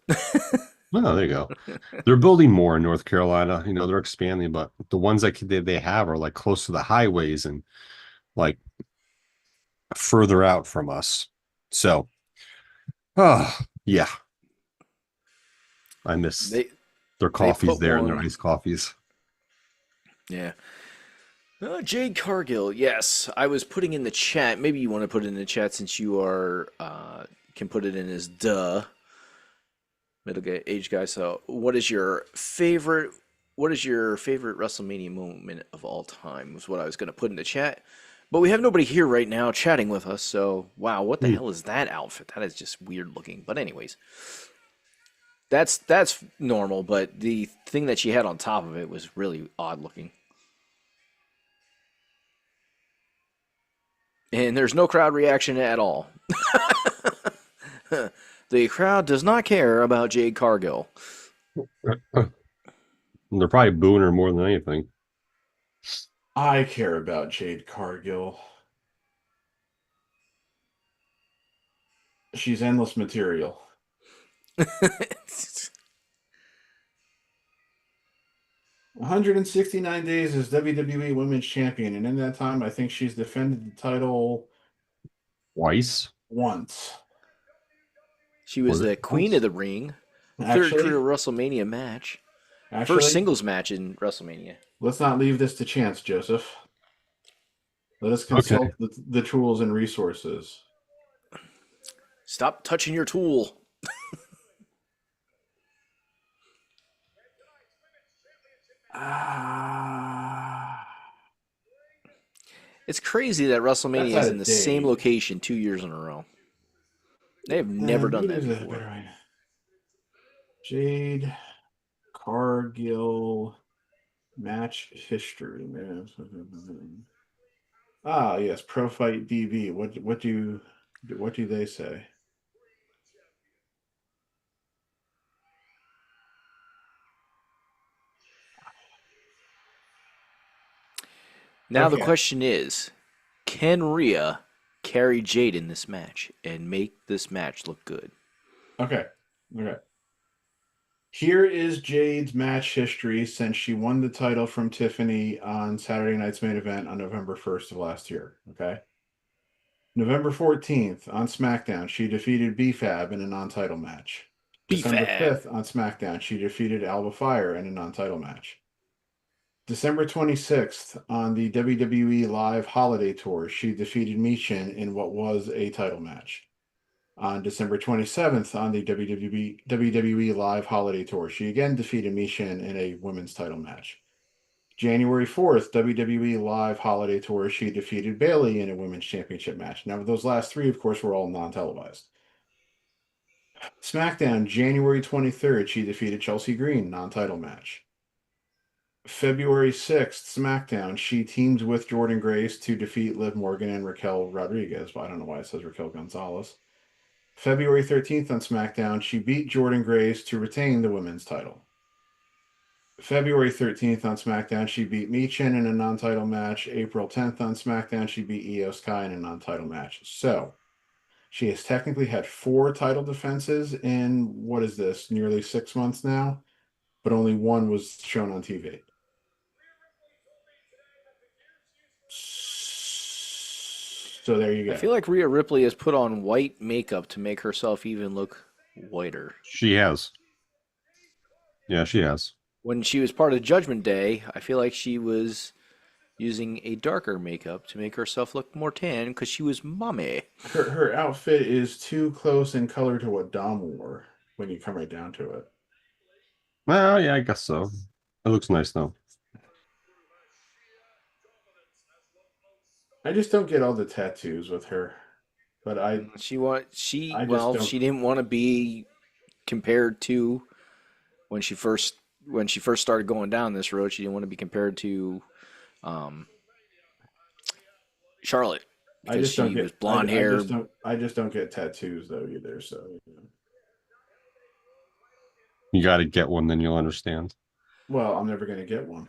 Oh, there you go. They're building more in North Carolina. You know, they're expanding, but the ones that they have are like close to the highways and like further out from us. So, oh, yeah, I miss They their coffees put there and their one. iced coffees. Yeah. Jade Cargill. Yes, I was putting in the chat. Maybe you want to put it in the chat since you are can put it in as middle age guy. So, what is your favorite? What is your favorite WrestleMania moment of all time? Was what I was going to put in the chat. But we have nobody here right now chatting with us. So, wow, what the hell is that outfit? That is just weird looking. But anyways, that's normal. But the thing that she had on top of it was really odd looking. And there's no crowd reaction at all. The crowd does not care about Jade Cargill. They're probably booing her more than anything. I care about Jade Cargill. She's endless material. 169 days as WWE Women's Champion, and in that time, I think she's defended the title Twice. once. She was Was it the queen once? of the ring. Third career WrestleMania match. Actually, First singles match in WrestleMania. let's not leave this to chance, Joseph. Let us consult the tools and resources. Stop touching your tool. It's crazy that WrestleMania That's is out in of the same date. location 2 years in a row. They have never done that before. Jade Cargill match history. Ah, yes, Pro Fight DB. What do they say? Now the Okay. question is, can Rhea carry Jade in this match and make this match look good? Okay. Here is Jade's match history since she won the title from Tiffany on Saturday night's main event on November 1st of last year. Okay. November 14th on SmackDown, she defeated BFAB in a non-title match. December BFAB. 5th on SmackDown, she defeated Alba Fire in a non-title match. December 26th on the WWE Live Holiday Tour, she defeated Michin in what was a title match. On December 27th on the WWE Live Holiday Tour, she again defeated Michin in a women's title match. January 4th, WWE Live Holiday Tour, she defeated Bayley in a women's championship match. Now, those last three, of course, were all non-televised. SmackDown, January 23rd, she defeated Chelsea Green, non-title match. February 6th, SmackDown, she teams with Jordynne Grace to defeat Liv Morgan and Raquel Rodriguez. Well, I don't know why it says Raquel Gonzalez. February 13th on SmackDown, she beat Jordynne Grace to retain the women's title. February 13th on SmackDown, she beat Michin in a non-title match. April 10th on SmackDown, she beat Io Sky in a non-title match. So, she has technically had 4 title defenses in, what is this, nearly 6 months now? But only one was shown on TV. So there you go. I feel like Rhea Ripley has put on white makeup to make herself even look whiter. She has. Yeah, she has. When she was part of Judgment Day, I feel like she was using a darker makeup to make herself look more tan because she was mommy. Her outfit is too close in color to what Dom wore when you come right down to it. Well, yeah, I guess so. It looks nice though. I just don't get all the tattoos with her. But She don't- didn't want to be compared to when she first started going down this road. She didn't want to be compared to Charlotte, I because just don't she get was blonde I hair. just don't get tattoos though either. So You got to get one, then you'll understand. well, I'm never gonna get one.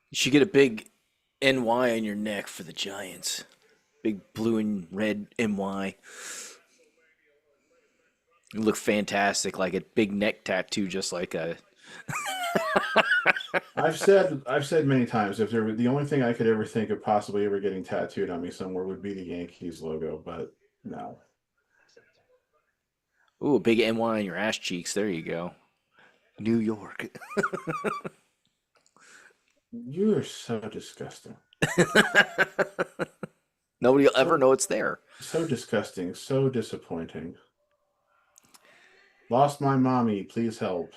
You should get a big NY on your neck for the Giants. Big blue and red NY. You look fantastic, like a big neck tattoo, just like a. I've said many times if there were the only thing I could ever think of possibly ever getting tattooed on me somewhere would be the Yankees logo, but no. Ooh, a big NY on your ass cheeks. There you go. New York. You are so disgusting. Nobody will ever know it's there. So disgusting. So disappointing. Lost my mommy. Please help.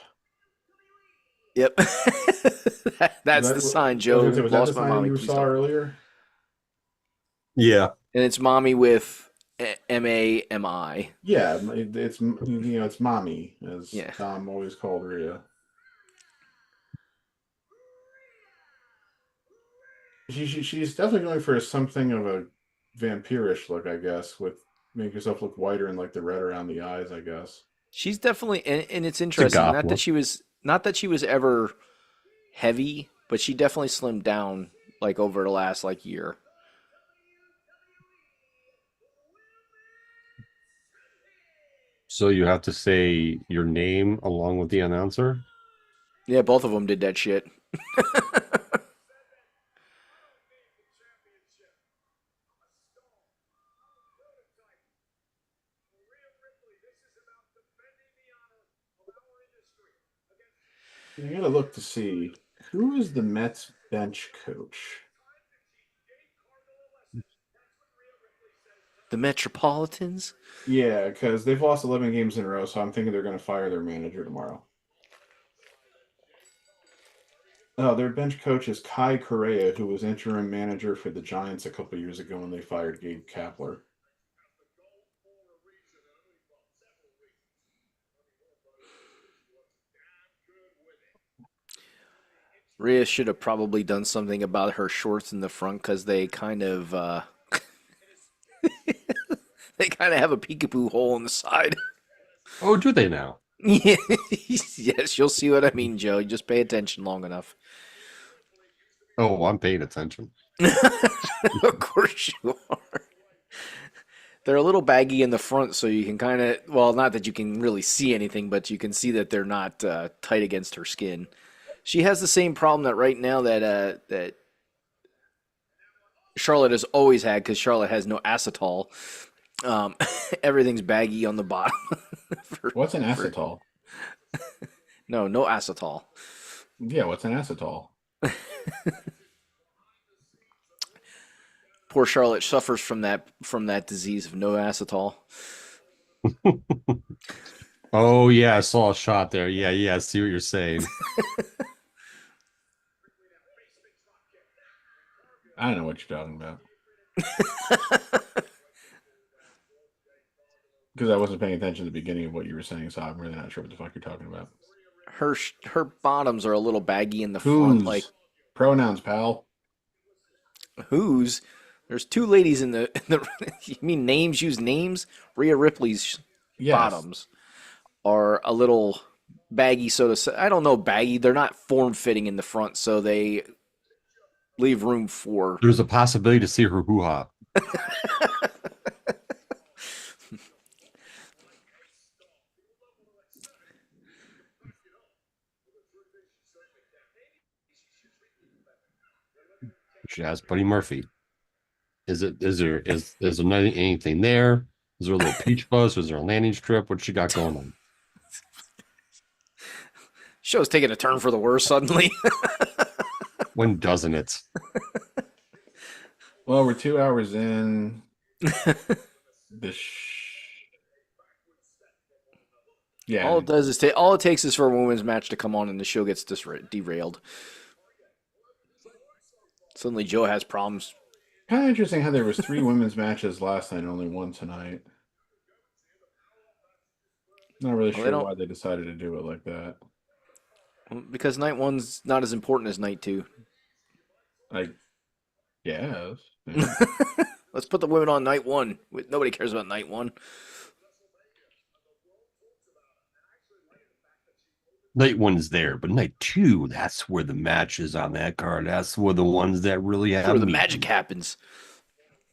Yep. That's Was the that- sign, was Joe. that the Lost my sign mommy. you Please saw help. earlier? Yeah. And it's mommy with MAMI. Yeah, it's it's mommy, as Yeah. Tom always called Rhea. She's definitely going for something of a vampirish look, I guess, with make herself look whiter and like the red around the eyes, I guess. She's definitely, and it's interesting. goth Not that look. she was ever heavy, but she definitely slimmed down like over the last like year. So you have to say your name along with the announcer. Yeah, both of them did that shit. You gotta look to see who is the Mets bench coach. The Metropolitans. Yeah, because they've lost 11 games in a row, so I'm thinking they're going to fire their manager tomorrow. Oh, their bench coach is Kai Correa, who was interim manager for the Giants a couple years ago when they fired Gabe Kapler. Rhea should have probably done something about her shorts in the front because they kind of they kind of have a peekaboo hole in the side. Oh, do they now? Yes, you'll see what I mean, Joe. You just pay attention long enough. Oh, I'm paying attention. Of course you are. They're a little baggy in the front, so you can kind of, well, not that you can really see anything, but you can see that they're not tight against her skin. She has the same problem that right now that Charlotte has always had because Charlotte has no acetol. Everything's baggy on the bottom. What's an acetol? No acetol. Yeah, what's an acetol? Poor Charlotte suffers from that disease of no acetol. Oh yeah, I saw a shot there. Yeah, I see what you're saying. I don't know what you're talking about. Because I wasn't paying attention at the beginning of what you were saying, so I'm really not sure what the fuck you're talking about. Her bottoms are a little baggy in the front, Whose? like Pronouns, pal. whose. There's two ladies in the. You mean names? Use names. Rhea Ripley's Yes. bottoms are a little baggy, so to say. I don't know baggy. They're not form fitting in the front, so they leave room for. There's a possibility to see her hoo-ha. She has Buddy Murphy. Is there anything there? Is there a little peach fuzz? Is there a landing strip? What she got going on? Show's taking a turn for the worse suddenly. When doesn't it? Well, we're 2 hours in. Yeah. All it does is all it takes is for a women's match to come on and the show gets derailed. Suddenly Joe has problems. Kind of interesting how there was 3 women's matches last night, only 1 tonight. Not really Well, they sure don't- why they decided to do it like that. Because night one's not as important as night two. I guess. Yeah. Let's put the women on night one. Nobody cares about night one. Night one's there, but night two, that's where the matches on that card. That's where the ones that really have That's where the meaning. magic happens.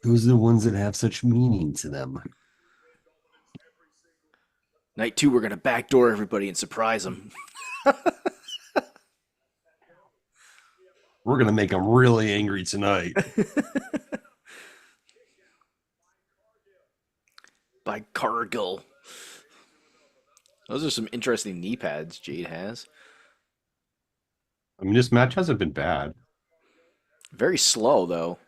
Those are the ones that have such meaning to them. Night two, we're gonna backdoor everybody and surprise them. We're gonna make them really angry tonight. By Cargill. Those are some interesting knee pads Jade has. I mean, this match hasn't been bad. Very slow though.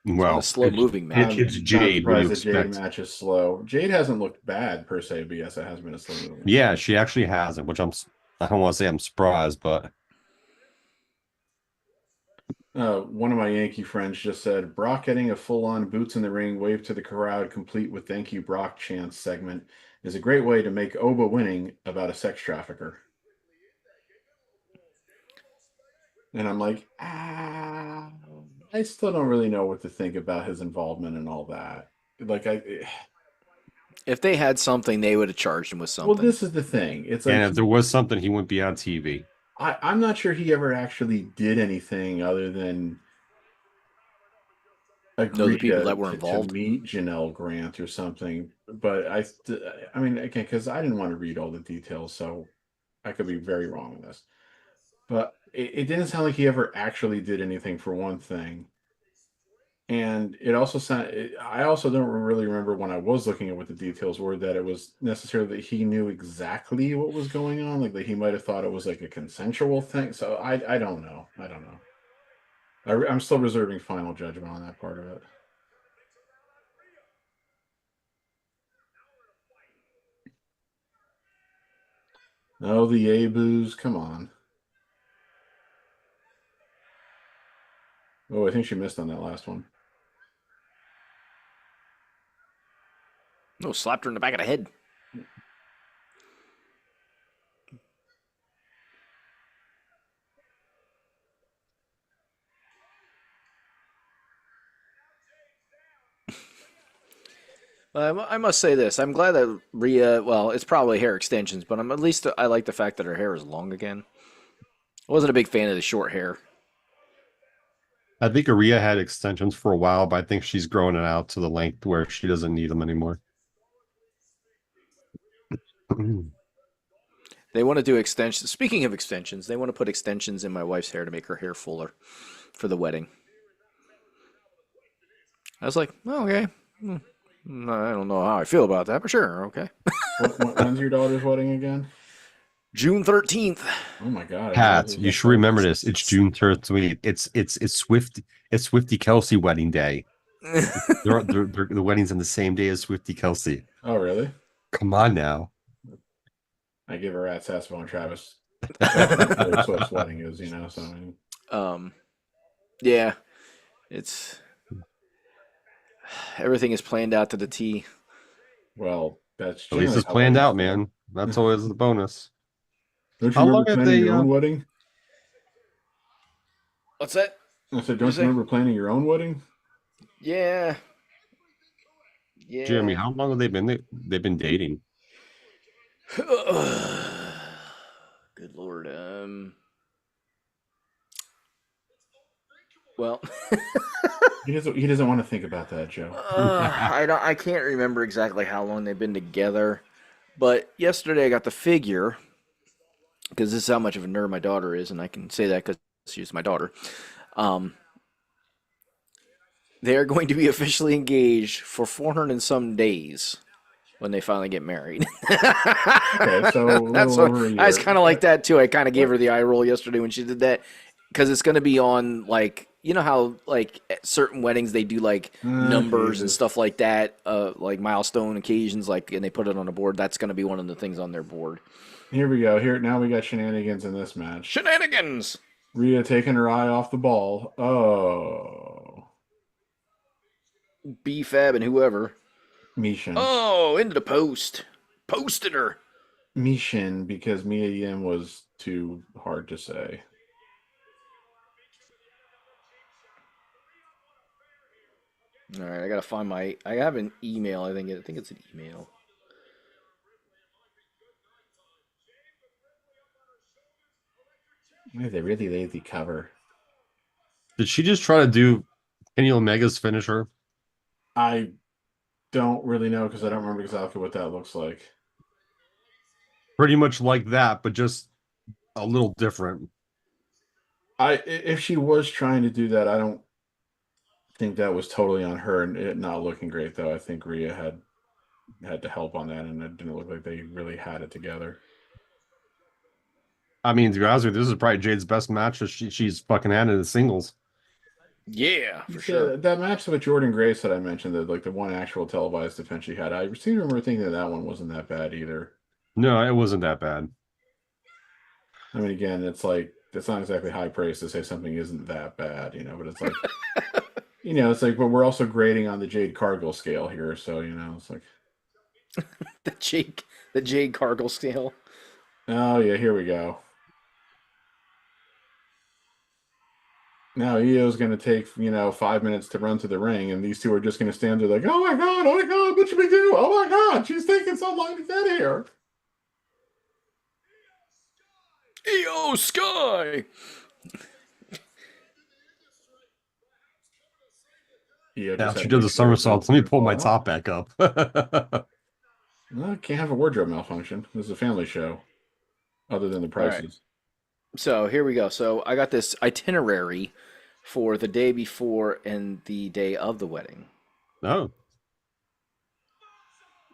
Well, a slow moving match. It's I'm Jade. not What do you surprised the Jade expect? match is slow. Jade hasn't looked bad per se, but yes, it has been a slow moving. Yeah, she actually hasn't, which I don't want to say I'm surprised, but One of my Yankee friends just said Brock getting a full-on boots in the ring, wave to the crowd, complete with "Thank you, Brock" chants segment is a great way to make Oba winning about a sex trafficker. And I'm like, I still don't really know what to think about his involvement and all that. Like, If they had something, they would have charged him with something. well, this is the thing. It's like, and if there was something, he wouldn't be on TV. I'm not sure he ever actually did anything other than agree the people to, that were to involved. meet Janelle Grant or something. But I mean, again, because I didn't want to read all the details, so I could be very wrong on this. But it didn't sound like he ever actually did anything, for one thing. And it also sounded, I also don't really remember when I was looking at what the details were, that it was necessarily that he knew exactly what was going on. Like that he might have thought it was like a consensual thing. So I don't know. I don't know. I'm still reserving final judgment on that part of it. Oh, the Abus, come on. Oh, I think she missed on that last one. No, slapped her in the back of the head. I must say this. I'm glad that Rhea, well, it's probably hair extensions, but at least I like the fact that her hair is long again. I wasn't a big fan of the short hair. I think Aria had extensions for a while, but I think she's growing it out to the length where she doesn't need them anymore. They want to do extensions. Speaking of extensions, they want to put extensions in my wife's hair to make her hair fuller for the wedding. I was like, oh, okay. I don't know how I feel about that, but sure, okay. When's your daughter's wedding again? June 13th. Oh my God! Pat, you should remember this. It's June 13th. It's Swifty Kelsey wedding day. The wedding's on the same day as Swifty Kelsey. Oh, really? Come on now. I give her at Sassafone Travis. Taylor Swift's wedding is, so I mean. Yeah, it's everything is planned out to the T. Well, that's At least it's how planned weddings out, go. man. That's always the bonus. Don't you How remember long have planning they, your own wedding? What's that? I said, don't you remember planning your own wedding? Yeah. Yeah. Jeremy, how long have they been? They've been dating. Good Lord. Well, He doesn't want to think about that, Joe. I can't remember exactly how long they've been together, but yesterday I got the figure because this is how much of a nerd my daughter is, and I can say that because she's my daughter. They are going to be officially engaged for 400 and some days when they finally get married. Okay, so That's what, I was kind of like that too. I kind of gave her the eye roll yesterday when she did that because it's going to be on like how like at certain weddings they do like numbers and Jesus. stuff like that, like milestone occasions, like and they put it on a board. That's going to be one of the things on their board. Here we go. Now we got shenanigans in this match. Shenanigans. Rhea taking her eye off the ball. Oh, B-Fab and whoever. Mishin. Oh, into the post. Posted her. Mishin, because Mia Yim was too hard to say. All right, I gotta find my. I have an email. I think it's an email. Yeah, they really lazy cover. Did she just try to do Kenny Omega's finisher? I don't really know because I don't remember exactly what that looks like. Pretty much like that, but just a little different. If she was trying to do that, I don't think that was totally on her and it not looking great though. I think Rhea had to help on that, and it didn't look like they really had it together. I mean, to be honest with you, this is probably Jade's best match that she's fucking had in the singles. Yeah, for Yeah, sure. that match with Jordan Grace that I mentioned, that like the one actual televised defense she had, I seem to remember thinking that one wasn't that bad either. No, it wasn't that bad. I mean, again, it's like that's not exactly high praise to say something isn't that bad, but it's like it's like, but we're also grading on the Jade Cargill scale here, so it's like, The Jade Cargill scale. oh yeah, here we go. Now Io's going to take 5 minutes to run to the ring, and these two are just going to stand there like, oh my god, what should we do? Oh my god, she's taking so long to get here. Io Sky. Io Now just she had does to a somersault. Let me pull my fall top back up. Well, can't have a wardrobe malfunction. This is a family show, other than the All right. prices. So here we go. So I got this itinerary for the day before and the day of the wedding. No.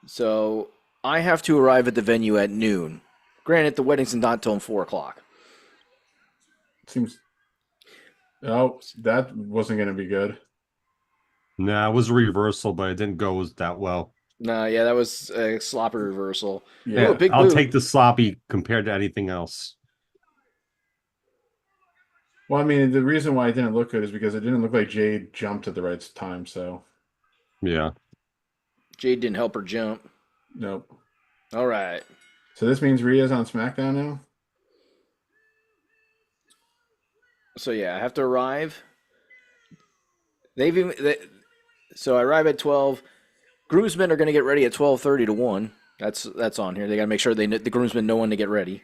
So I have to arrive at the venue at noon. Granted, the wedding's not till 4:00. Seems. Oh, that wasn't going to be good. Nah, it was a reversal, but it didn't go that well. No, yeah, that was a sloppy reversal. Yeah. Ooh, big I'll boot. take the sloppy compared to anything else. Well, I mean, the reason why it didn't look good is because it didn't look like Jade jumped at the right time. So, Yeah. Jade didn't help her jump. nope. All right. So this means Rhea's on SmackDown now. So yeah, I have to arrive. So I arrive at 12. Groomsmen are going to get ready at 12:30 to 1. That's on here. They got to make sure the groomsmen know when to get ready.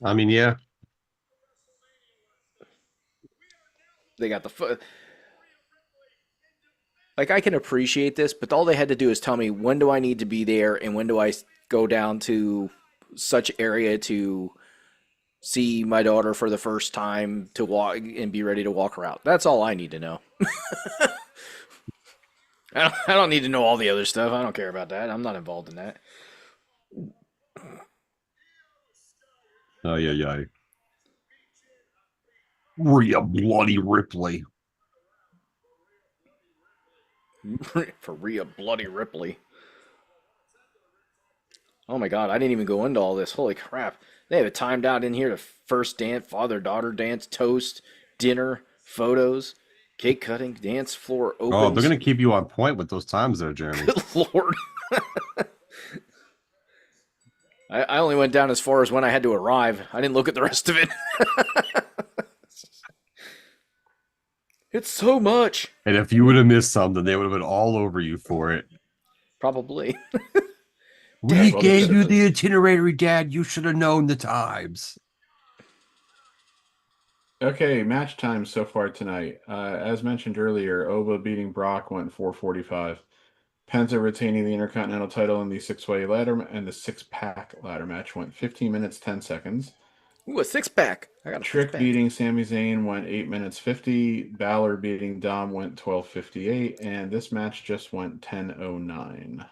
I mean, yeah. They got the like I can appreciate this, but all they had to do is tell me when do I need to be there and when do I go down to such area to see my daughter for the first time to walk and be ready to walk her out. That's all I need to know. I don't need to know all the other stuff. I don't care about that. I'm not involved in that. Oh, yeah. Rhea Bloody Ripley. For Rhea Bloody Ripley. Oh my god, I didn't even go into all this. Holy crap. They have it timed out in here to first dance, father-daughter dance, toast, dinner, photos, cake cutting, dance floor opens. Oh, they're going to keep you on point with those times there, Jeremy. Good lord. I only went down as far as when I had to arrive. I didn't look at the rest of it. It's so much. And if you would have missed something, they would have been all over you for it. Probably. We well, gave you this- the itinerary, Dad. You should have known the times. Okay, match time so far tonight. As mentioned earlier, Oba beating Brock went 4:45. Penta retaining the Intercontinental title in the six-way ladder and the six-pack ladder match went 15 minutes 10 seconds. Ooh, a six-pack. I got a Trick six-pack. beating Sami Zayn went 8 minutes 50. Balor beating Dom went 12:58, and this match just went 10:09.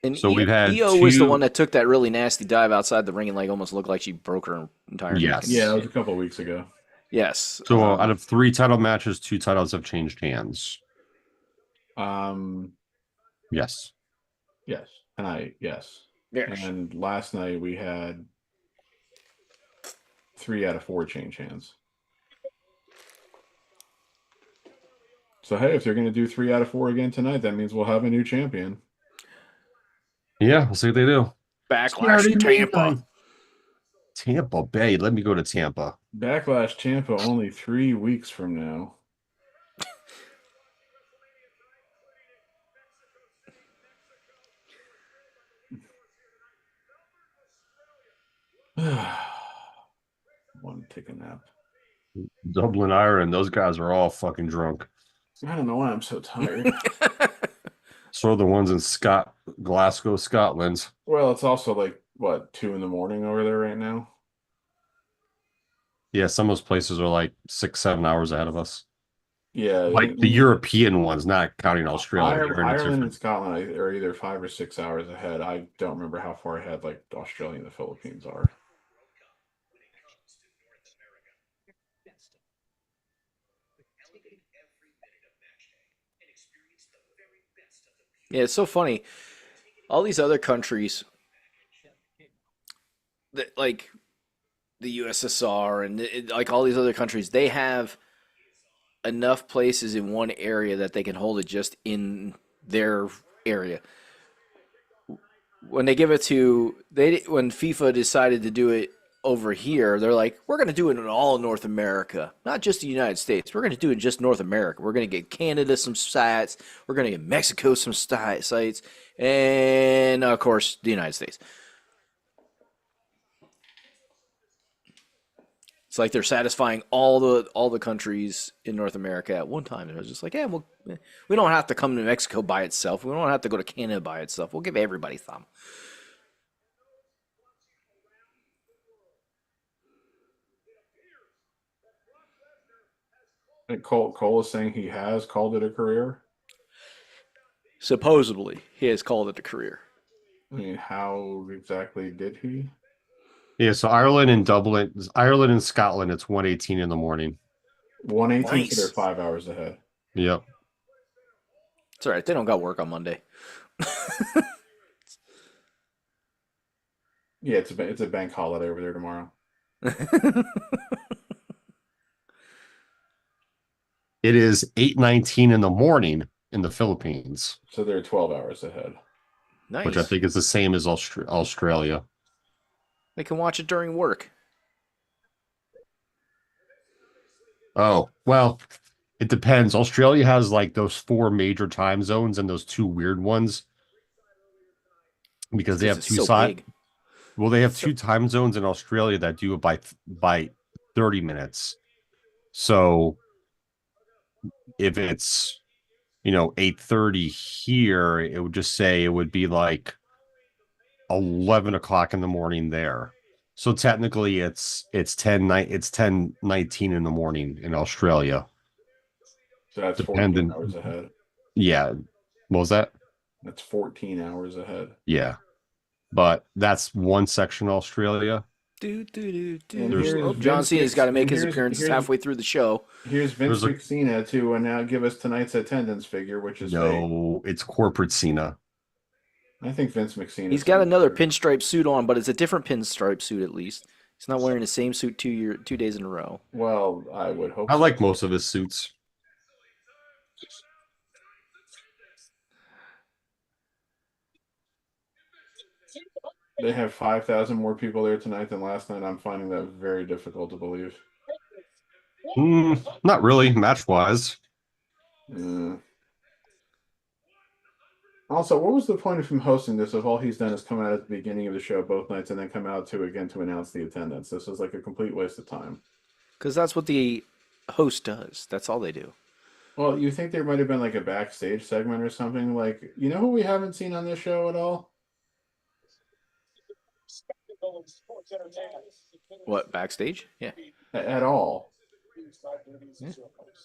And So we've had Io was the two- one that took that really nasty dive outside the ring and like almost looked like she broke her entire neck. Yes. Yeah, that was a couple of weeks ago. Yes. So out of 3 title matches, 2 titles have changed hands. Yes. Yes, tonight, yes. yes. And last night we had 3 out of 4 change hands. So hey, if they're going to do 3 out of 4 again tonight, that means we'll have a new champion. Yeah, we'll see what they do. Backlash Tampa. Tampa Bay. Let me go to Tampa. Backlash Tampa only 3 weeks from now. take a nap. Dublin, Ireland, those guys are all fucking drunk. I don't know why I'm so tired. So are the ones in Glasgow, Scotland. Well, it's also like what 2 in the morning over there right now. Yeah, some of those places are like 6, 7 hours ahead of us. Yeah, Like the European ones, not counting Australia. Ireland and Scotland are either 5 or 6 hours ahead. I don't remember how far ahead like Australia and the Philippines are. Yeah, it's so funny. All these other countries, that like the USSR and like all these other countries, they have enough places in one area that they can hold it just in their area. When they give it to when FIFA decided to do it over here, they're like, we're going to do it in all North America, not just the United States. We're going to do it in just North America. We're going to get Canada some sites. We're going to get Mexico some sites, and of course the United States. It's like they're satisfying all the countries in North America at one time. It was just like, yeah, well, we don't have to come to Mexico by itself. We don't have to go to Canada by itself. We'll give everybody some. And Cole is saying he has called it a career. Supposedly, he has called it a career. I mean, how exactly did he? Yeah, so Ireland and Scotland, it's 1:18 in the morning. 1:18, Nice. so they're 5 hours ahead. Yep. It's all right. They don't got work on Monday. Yeah, it's a bank holiday over there tomorrow. It is 8:19 in the morning in the Philippines, So they're 12 hours ahead. Nice. which I think is the same as Australia. They can watch it during work. Oh, well, it depends. Australia has like those 4 major time zones and those 2 weird ones because they have It's 2 so sides. big. Well, they have 2 time zones in Australia that do it by 30 minutes. So if it's 8:30 here, it would just say it would be like 11 o'clock in the morning there. So technically it's 10:19 in the morning in Australia. So that's Dependent. 14 hours ahead. Yeah. What was that? That's 14 hours ahead. Yeah. But that's one section of Australia. And Oh, here's John Vince Cena's got to make his here's- appearances here's- halfway through the show. Here's Vince There's McCena to now give us tonight's attendance figure, which is fake. No, it's corporate Cena. I think Vince McCena. He's got another pinstripe suit on, but it's a different pinstripe suit at least. He's not wearing the same suit 2 days in a row. Well, I would hope. I so. like most of his suits. They have 5,000 more people there tonight than last night. I'm finding that very difficult to believe. Not really, match-wise. Also, what was the point of him hosting this if all he's done is come out at the beginning of the show both nights and then come out to announce the attendance? This is like a complete waste of time. Because that's what the host does. That's all they do. Well, you think there might have been like a backstage segment or something? Like, you know who we haven't seen on this show at all? What, backstage? Yeah. At all.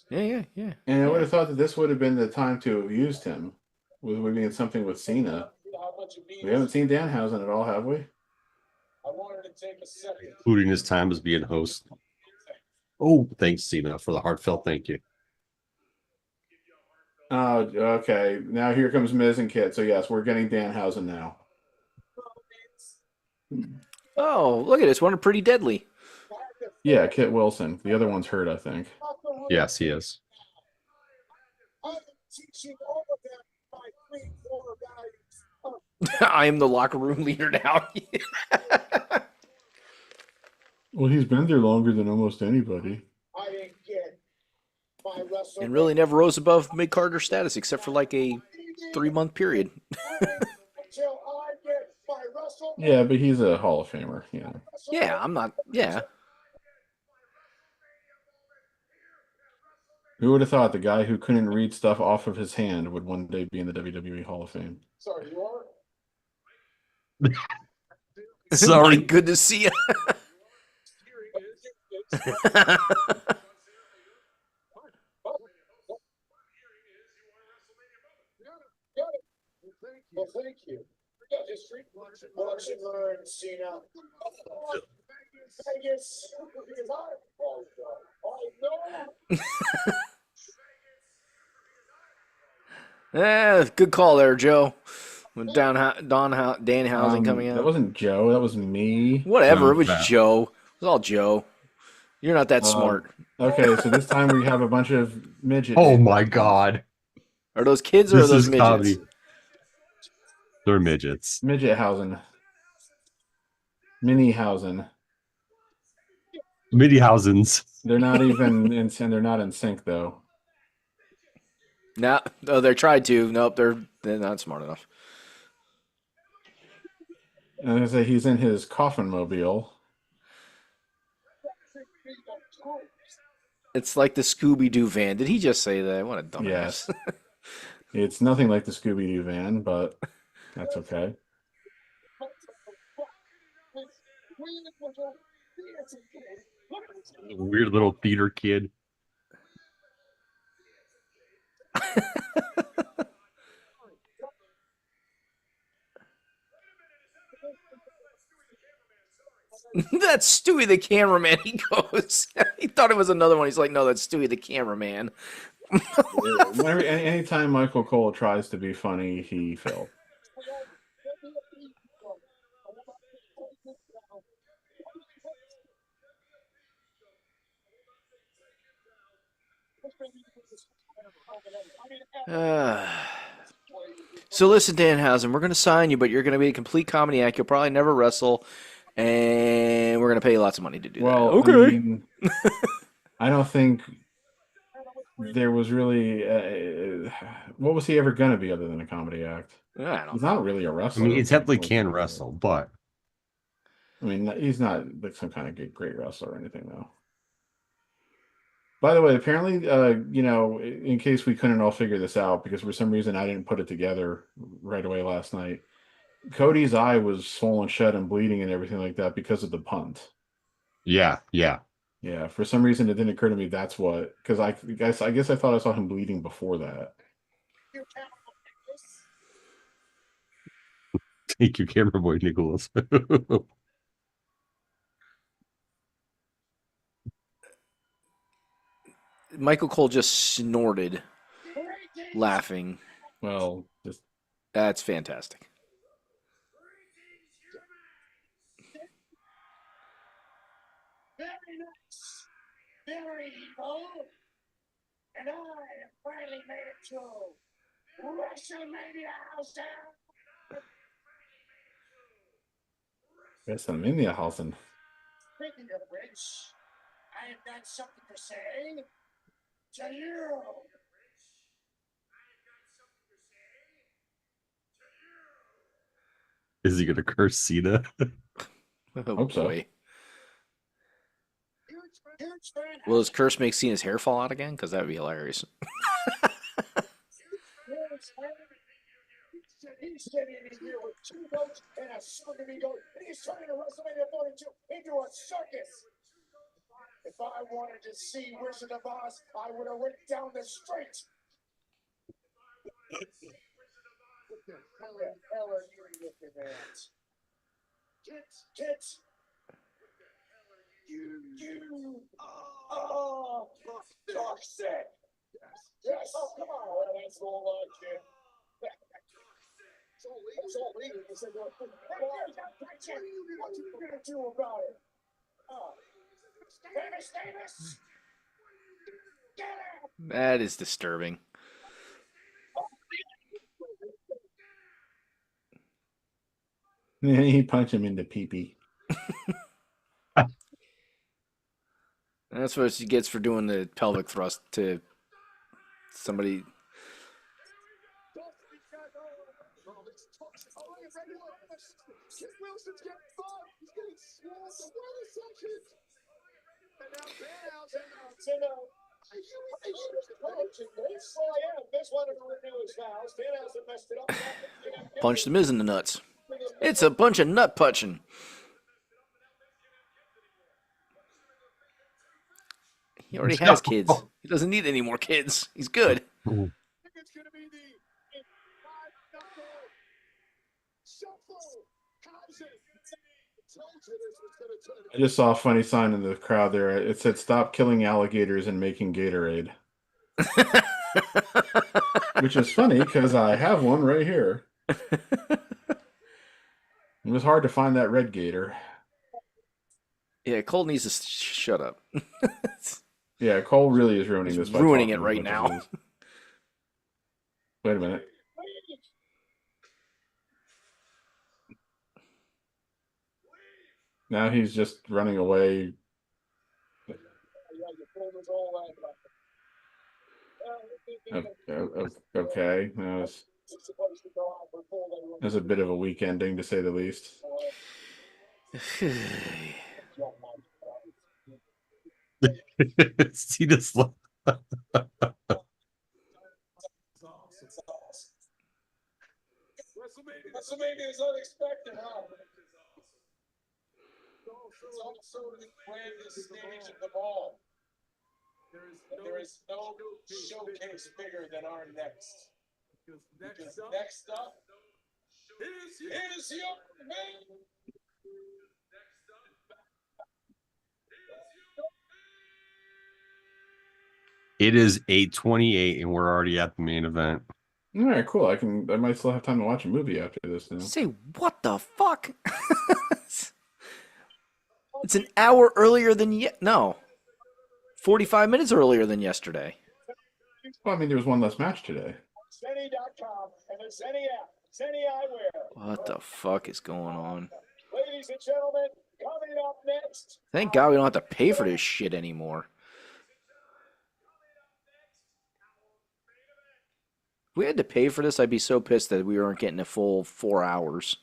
Yeah. And I would have thought that this would have been the time to have used him. With we being something with Cena. We haven't seen Danhausen at all, have we? Including his time as being host. Oh, thanks, Cena, for the heartfelt thank you. Oh, okay. Now here comes Miz and Kit. So yes, we're getting Danhausen now. Oh, look at this one. Pretty deadly. Yeah, Kit Wilson. The other one's hurt, I think. Yes, he is. I am the locker room leader now. Well, he's been there longer than almost anybody. And really never rose above mid-Carter status except for like a 3-month period. Yeah, but he's a Hall of Famer, Yeah, I'm not. Yeah. Who would have thought the guy who couldn't read stuff off of his hand would one day be in the WWE Hall of Fame? Sorry, you are? Sorry. Mike, good to see you. Well, thank you. Yeah, history. Watch and learn, Cena. Vegas. Because I know. Good call there, Joe. With Danhausen coming That out. wasn't Joe. That was me. Whatever, it was Bad. Joe. It was all Joe. You're not that smart. Okay, so this time we have a bunch of midget. Oh Dan my Hausens. God. Are those kids or This are those is midgets? comedy. They're midgets. Midgethausen. Minihausen. Middyhausens. They're not even in. They're not in sync though. No, oh, they tried to. Nope, they're not smart enough. And I was gonna say he's in his coffin mobile. It's like the Scooby Doo van. Did he just say that? What a dumbass. Yes. It's nothing like the Scooby Doo van, but that's okay. Weird little theater kid. That's Stewie the cameraman. He goes. He thought it was another one. He's like, no, that's Stewie the cameraman. Anytime Michael Cole tries to be funny, he fails. So listen, Danhausen, we're going to sign you, but you're going to be a complete comedy act. You'll probably never wrestle, and we're going to pay you lots of money to do Well, that. I mean, I don't think there was really. What was he ever going to be other than a comedy act? I don't He's know. not really a I wrestler. mean, he definitely can wrestle, but I mean, he's not like some kind of great wrestler or anything, though. By the way, apparently, in case we couldn't all figure this out, because for some reason I didn't put it together right away last night, Cody's eye was swollen shut and bleeding and everything like that because of the punt. yeah. Yeah, for some reason it didn't occur to me that's what, because I guess I thought I saw him bleeding before that. Thank you, camera boy Nicholas. Michael Cole just snorted, laughing. Well, just That's fantastic. Very nice. Very evil. And I have finally made it to WrestleMania House Down. guess I'm in the Halsen. Speaking of which, I have got something to say to you. Is he gonna curse Cena? Oh, Hope so. boy. Will his curse make Cena's hair fall out again? Because that would be hilarious. He's sitting in here with 2 goats and a circus goat, and he's turning a WrestleMania 42 into a circus. If I wanted to see Wizard of Oz, I would have went down the street. What the hell are you looking at? Kids. You. Oh, Darkseid. Yes. Oh, come on. Well, that's all I can. It's all legal. You said, what are you going to do about it? Oh. Davis! Get him! That is disturbing. He punched him into pee-pee. That's what she gets for doing the pelvic thrust to somebody. Wilson's getting fought. He's getting swallowed. Wait a second. And now Danhausen. Punch the Miz in the nuts. It's a bunch of nut punching. He already has kids. He doesn't need any more kids. He's good. I just saw a funny sign in the crowd there. It said, "Stop killing alligators and making Gatorade," which is funny because I have one right here. It was hard to find that red gator. Yeah, Cole needs to shut up. Yeah, Cole really is ruining He's this. by ruining talking it right as much now. as he is. Wait a minute. Now he's just running away. Okay. That's a bit of a weak ending, to say the least. See this look. WrestleMania is unexpected, huh? It's also the grandest stage of them all. There is no showcase bigger than our next. Because next up is your man. It is 8:28 and we're already at the main event. All right, cool. I might still have time to watch a movie after this now. Say, what the fuck? It's an hour earlier than 45 minutes earlier than yesterday. Well, I mean, there was one less match today. Zenny.com and the Zenny app, Zenny Eyewear. What the fuck is going on? Ladies and gentlemen, coming up next. Thank God we don't have to pay for this shit anymore. If we had to pay for this, I'd be so pissed that we weren't getting a full 4 hours.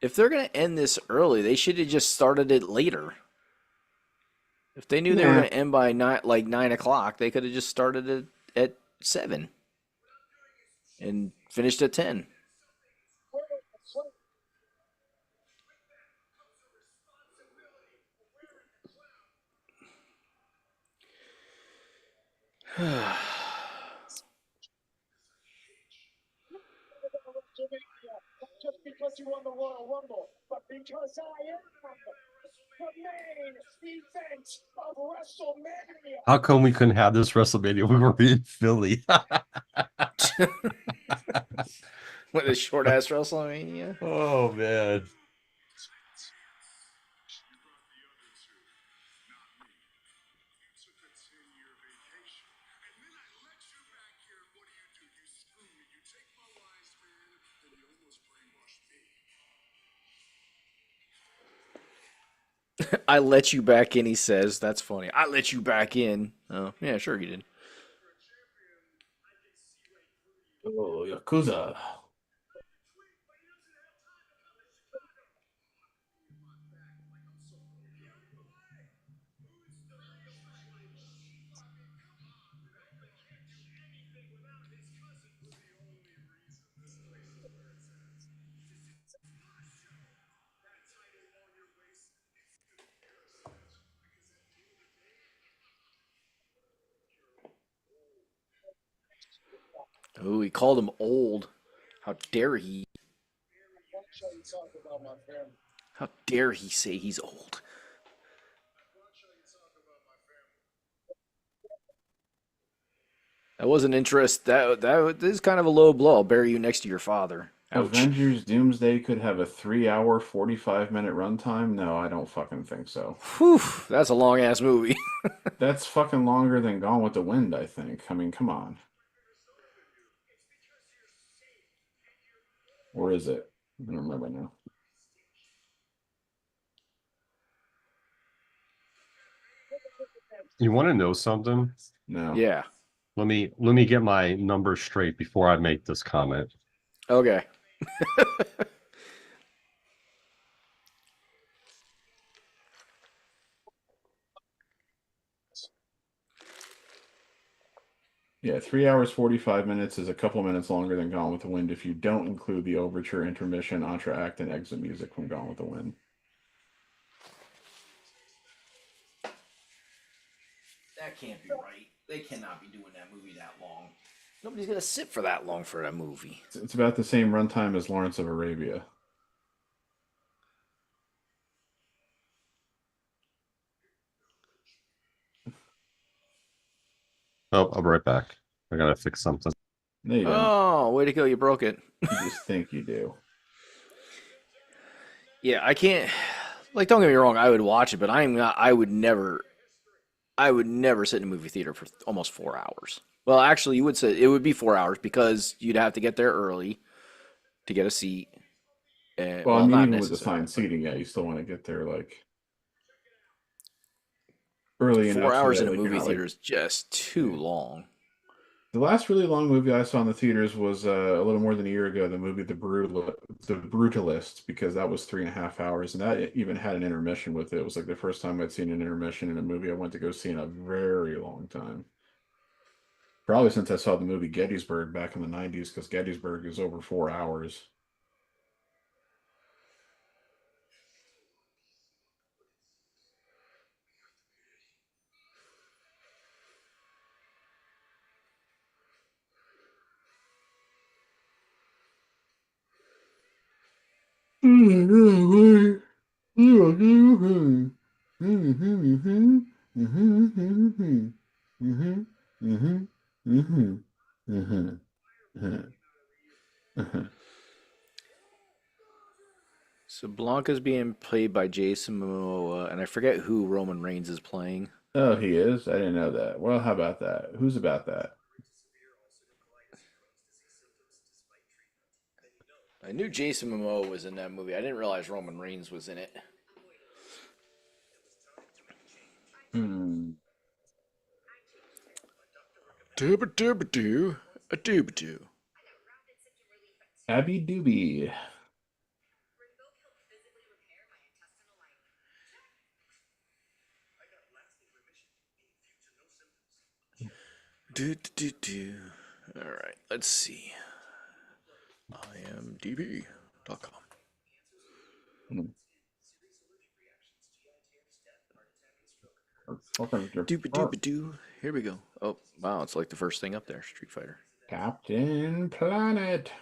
If they're going to end this early, they should have just started it later. If they knew they were going to end by 9 o'clock, they could have just started it at 7 and finished at 10. Just because you won the Royal Rumble, but because I am the main event of WrestleMania. How come we couldn't have this WrestleMania? We were in Philly. What, a short ass WrestleMania? Oh man. I let you back in, he says. That's funny. I let you back in. Oh, yeah, sure you did. Oh, Yakuza. Oh, he called him old. How dare he? How dare he say he's old? That was an interest. That is kind of a low blow. I'll bury you next to your father. Ouch. Avengers Doomsday could have a 3-hour, 45-minute runtime? No, I don't fucking think so. Whew, that's a long ass movie. That's fucking longer than Gone with the Wind, I think. I mean, come on. Or is it? I don't remember now. You want to know something? No. Yeah. Let me get my numbers straight before I make this comment. Okay. Yeah, 3 hours 45 minutes is a couple minutes longer than Gone with the Wind if you don't include the overture, intermission, entr'acte, and exit music from Gone with the Wind. That can't be right. They cannot be doing that movie that long. Nobody's gonna sit for that long for that movie. It's about the same runtime as Lawrence of Arabia. Oh, I'll be right back. I gotta fix something. No, you don't. Oh, way to go! You broke it. You just think you do. Yeah, I can't. Like, don't get me wrong. I would watch it, but I'm not. I would never sit in a movie theater for almost 4 hours. Well, actually, you would say it would be 4 hours because you'd have to get there early to get a seat. And, Well, I mean, not even with necessarily, assigned seating, yeah, you still want to get there like early but enough. 4 so hours that, in a like, you're movie not, theater is just too long. The last really long movie I saw in the theaters was a little more than a year ago. The movie The Brutalist, because that was 3.5 hours, and that even had an intermission with it. It was like the first time I'd seen an intermission in a movie I went to go see in a very long time. Probably since I saw the movie Gettysburg back in the 90s, because Gettysburg is over 4 hours. So Blanca's being played by Jason Momoa, and I forget who Roman Reigns is playing. Oh, he is? I didn't know that. Well, how about that? Who's about that? I knew Jason Momoa was in that movie. I didn't realize Roman Reigns was in it. Hmm. Dooba-dooba-doo, a dooba-doo. Abby Doobie. Do. All right, let's see. IMDb.com. Dooba-dooba-doo. Here we go. Oh, wow, it's like the first thing up there, Street Fighter. Captain Planet.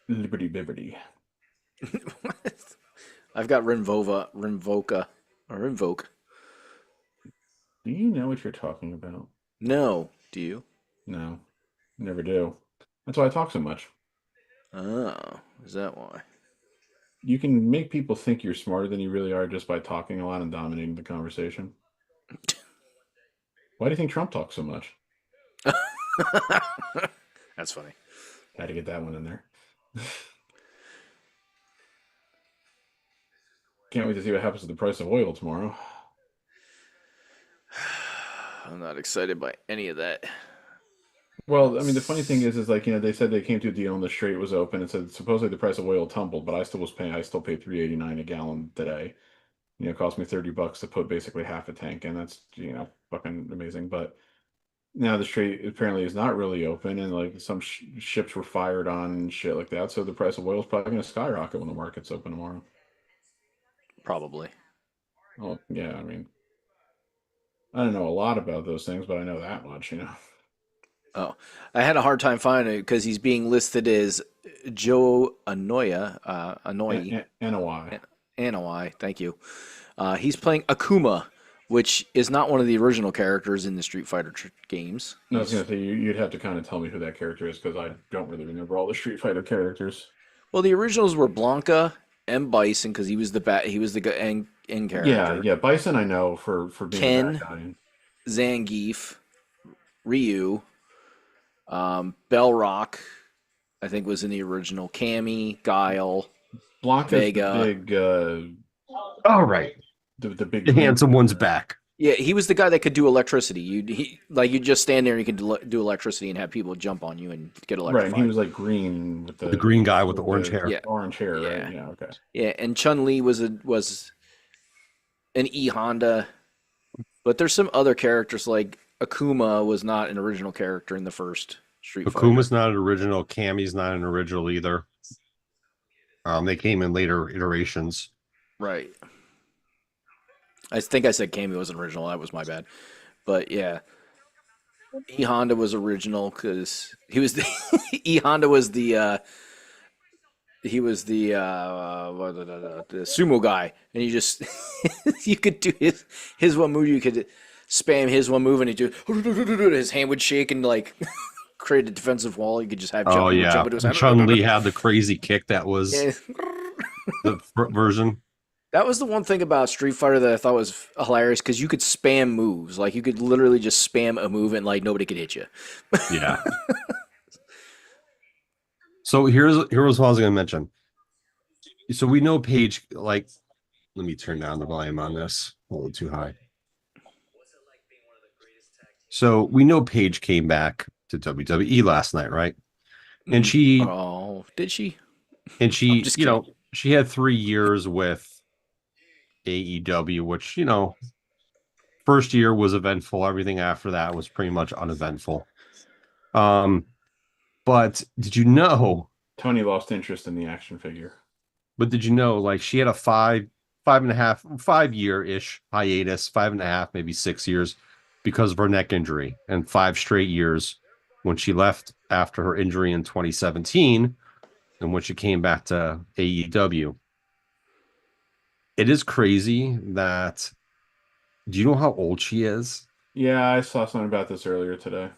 Liberty Bibbity. What? I've got Rinvoka, or Rinvoke. Do you know what you're talking about? No, do you? No, never do. That's why I talk so much. Oh, is that why? You can make people think you're smarter than you really are just by talking a lot and dominating the conversation. Why do you think Trump talks so much? That's funny. Had to get that one in there. Can't wait to see what happens to the price of oil tomorrow. I'm not excited by any of that. Well, I mean, the funny thing is like, they said they came to a deal and the strait was open and said supposedly the price of oil tumbled, but I still paid $3.89 a gallon today. It cost me $30 to put basically half a tank in. That's, fucking amazing. But now the strait apparently is not really open, and like some ships were fired on and shit like that. So the price of oil is probably going to skyrocket when the market's open tomorrow. Probably. Oh, yeah. I mean, I don't know a lot about those things, but I know that much, Oh, I had a hard time finding it because he's being listed as Joe Anoya. Anoi. NOI. Anoi, thank you. He's playing Akuma, which is not one of the original characters in the Street Fighter games. No, I was going to say, you'd have to kind of tell me who that character is because I don't really remember all the Street Fighter characters. Well, the originals were Blanca and Bison because he was the end character. Yeah. Bison I know for being Ken, a bad guy. Zangief, Ryu, Belrock, I think was in the original. Cammy, Guile, Blanca's Vega. the big. All right. The big. The handsome one's back. Yeah, he was the guy that could do electricity. You just stand there and you could do electricity and have people jump on you and get electrified. Right, and he was like green with The green guy with the orange hair. Yeah. Orange hair, Yeah. right? Yeah, okay. Yeah, and Chun Li was and E Honda. But there's some other characters like Akuma was not an original character in the first Street Fighter. Akuma's not an original. Kami's not an original either. They came in later iterations. Right. I think I said Kami wasn't original. That was my bad. But yeah, E Honda was original because he was the E Honda was the he was the sumo guy, and you just you could do his one move. You could spam his one move, and he do his hand would shake and like create a defensive wall. You could just have Oh yeah, jump into his hand. Chun-Li had the crazy kick that was Yeah. the version. That was the one thing about Street Fighter that I thought was hilarious because you could spam moves. Like you could literally just spam a move and like nobody could hit you. Yeah. So here's what I was going to mention. So we know Paige, like, let me turn down the volume on this. A little too high. So we know Paige came back to WWE last night, right? And she, Oh, did she? and she, just you know, she had 3 years with AEW, which, you know, first year was eventful. Everything after that was pretty much uneventful. But did you know? Tony lost interest in the action figure. But did you know, like, she had a 5.5-5-year-ish hiatus, 5.5, maybe 6 years, because of her neck injury, and 5 straight years when she left after her injury in 2017, and when she came back to AEW. It is crazy that. Do you know how old she is? Yeah, I saw something about this earlier today.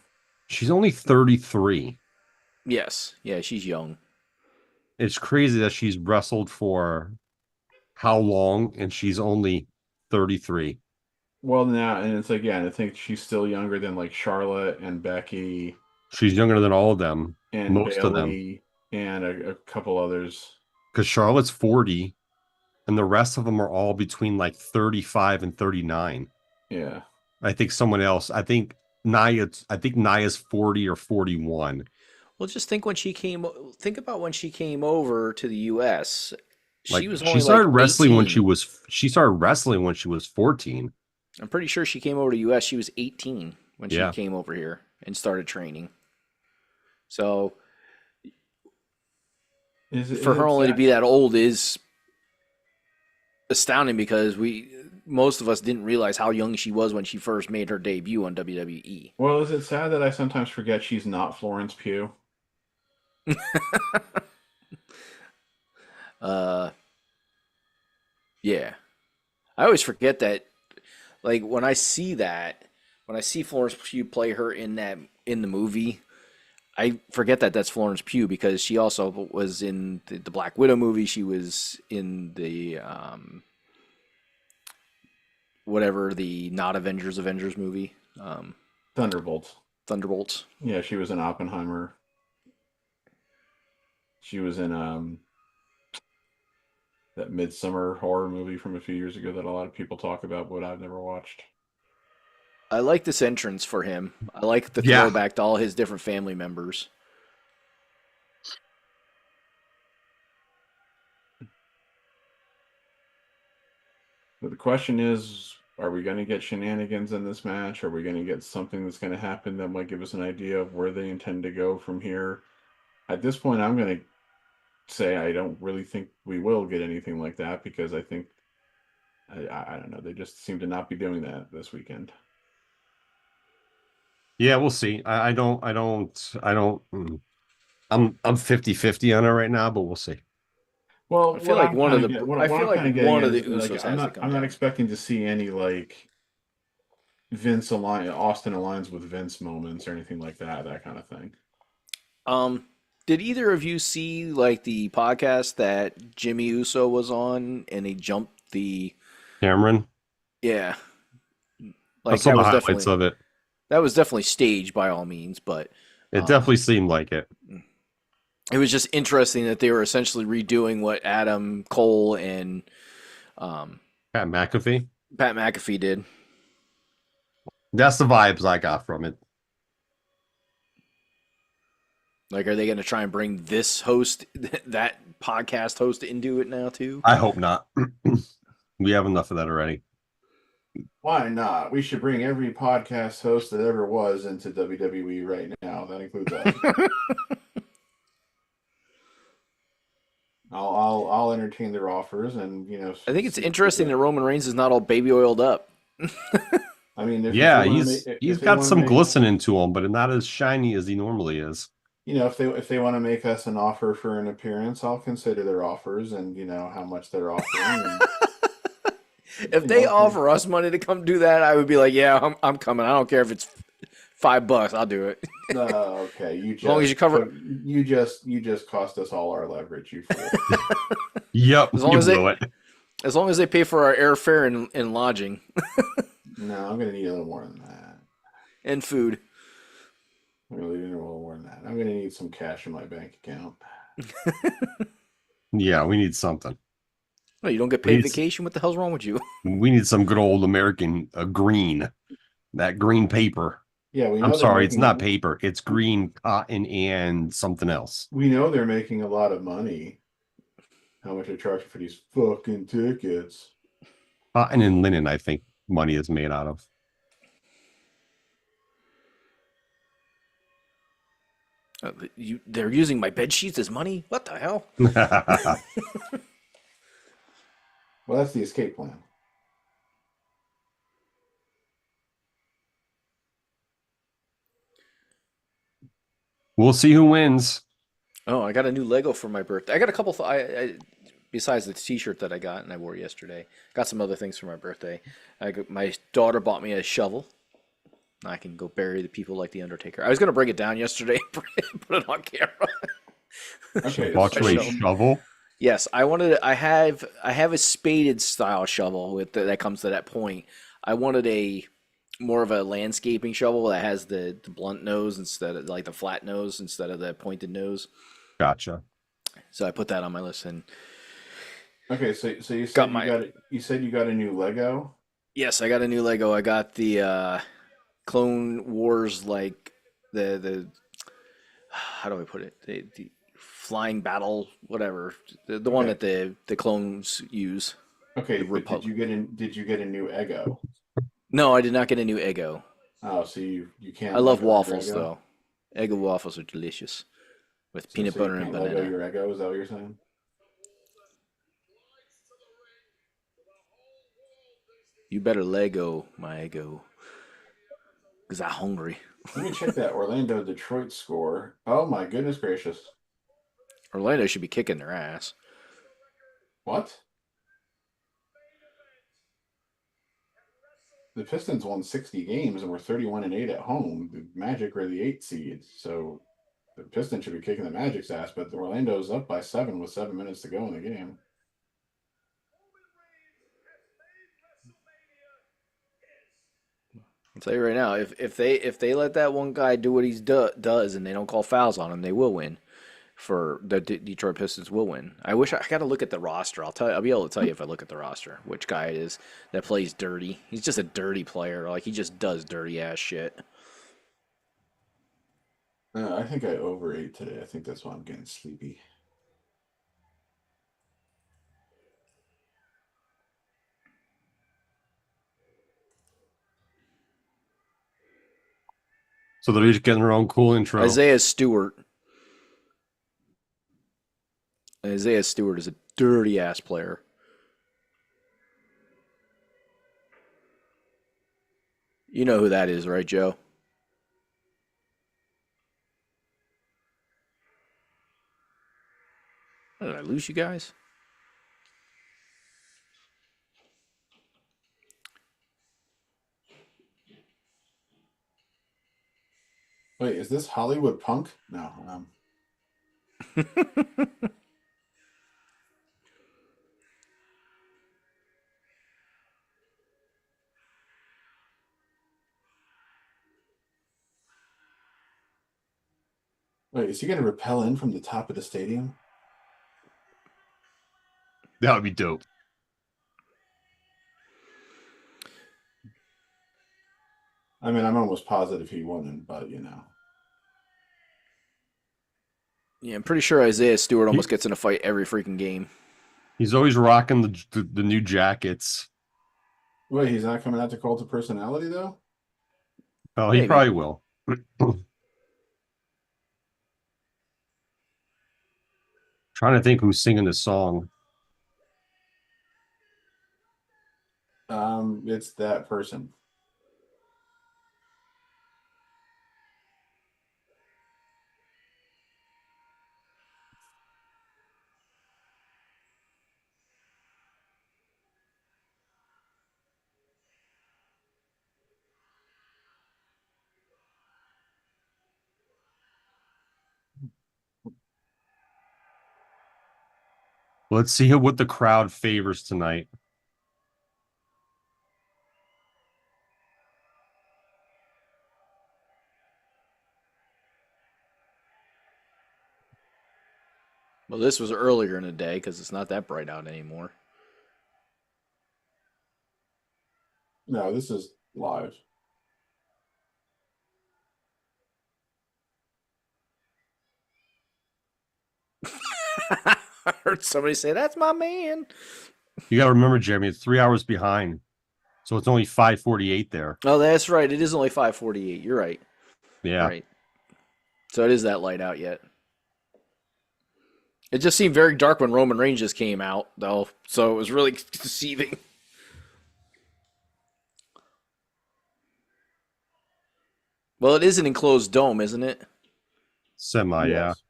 She's only 33. Yes. Yeah, she's young. It's crazy that she's wrestled for how long, and she's only 33. Well, now, and it's again, I think she's still younger than like Charlotte and Becky She's younger than all of them, and most of them. Bayley and a couple others. Because Charlotte's 40, and the rest of them are all between like 35 and 39. Yeah. I think someone else. I think Naya's 40 or 41. Well, just think when she came. Think about when she came over to the U.S. Like, She was she only started like wrestling when 18. she started wrestling when she was 14. I'm pretty sure she came over to the U.S. She was 18 when she Yeah. came over here and started training. So for her only to be that old is astounding because most of us didn't realize how young she was when she first made her debut on WWE. Well, is it sad that I sometimes forget she's not Florence Pugh? Yeah. I always forget that. Like when I see Florence Pugh play her in the movie, I forget that that's Florence Pugh because she also was in the Black Widow movie. She was in the whatever the not Avengers movie, Thunderbolts. Thunderbolts. Yeah, she was in Oppenheimer. She was in that Midsummer horror movie from a few years ago that a lot of people talk about, but I've never watched. I like this entrance for him. I like the Yeah. throwback to all his different family members. But the question is, are we going to get shenanigans in this match? Are we going to get something that's going to happen that might give us an idea of where they intend to go from here? At this point, I'm going to say I don't really think we will get anything like that because I think, I don't know, they just seem to not be doing that this weekend. Yeah, we'll see. I'm 50-50 on it right now, but we'll see. Well, I feel like one of the Usos has I'm to come not down. expecting to see any like Austin aligns with Vince moments or anything like that kind of thing. Did either of you see like the podcast that Jimmy Uso was on and he jumped the Cameron, yeah. I Like saw that the was highlights definitely of it. that was definitely staged by all means, but It definitely seemed like it. it was just interesting that they were essentially redoing what Adam Cole and Pat McAfee. Pat McAfee did. That's the vibes I got from it. Like, are they going to try and bring this host, that podcast host, into it now too? I hope not. We have enough of that already. Why not? We should bring every podcast host that ever was into WWE right now. That includes us. I'll entertain their offers, and I think it's see what they interesting do. that Roman Reigns is not all baby oiled up. I mean, if Yeah, they wanna he's make, he's if they got wanna some make, glistening to him, but not as shiny as he normally is. if they want to make us an offer for an appearance, I'll consider their offers and how much they're offering. If they offer us money to come do that, I would be like, yeah, I'm coming. I don't care if it's $5. I'll do it. Okay, As long as you cover- you just cost us all our leverage, you fool. Yep, As long you as they- blew it. As long as they pay for our airfare and lodging No, I'm gonna need a little more than that. and food. I'm gonna need a little more than that. I'm gonna need some cash in my bank account. Yeah, we need something. No, you don't get paid Please. vacation. What the hell's wrong with you? We need some good old American green. That green paper. Yeah, we know I'm they're sorry, it's making- not paper. It's green cotton and something else. We know they're making a lot of money. How much they're charging for these fucking tickets? Cotton and linen, I think money is made out of. They're using my bed sheets as money. What the hell? Well, that's the escape plan. We'll see who wins. Oh, I got a new Lego for my birthday. I got a couple. Besides the T-shirt that I got and I wore yesterday, got some other things for my birthday. My daughter bought me a shovel. I can go bury the people like the Undertaker. I was gonna bring it down yesterday, and put it on camera. Okay, Bought you a shovel. shovel. Yes, I wanted. I have a spaded style shovel that comes to that point. I wanted a more of a landscaping shovel that has the blunt nose instead of like the flat nose instead of the pointed nose. Gotcha. So I put that on my list. And Okay, so you said Got you sagot you got a new Lego. yes, I got a new Lego. I got the Clone Wars, like the how do I put it? The flying battle, whatever. The one Okay. that the clones use. Okay, The but Republic. did you get a new Eggo? No, I did not get a new Eggo. Oh, so you can't. I love Lego your waffles Eggo? though. Eggo waffles are delicious with So- peanut so you butter and can't Lego banana. your Eggo? Is that what you're saying? You better Lego my Eggo, cause I'm hungry. Let me check that Orlando Detroit score. Oh my goodness gracious! Orlando should be kicking their ass. What? The Pistons won 60 games and were 31-8 at home. The Magic are the 8 seed, so the Pistons should be kicking the Magic's ass. But the Orlando's up by 7 with 7 minutes to go in the game. I'll tell you right now, if they let that one guy do what he does and they don't call fouls on him, they will win. For the Detroit Pistons will win. I wish I got to look at the roster. I'll be able to tell you if I look at the roster which guy it is that plays dirty. He's just a dirty player. Like he just does dirty ass shit. I think I overate today. I think that's why I'm getting sleepy. So they're each getting their own cool intro. Isaiah Stewart. Isaiah Stewart is a dirty ass player. You know who that is, right, Joe? Did I lose you guys? Wait, is this Hollywood Punk? No. Wait, is he going to rappel in from the top of the stadium? That would be dope. I mean, I'm almost positive he wouldn't, but Yeah, I'm pretty sure Isaiah Stewart almost gets in a fight every freaking game. He's always rocking the new jackets. Wait, he's not coming out to Cult of Personality though? Oh, he Maybe. probably will. Trying to think who's singing the song. It's that person. Let's see what the crowd favors tonight. Well, this was earlier in the day because it's not that bright out anymore. No, this is live. I heard somebody say, "That's my man." You got to remember, Jeremy, it's 3 hours behind, so it's only 5:48 there. Oh, that's right. It is only 5:48. You're right. Yeah. Right. So it is that light out yet. It just seemed very dark when Roman Reigns just came out, though. So it was really deceiving. Well, it is an enclosed dome, isn't it? Semi, yeah. Yes.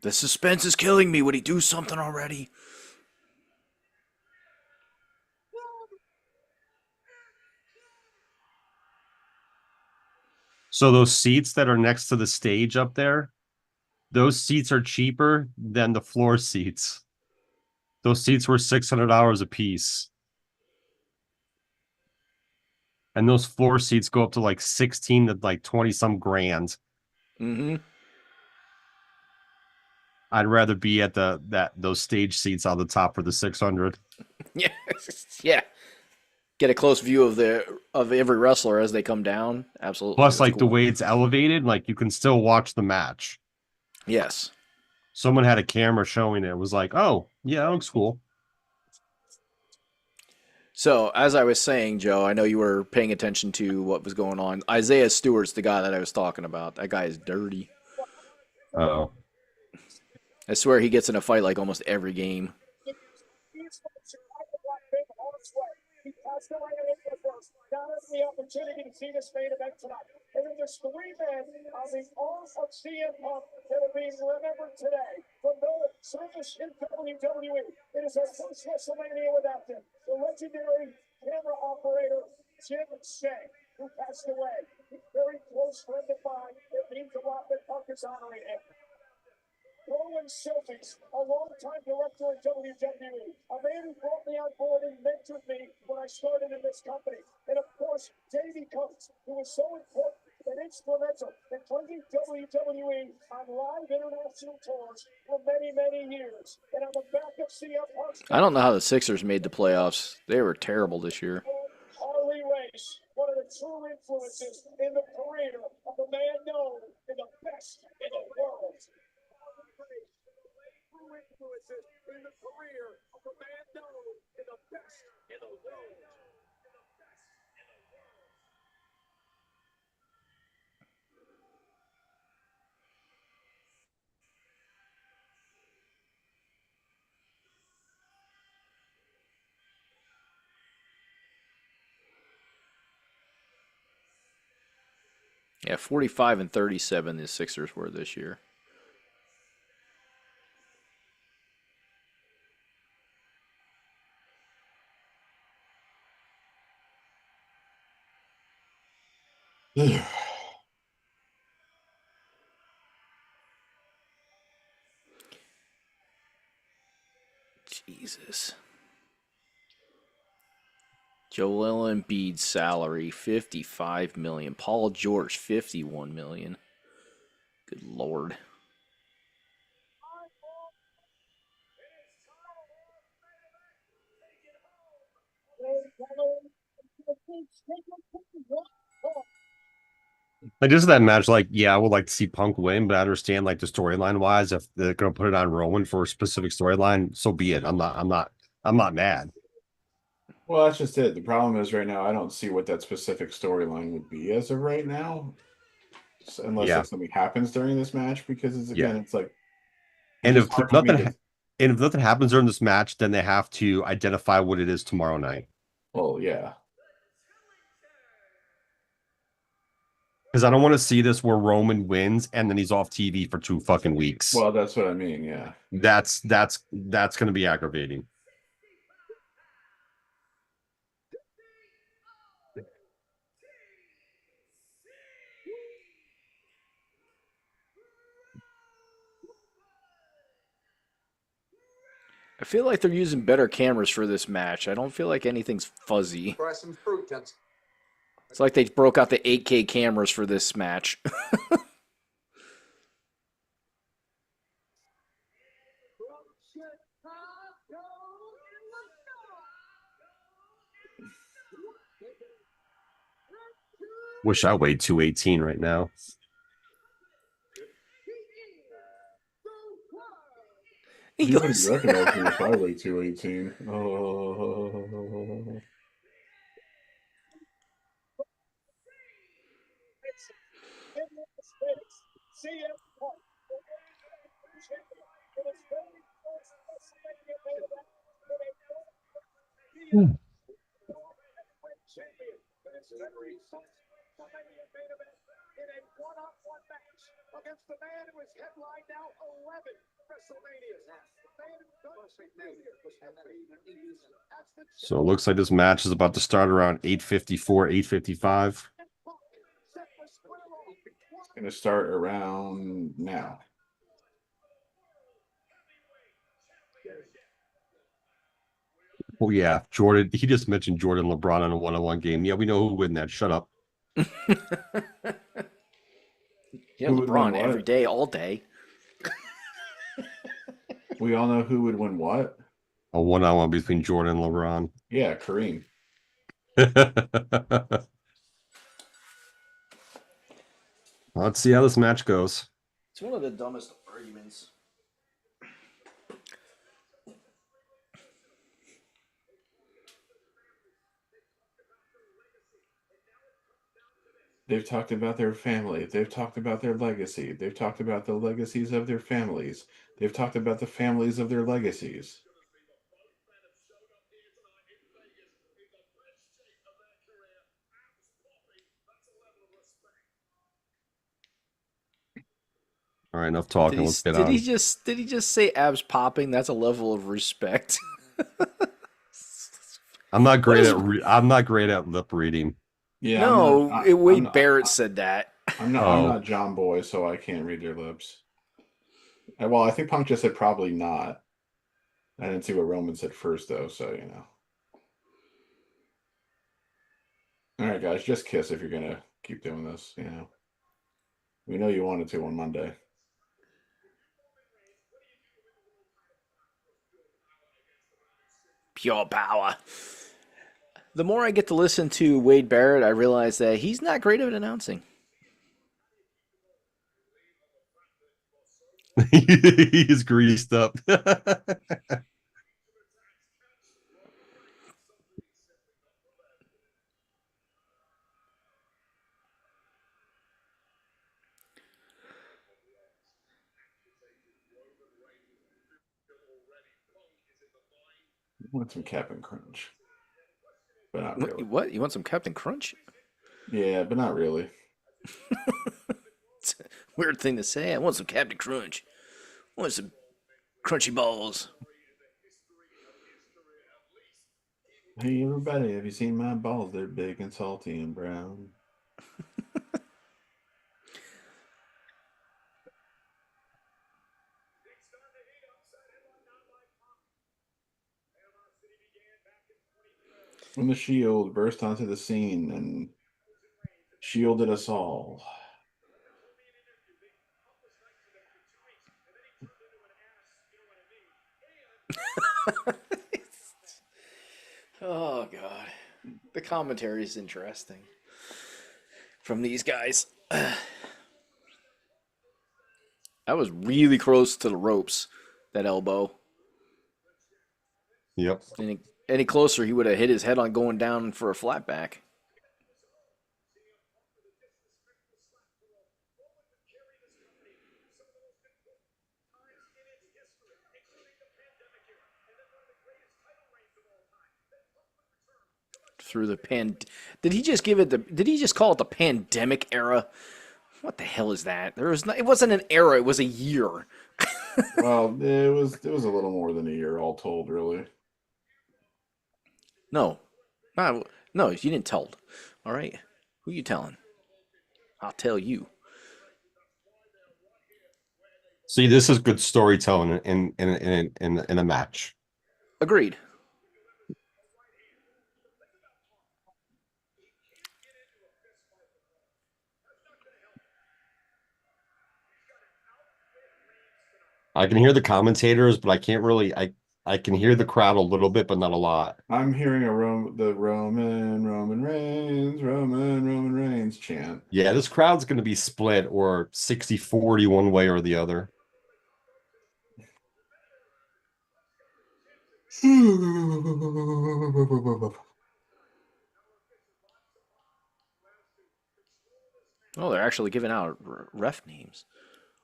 The suspense is killing me. Would he do something already? So those seats that are next to the stage up there, those seats are cheaper than the floor seats. Those seats were $600 a piece. And those floor seats go up to like 16 to like 20 some grand. Mm-hmm. I'd rather be at those stage seats on the top for the 600. Yeah. Yeah. Get a close view of every wrestler as they come down. Absolutely. Plus, That's like the cool. way it's elevated, like you can still watch the match. Yes. Someone had a camera showing it. It was like, oh, yeah, that looks cool. So, as I was saying, Joe, I know you were paying attention to what was going on. Isaiah Stewart's the guy that I was talking about. That guy is dirty. Oh. I swear he gets in a fight like almost every game. He passed away in April 1st. Now has the opportunity to see this main event tonight. And then there's three men on the arm of CM Punk that are being remembered today. From no service in WWE. It is our first WrestleMania without them. The legendary camera operator, Jim Shea, who passed away. He's a very close friend of mine. It means a lot that Punk is honoring him. Roland Selfies, a longtime director at WWE, a man who brought me on board and mentored me when I started in this company. And of course, Davey Coates, who was so important and instrumental in bringing WWE on live international tours for many, many years. And on the back of CM Punk's I don't know how the Sixers made the playoffs. They were terrible this year. Harley Race, one of the true influences in the career of the man known as the best in the world. True influences in the career of the man known as the best in the world. Yeah, 45 and 37 the Sixers were this year. Jesus. Joel Embiid's salary, 55 million. Paul George, 51 million. Good lord. Like this is that match. Like, yeah, I would like to see Punk win, but I understand like the storyline wise, if they're gonna put it on Roman for a specific storyline, so be it. I'm not mad. Well, that's just it. The problem is right now I don't see what that specific storyline would be as of right now, unless Yeah, like something happens during this match. Because it's yeah. again, it's like it's And just hard for me to. if nothing happens during this match, then they have to identify what it is tomorrow night. Well, yeah, Because I don't want to see this where Roman wins and then he's off TV for 2 fucking weeks. well, that's what I mean. Yeah, That's going to be aggravating. I feel like they're using better cameras for this match. I don't feel like anything's fuzzy. Try some fruit, gents. It's like they broke out the 8K cameras for this match. Wish I weighed 218 right now. He you wouldn't goes, recognize me if I weigh 218. Oh, CM Punk. It is very close to WrestleMania main event. Champion. But it's very close to WrestleMania main event in a one-on-one match against the man who has headlined now 11 WrestleManias. The man who does So it looks like this match is about to start around 8:54, 8:55. it's gonna start around now. Oh yeah, Jordan. He just mentioned Jordan LeBron in a one-on-one game. Yeah, we know who win that. Shut up. yeah, Who would LeBron win what? every day, all day. We all know who would win what. A one-on-one between Jordan and LeBron. Yeah, Kareem. Let's see how this match goes. It's one of the dumbest arguments. They've talked about their family. They've talked about their legacy. They've talked about the legacies of their families. They've talked about the families of their legacies. All right, enough talking. Let's get Did on. he just say abs popping? That's a level of respect. I'm not great is- I'm not great at lip reading. Yeah, no, Wade not- Barrett said that. I'm not John Boy, so I can't read their lips. Well, I think Punk just said probably not. I didn't see what Roman said first, though, so you know. All right, guys, just kiss if you're gonna keep doing this. You know, we know you wanted to on Monday. Pure power. The more I get to listen to Wade Barrett, I realize that he's not great at announcing. He's greased up. I want some Captain Crunch, but not really. What? You want some Captain Crunch? Yeah, but not really. It's a weird thing to say. I want some Captain Crunch. I want some crunchy balls. Hey, everybody, have you seen my balls? They're big and salty and brown. When the Shield burst onto the scene and shielded us all. Oh god, the commentary is interesting from these guys. That was really close to the ropes, that elbow. Yep. Any closer, he would have hit his head on going down for a flat back. Through the did he just give it the? Did he just call it the pandemic era? What the hell is that? There was it wasn't an era. It was a year. Well, it was a little more than a year all told, really. No, no, you didn't tell. All right, who you telling? I'll tell you. See, this is good storytelling in a match. Agreed. I can hear the commentators, but I can't really. I can hear the crowd a little bit, but not a lot. I'm hearing the Roman Reigns chant. Yeah, this crowd's going to be split or 60-40 one way or the other. Oh, they're actually giving out ref names.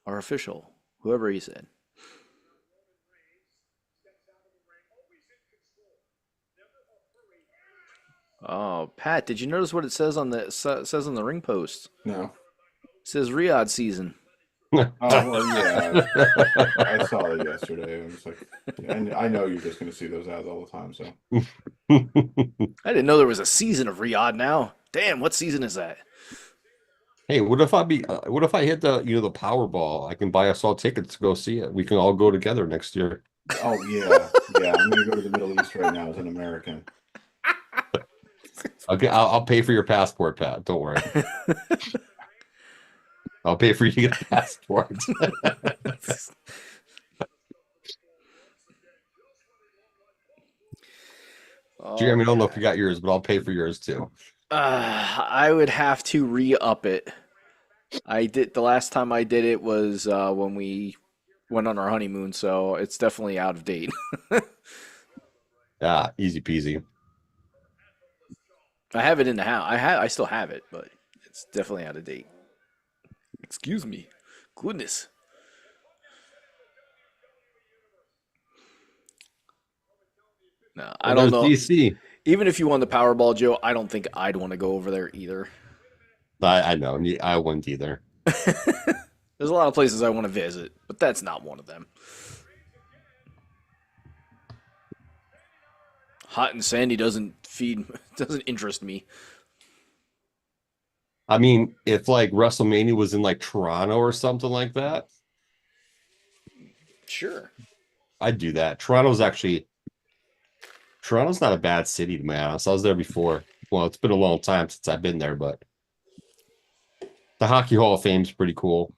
Our official, whoever he said. Oh, Pat, did you notice what it says on the says on the ring post? No. It says Riyadh season. Oh, well, yeah. I saw it yesterday. I was like, and I know you're just going to see those ads all the time. So I didn't know there was a season of Riyadh now. Damn, what season is that? Hey, what if I hit the the Powerball? I can buy us all tickets to go see it. We can all go together next year. oh yeah. I'm going to go to the Middle East right now as an American. Okay, I'll pay for your passport, Pat. Don't worry. I'll pay for you to get a passport. Jeremy, I don't know if you got yours, but I'll pay for yours too. I would have to re-up it. I did the last time I did it was when we went on our honeymoon, so it's definitely out of date. Ah, easy peasy. I have it in the house. I still have it, but it's definitely out of date. Excuse me. Goodness. No, I don't know. DC. Even if you won the Powerball, Joe, I don't think I'd want to go over there either. I know. I wouldn't either. There's a lot of places I want to visit, but that's not one of them. Hot and sandy doesn't interest me. I mean, if like WrestleMania was in like Toronto or something like that, Sure. I'd do that. Toronto's not a bad city to be honest. I was there before. Well, it's been a long time since I've been there, but the Hockey Hall of Fame's pretty cool.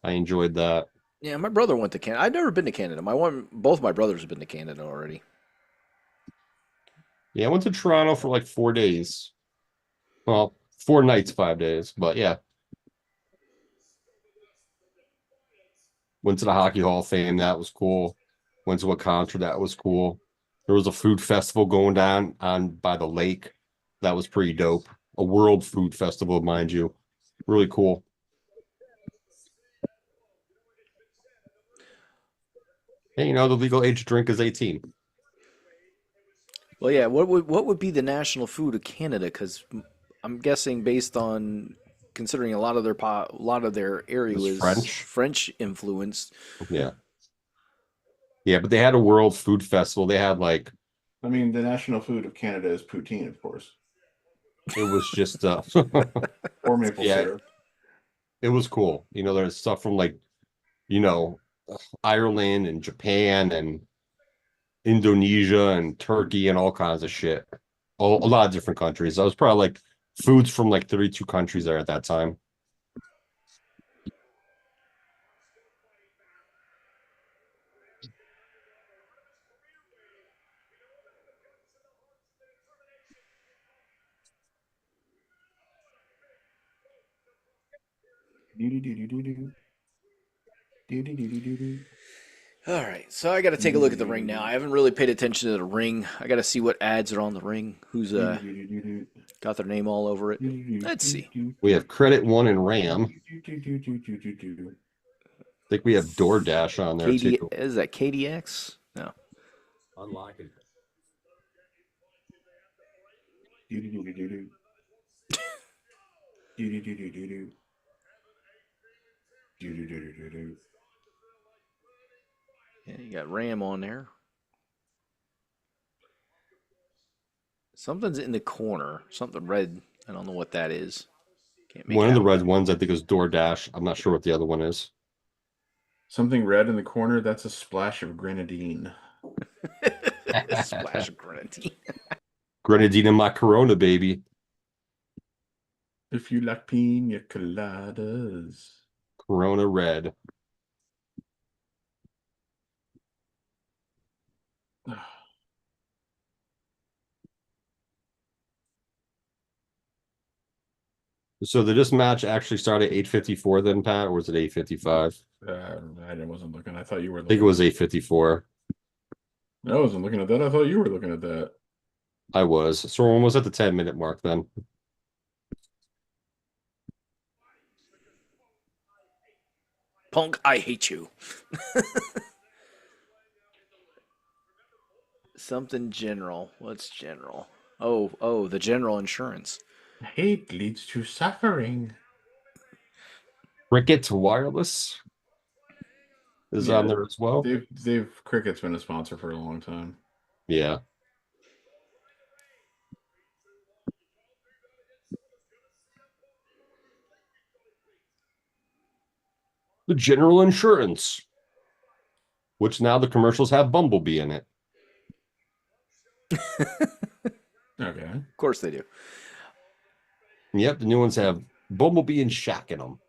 I enjoyed that. Yeah, my brother went to Canada. I've never been to Canada. Both my brothers have been to Canada already. Yeah, I went to Toronto for like 4 days. Well, 4 nights, 5 days, but yeah. Went to the Hockey Hall of Fame. That was cool. Went to a concert. That was cool. There was a food festival going down on by the lake. That was pretty dope. A world food festival, mind you. Really cool. Hey, the legal age to drink is 18. Well, yeah. What would be the national food of Canada? Because I'm guessing based on considering a lot of their area It's was French influenced. Yeah. Yeah, but they had a world food festival. They had like I mean, the national food of Canada is poutine, of course, it was just or maple Yeah. syrup. it was cool. There's stuff from like, Ireland and Japan and Indonesia and Turkey and all kinds of shit. A lot of different countries. I was probably like foods from like 32 countries there at that time. All right, so I got to take a look at the ring now. I haven't really paid attention to the ring. I got to see what ads are on the ring. Who's got their name all over it? Let's see. We have Credit One and Ram. I think we have DoorDash on there KD too. is that KDX? No. Unlock it. Yeah, you got Ram on there. Something's in the corner. Something red. I don't know what that is. Can't make One of the out. red ones I think is DoorDash. I'm not sure what the other one is. Something red in the corner. That's a splash of grenadine. Splash of grenadine. Grenadine in my Corona, baby. If you like pina coladas. Corona Red. So did this match actually start at 8:54 then, Pat, or was it 8:55? I wasn't looking. I thought you were I think looking. it was 8:54. I wasn't looking at that. I thought you were looking at that. I was. So we're almost at the 10-minute mark then. Punk, I hate you. Something general. What's general? Oh, the general insurance. Hate leads to suffering. Cricket Wireless is Yeah, on there as well. They've Cricket's been a sponsor for a long time. Yeah. The general insurance, which now the commercials have Bumblebee in it. Okay. Of course they do. Yep, the new ones have Bumblebee and Shaq in them.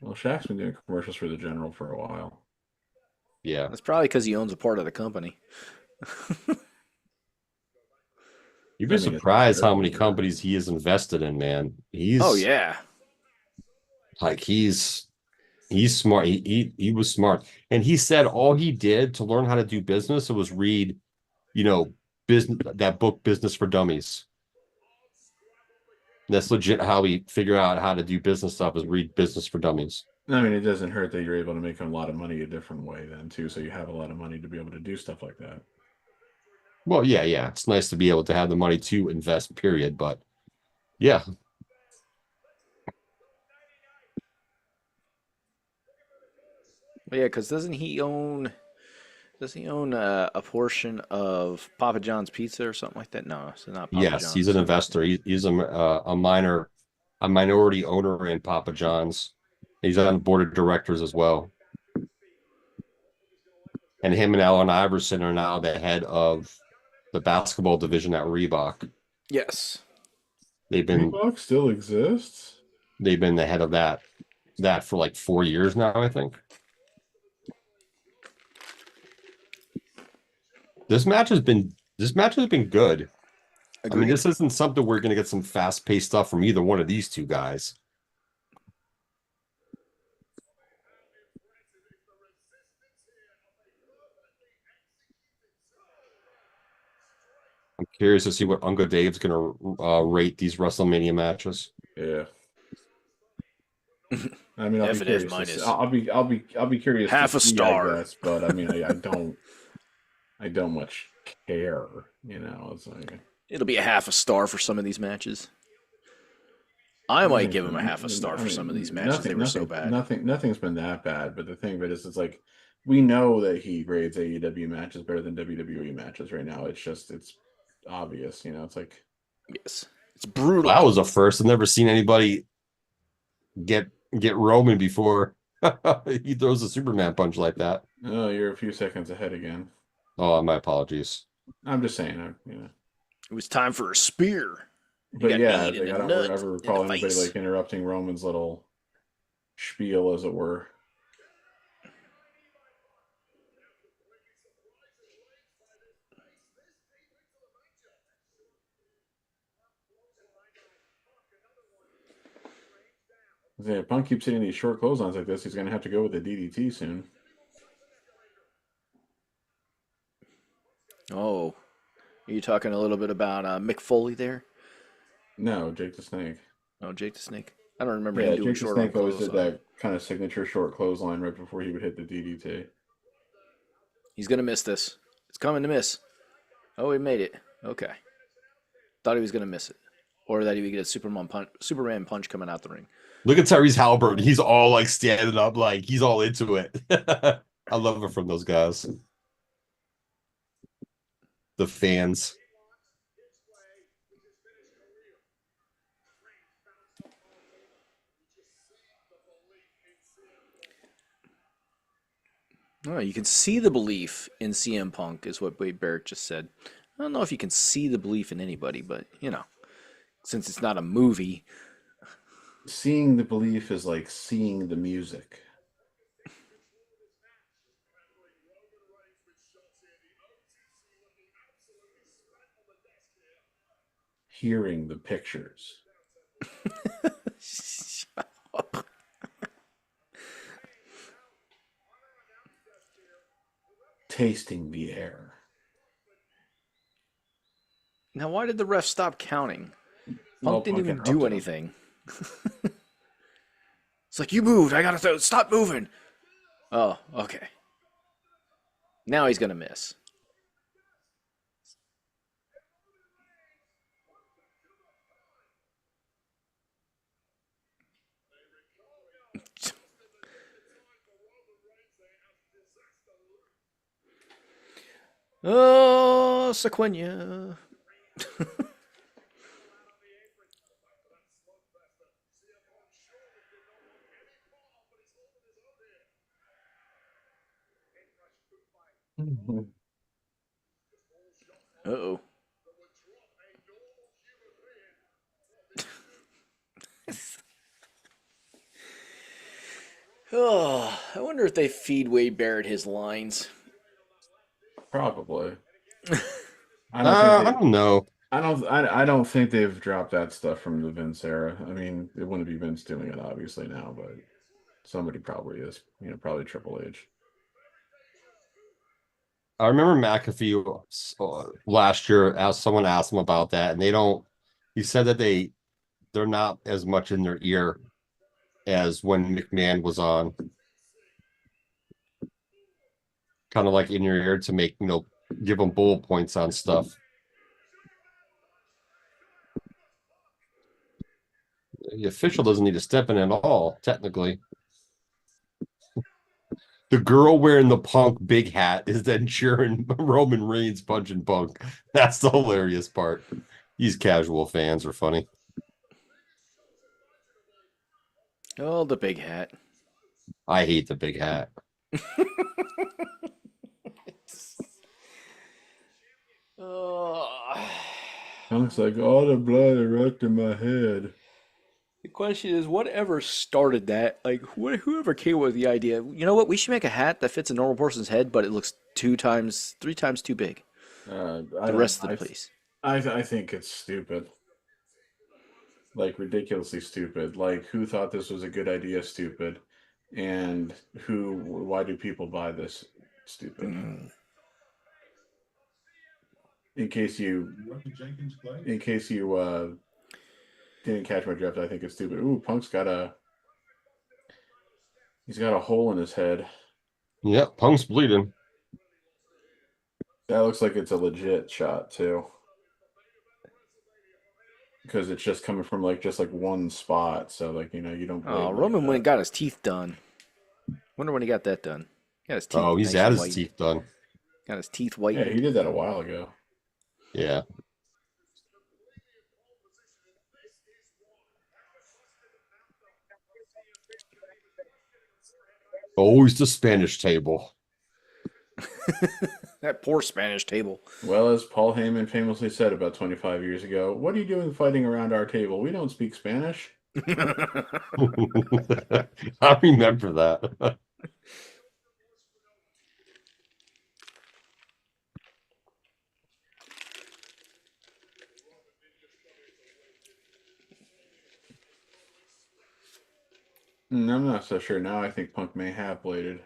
Well, Shaq's been doing commercials for the General for a while. Yeah. That's probably because he owns a part of the company. You'd be I mean, surprised how many it's- companies he has invested in, man. He's Oh yeah. like he's smart. He was smart. And he said all he did to learn how to do business was read, business that book Business for Dummies. That's legit how he figure out how to do business stuff is read Business for Dummies. I mean, it doesn't hurt that you're able to make a lot of money a different way then too. So you have a lot of money to be able to do stuff like that. Well, yeah. It's nice to be able to have the money to invest, period. But yeah. Well, yeah, because doesn't he own a portion of Papa John's Pizza or something like that? No, it's not Papa Yes, John's. he's an investor. He's a minority owner in Papa John's. He's on the board of directors as well. And him and Allen Iverson are now the head of the basketball division at Reebok. Yes. They've been Reebok still exists? the head of that for like 4 years now, I think. This match has been good. I mean, this isn't something we're going to get some fast-paced stuff from either one of these two guys. I'm curious to see what Uncle Dave's going to rate these WrestleMania matches. Yeah. I mean, I'll If be it is, curious. mine to see- is I'll be curious. half to a see, star. I guess, but I mean, I don't much care. It's like It'll be a half a star for some of these matches. I might give him a half a star for some of these matches. They were so bad. Nothing's been that bad. But the thing of it is, it's like we know that he grades AEW matches better than WWE matches right now. It's obvious. It's like Yes, it's brutal. That was a first. I've never seen anybody get Roman before he throws a Superman punch like that. oh, you're a few seconds ahead again. Oh, my apologies. I'm just saying, It was time for a spear. But got yeah, kneed in like, I the don't nut, ever in recall the anybody face. like interrupting Roman's little spiel, as it were. If Punk keeps hitting these short clotheslines like this, he's going to have to go with a DDT soon. Oh, are you talking a little bit about Mick Foley there? No, Jake the Snake. Oh, Jake the Snake. I don't remember Yeah, him doing Jake the short arm Snake always did clothesline. that kind of signature short clothesline right before he would hit the DDT. He's gonna miss this. It's coming to miss. Oh, he made it. Okay. Thought he was gonna miss it, or that he would get a Superman punch coming out the ring. Look at Tyrese Halliburton. He's all like standing up, like he's all into it. I love it from those guys. The fans. Oh, you can see the belief in CM Punk, is what Wade Barrett just said. I don't know if you can see the belief in anybody, but you know, since it's not a movie. Seeing the belief is like seeing the music. Hearing the pictures. Tasting the air. Now, why did the ref stop counting? Punk Well, didn't Punk even do interrupted him. anything. It's like, you moved. I gotta stop moving. Oh, okay. Now he's gonna miss. Oh, Sequenia. Uh-oh. Oh, I wonder if they feed Wade Barrett his lines. Probably. I don't know. I don't think they've dropped that stuff from the Vince era. I mean, it wouldn't be Vince doing it obviously now, but somebody probably is. You know, probably Triple H. I remember McAfee last year. Someone asked him about that, and they don't. He said that they're not as much in their ear as when McMahon was on. Kind of like in your ear to make give them bullet points on stuff. The official doesn't need to step in at all, technically. The girl wearing the Punk big hat is then cheering Roman Reigns punching Punk. That's the hilarious part. These casual fans are funny. Oh, the big hat. I hate the big hat. Oh. Punk's like, all the blood rushed in my head. The question is, whatever started that? Like, whoever came up with the idea? You know what? We should make a hat that fits a normal person's head, but it looks 3 times too big. The rest of the place. I think it's stupid. Like ridiculously stupid. Like who thought this was a good idea? Stupid. And why do people buy this? Stupid. In case you didn't catch my drift, I think it's stupid. Ooh, Punk's he's got a hole in his head. Yep, Punk's bleeding. That looks like it's a legit shot too. Because it's just coming from just one spot. So you don't bleed Oh, like Roman that. went and got his teeth done. Wonder when he got that done. Got his teeth. Oh, he's nice had and his white. teeth done. Got his teeth Yeah, whitened. he did that a while ago. Yeah. Always the Spanish table. That poor Spanish table. Well, as Paul Heyman famously said about 25 years ago, what are you doing fighting around our table? We don't speak Spanish. I remember that. I'm not so sure now. I think Punk may have bladed.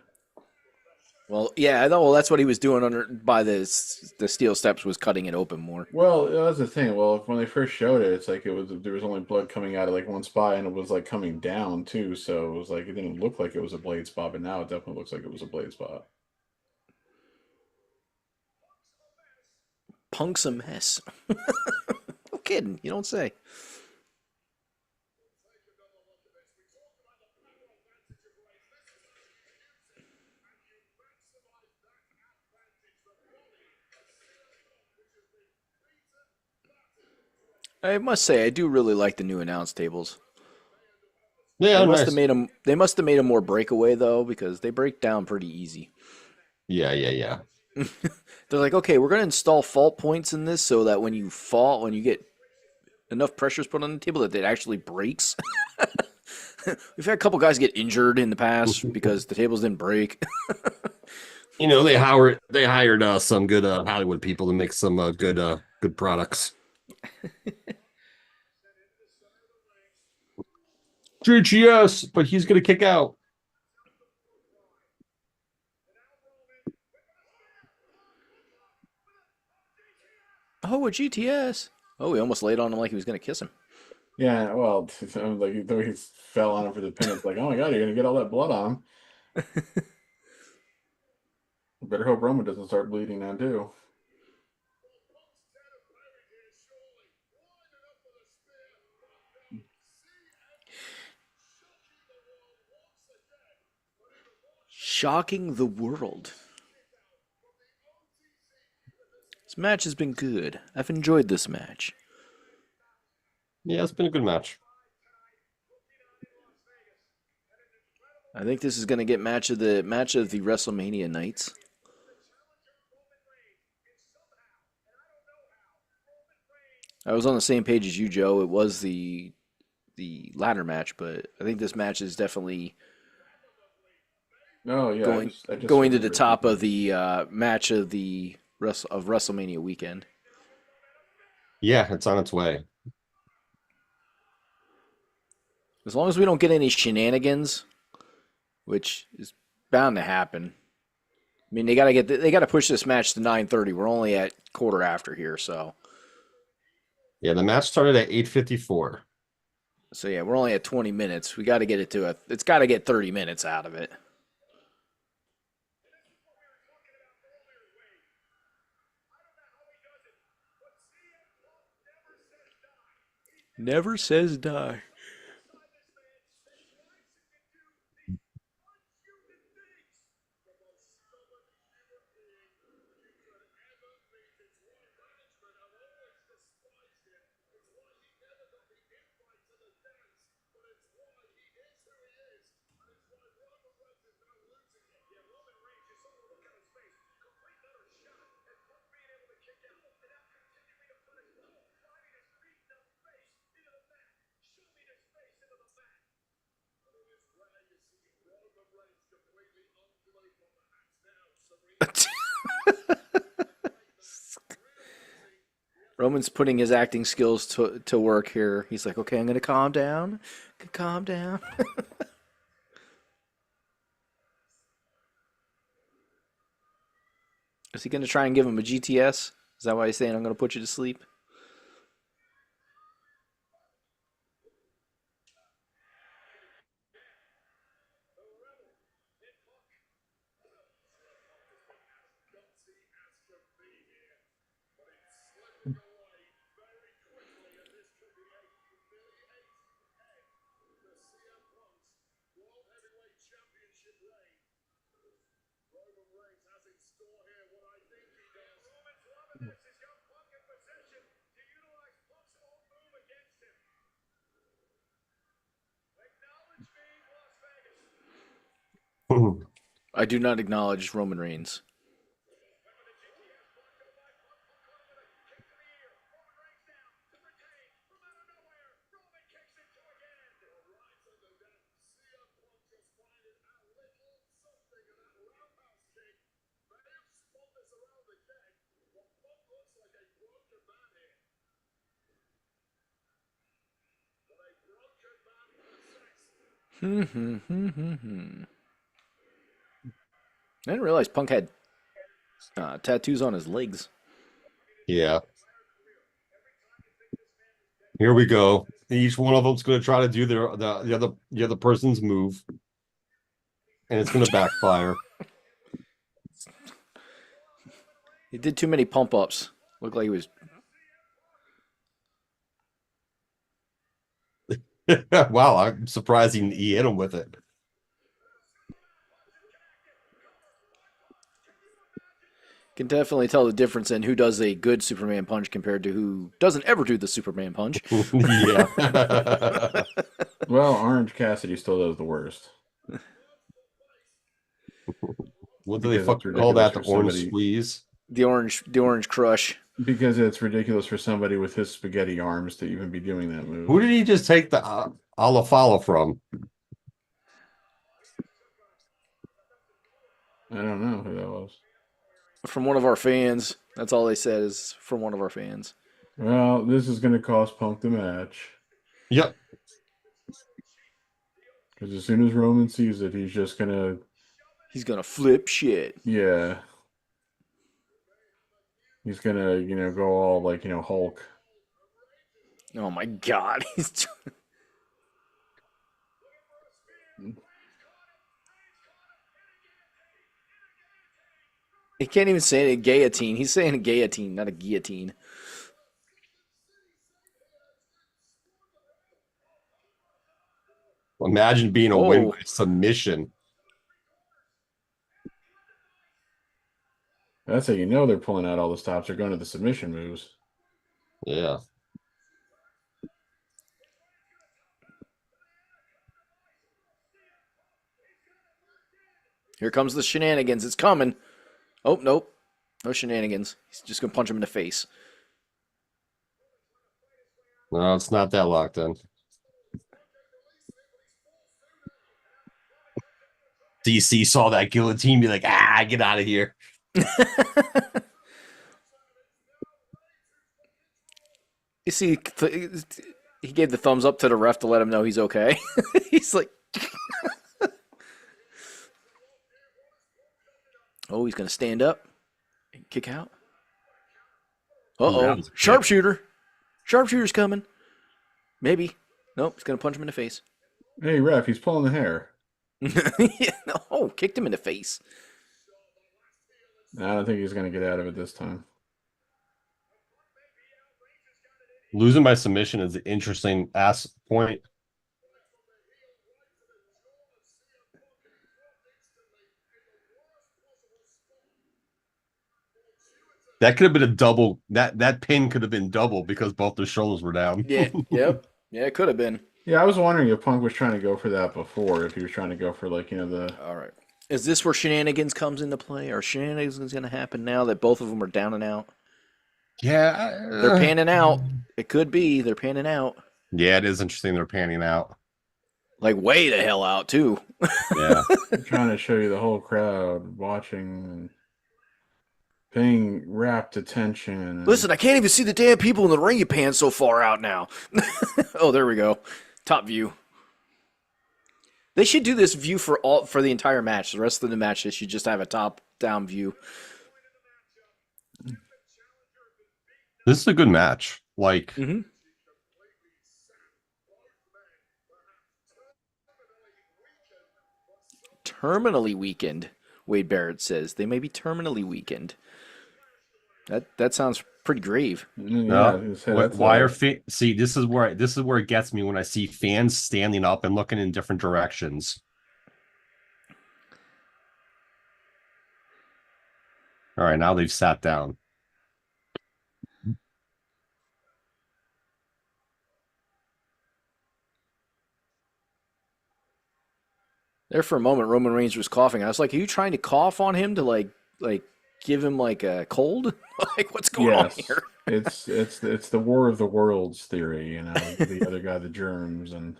Well, yeah, I know. Well, that's what he was doing under by the steel steps, was cutting it open more. Well, that's the thing. Well, when they first showed it, it's like there was only blood coming out of like one spot, and it was like coming down too. So it was like it didn't look like it was a blade spot, but now it definitely looks like it was a blade spot. Punk's a mess. No kidding. You don't say. I must say, I do really like the new announce tables. Yeah, They must nice. have made them. They must have made them more breakaway though, because they break down pretty easy. Yeah. They're like, okay, we're gonna install fault points in this so that when you fall, when you get enough pressures put on the table, that it actually breaks. We've had a couple guys get injured in the past because the tables didn't break. You know, they hired some good Hollywood people to make some good products. GGS, but he's gonna kick out. Oh, a GTS. Oh, he almost laid on him like he was gonna kiss him. Yeah, well, like though he fell on him for the pin. It's like, oh my god, you're gonna get all that blood on him. Better hope Roman doesn't start bleeding now too. Shocking the world. This match has been good. I've enjoyed this match. Yeah, it's been a good match. I think this is going to get match of the WrestleMania nights. I was on the same page as you, Joe. It was the ladder match, but I think this match is definitely Oh yeah, going I just going to the remembered top something. of the match of the of WrestleMania weekend. Yeah, it's on its way. As long as we don't get any shenanigans, which is bound to happen. I mean, they got to push this match to 9:30. We're only at quarter after here, so Yeah, the match started at 8:54. yeah, we're only at 20 minutes. We got to get it to it's got to get 30 minutes out of it. Never says die. Roman's putting his acting skills to work here. He's like, okay, I'm gonna calm down. Calm down. Is he gonna try and give him a GTS? Is that why he's saying I'm gonna put you to sleep? I do not acknowledge Roman Reigns. I didn't realize Punk had tattoos on his legs. Yeah. Here we go. Each one of them's going to try to do the other person's move, and it's going to backfire. He did too many pump ups. Looked like he was. Wow, I'm surprised he hit him with it. Can definitely tell the difference in who does a good Superman punch compared to who doesn't ever do the Superman punch. Yeah. Well, Orange Cassidy still does the worst. What do they Because it's fucking call ridiculous that? The for orange somebody- squeeze? The orange crush. Because it's ridiculous for somebody with his spaghetti arms to even be doing that move. Who did he just take the Alafala from? I don't know who that was. From one of our fans. That's all they said is from one of our fans. Well, this is going to cost Punk the match. Yep. Because as soon as Roman sees it, he's just going to, He's gonna flip shit. yeah. He's going to, go all like, Hulk. Oh my god. He's He can't even say it in guillotine. He's saying a guillotine, not a guillotine. Imagine being a win Oh. by submission. That's how you know they're pulling out all the stops. They're going to the submission moves. Yeah. Here comes the shenanigans. It's coming. Oh, nope. No shenanigans. He's just going to punch him in the face. No, it's not that locked in. DC saw that guillotine, be like, get out of here. You see, he gave the thumbs up to the ref to let him know he's okay. He's like, oh, he's going to stand up and kick out. Ooh, that Uh-oh. was a kick. Sharpshooter. Sharpshooter's coming. Maybe. Nope, he's going to punch him in the face. Hey, ref, he's pulling the hair. Oh, kicked him in the face. I don't think he's going to get out of it this time. Losing by submission is an interesting ass point. That could have been a double. That pin could have been double because both their shoulders were down. Yeah, yep. Yeah, it could have been. Yeah, I was wondering if Punk was trying to go for that before, if he was trying to go for like, the All right. Is this where shenanigans comes into play? Are shenanigans going to happen now that both of them are down and out? Yeah. They're panning out. It could be. They're panning out. Yeah, it is interesting they're panning out. Like way the hell out, too. Yeah. trying to show you the whole crowd watching and paying rapt attention. And Listen, I can't even see the damn people in the ring. You pan so far out now. Oh, there we go. Top view. They should do this view for the entire match. The rest of the match, they should just have a top-down view. This is a good match. Like, Mm-hmm. Terminally weakened, Wade Barrett says. They may be terminally weakened. That sounds pretty grave. no. his head- Why are see? This is where it gets me when I see fans standing up and looking in different directions. All right, now they've sat down. There for a moment, Roman Reigns was coughing. I was like, "Are you trying to cough on him to like give him like a cold? Like what's going on here?" it's the War of the Worlds theory, the other guy, the germs, and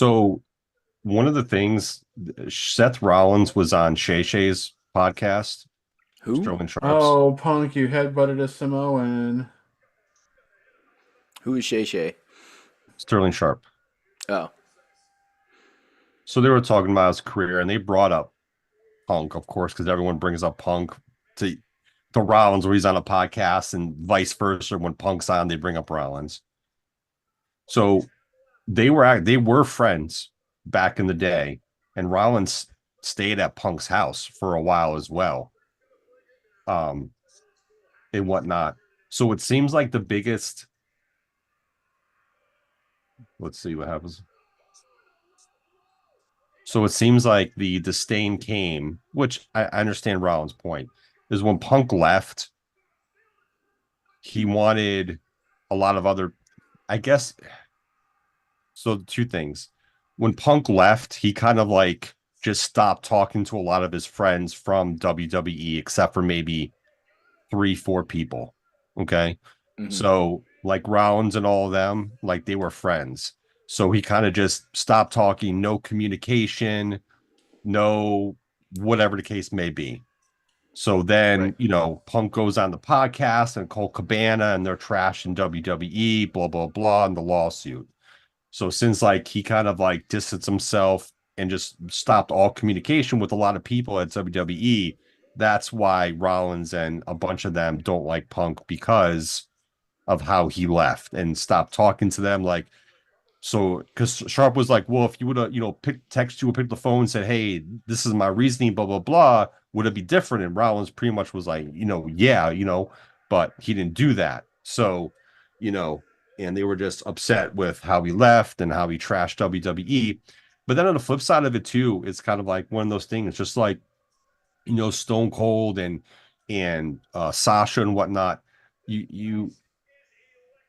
So one of the things, Seth Rollins was on Shay Shay's podcast, Who? Sterling Sharps. Oh, Punk, you headbutted a Samoan. Who is Shay Shay? Sterling Sharp. Oh, So they were talking about his career, and they brought up Punk, of course, because everyone brings up Punk to Rollins where he's on a podcast, and vice versa. When Punk's on, they bring up Rollins. So they were friends back in the day, and Rollins stayed at Punk's house for a while as well, and whatnot. So it seems like the biggest. Let's see what happens. So it seems like the disdain came, which I understand Rollins' point, is when Punk left, he wanted a lot of other, I guess. So two things. When Punk left, he kind of like just stopped talking to a lot of his friends from WWE, except for maybe 3-4 people. Okay. Mhm. So like Rollins and all of them, like they were friends. So he kind of just stopped talking, no communication, no whatever the case may be. So then, Right. you know, Punk goes on the podcast and Cole Cabana and they're trashing WWE, blah, blah, blah, and the lawsuit. So since like he kind of like distanced himself and just stopped all communication with a lot of people at WWE, that's why Rollins and a bunch of them don't like Punk, because of how he left and stopped talking to them. Like, so because Sharp was like, well, if you would have, you know, text you or picked the phone and said, hey, this is my reasoning, blah, blah, blah, would it be different? And Rollins pretty much was like, you know, yeah, you know, but he didn't do that. So, you know, and they were just upset with how he left and how he trashed WWE. But then on the flip side of it too, it's kind of like one of those things. It's just like, you know, Stone Cold and Sasha and whatnot. You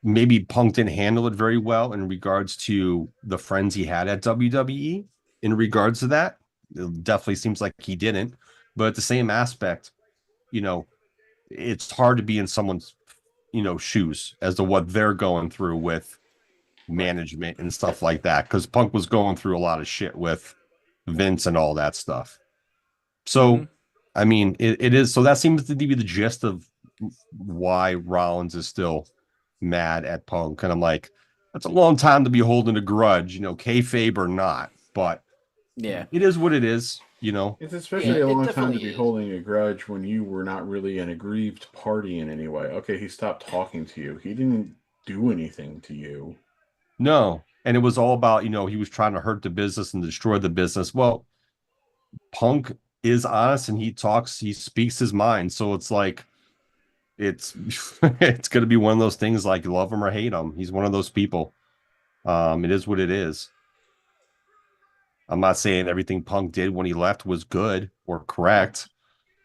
maybe Punk didn't handle it very well in regards to the friends he had at WWE. In regards to that, it definitely seems like he didn't. But at the same aspect, you know, it's hard to be in someone's, you know, shoes as to what they're going through with management and stuff like that, because Punk was going through a lot of shit with Vince and all that stuff. So Mhm. I mean, it is, so that seems to be the gist of why Rollins is still mad at Punk. And I'm like, that's a long time to be holding a grudge, you know, kayfabe or not, but Yeah. it is what it is, you know. It's especially Yeah, a it long time to definitely be is. holding a grudge when you were not really an aggrieved party in any way. Okay, he stopped talking to you. He didn't do anything to you. No. And it was all about, you know, he was trying to hurt the business and destroy the business. Well, Punk is honest and he speaks his mind. So it's like, it's it's going to be one of those things, like you love him or hate him. He's one of those people. It is what it is. I'm not saying everything Punk did when he left was good or correct,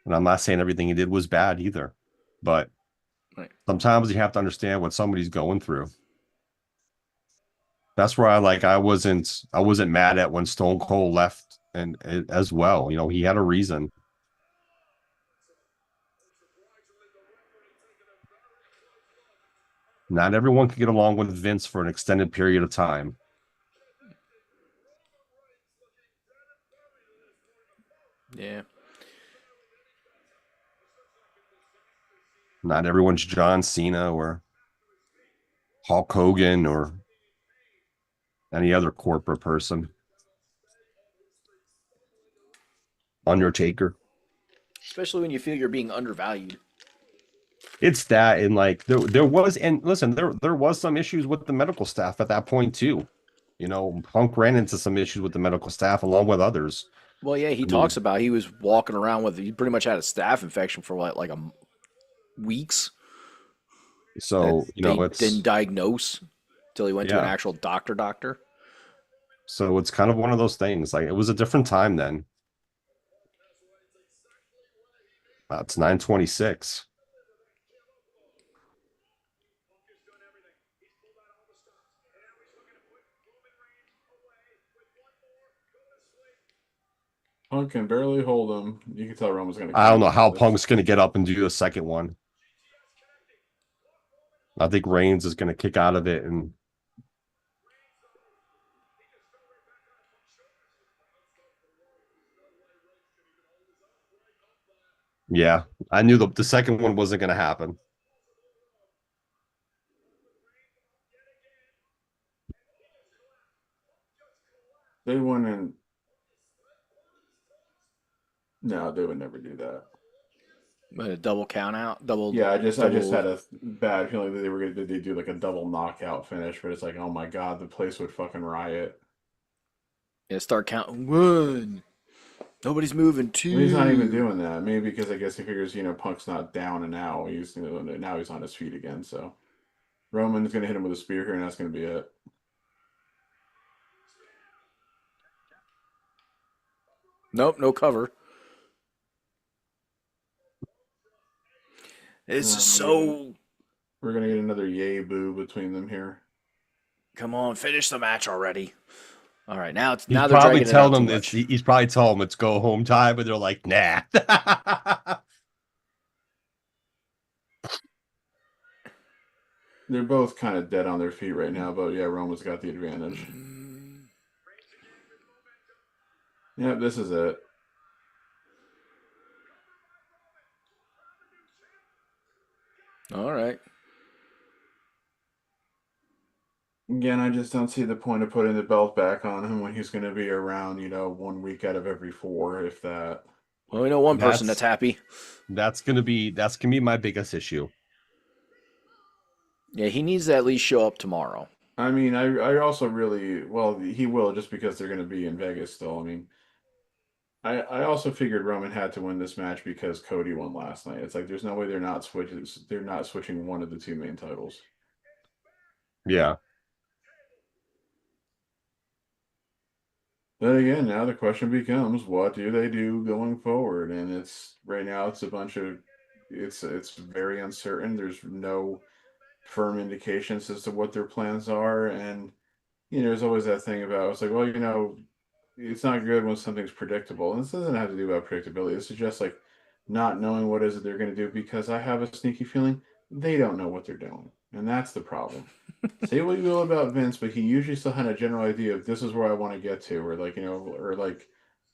and I'm not saying everything he did was bad either. But Right. sometimes you have to understand what somebody's going through. That's where I wasn't mad at when Stone Cold left, and as well, you know, he had a reason. Not everyone can get along with Vince for an extended period of time. Yeah. Not everyone's John Cena or Hulk Hogan or any other corporate person. Undertaker. Especially when you feel you're being undervalued. It's that, and like there was, and listen, there was some issues with the medical staff at that point too. You know, Punk ran into some issues with the medical staff along with others. Well, yeah, he I mean, talks about he was walking around with, he pretty much had a staph infection for what, like weeks that so you they know, it's didn't diagnose until he went to an yeah. actual doctor. So it's kind of one of those things. Like, it was a different time then. It's 9:26. Punk can barely hold him. You can tell Roman's going to. I don't know how Punk's going to get up and do the second one. I think Reigns is going to kick out of it, and Yeah, I knew the second one wasn't going to happen. They wouldn't. No, they would never do that. But a double count out, double. Yeah, I just double, had a bad feeling that they do like a double knockout finish, but it's like, oh my god, the place would fucking riot. Yeah, start counting. 1. Nobody's moving. 2. And he's not even doing that. Maybe because I guess he figures, Punk's not down and out. Now he's on his feet again. So Roman's gonna hit him with a spear here, and that's gonna be it. Nope, no cover. It's Um, so. We're gonna get another yay boo between them here. Come on, finish the match already. All right, now He's they're probably dragging it out telling too them much. he's probably telling them it's go home time, but they're like, nah. They're both kind of dead on their feet right now, but yeah, Roman's got the advantage. Yep, this is it. All right. Again, I just don't see the point of putting the belt back on him when he's going to be around, 1 week out of every 4, if that. Well, we know one person that's happy. That's gonna be my biggest issue. Yeah, he needs to at least show up tomorrow. I mean, I also really, well, he will just because they're going to be in Vegas still. I mean, I also figured Roman had to win this match because Cody won last night. It's like there's no way they're not switching one of the 2 main titles. Yeah. Then again, now the question becomes, what do they do going forward? And it's right now it's a bunch of it's very uncertain. There's no firm indications as to what their plans are, and there's always that thing about it's like, well, it's not good when something's predictable. And this doesn't have to do about predictability. This is just like not knowing what is it they're going to do, because I have a sneaky feeling they don't know what they're doing. And that's the problem. Say what you will about Vince, but he usually still had a general idea of this is where I want to get to, or it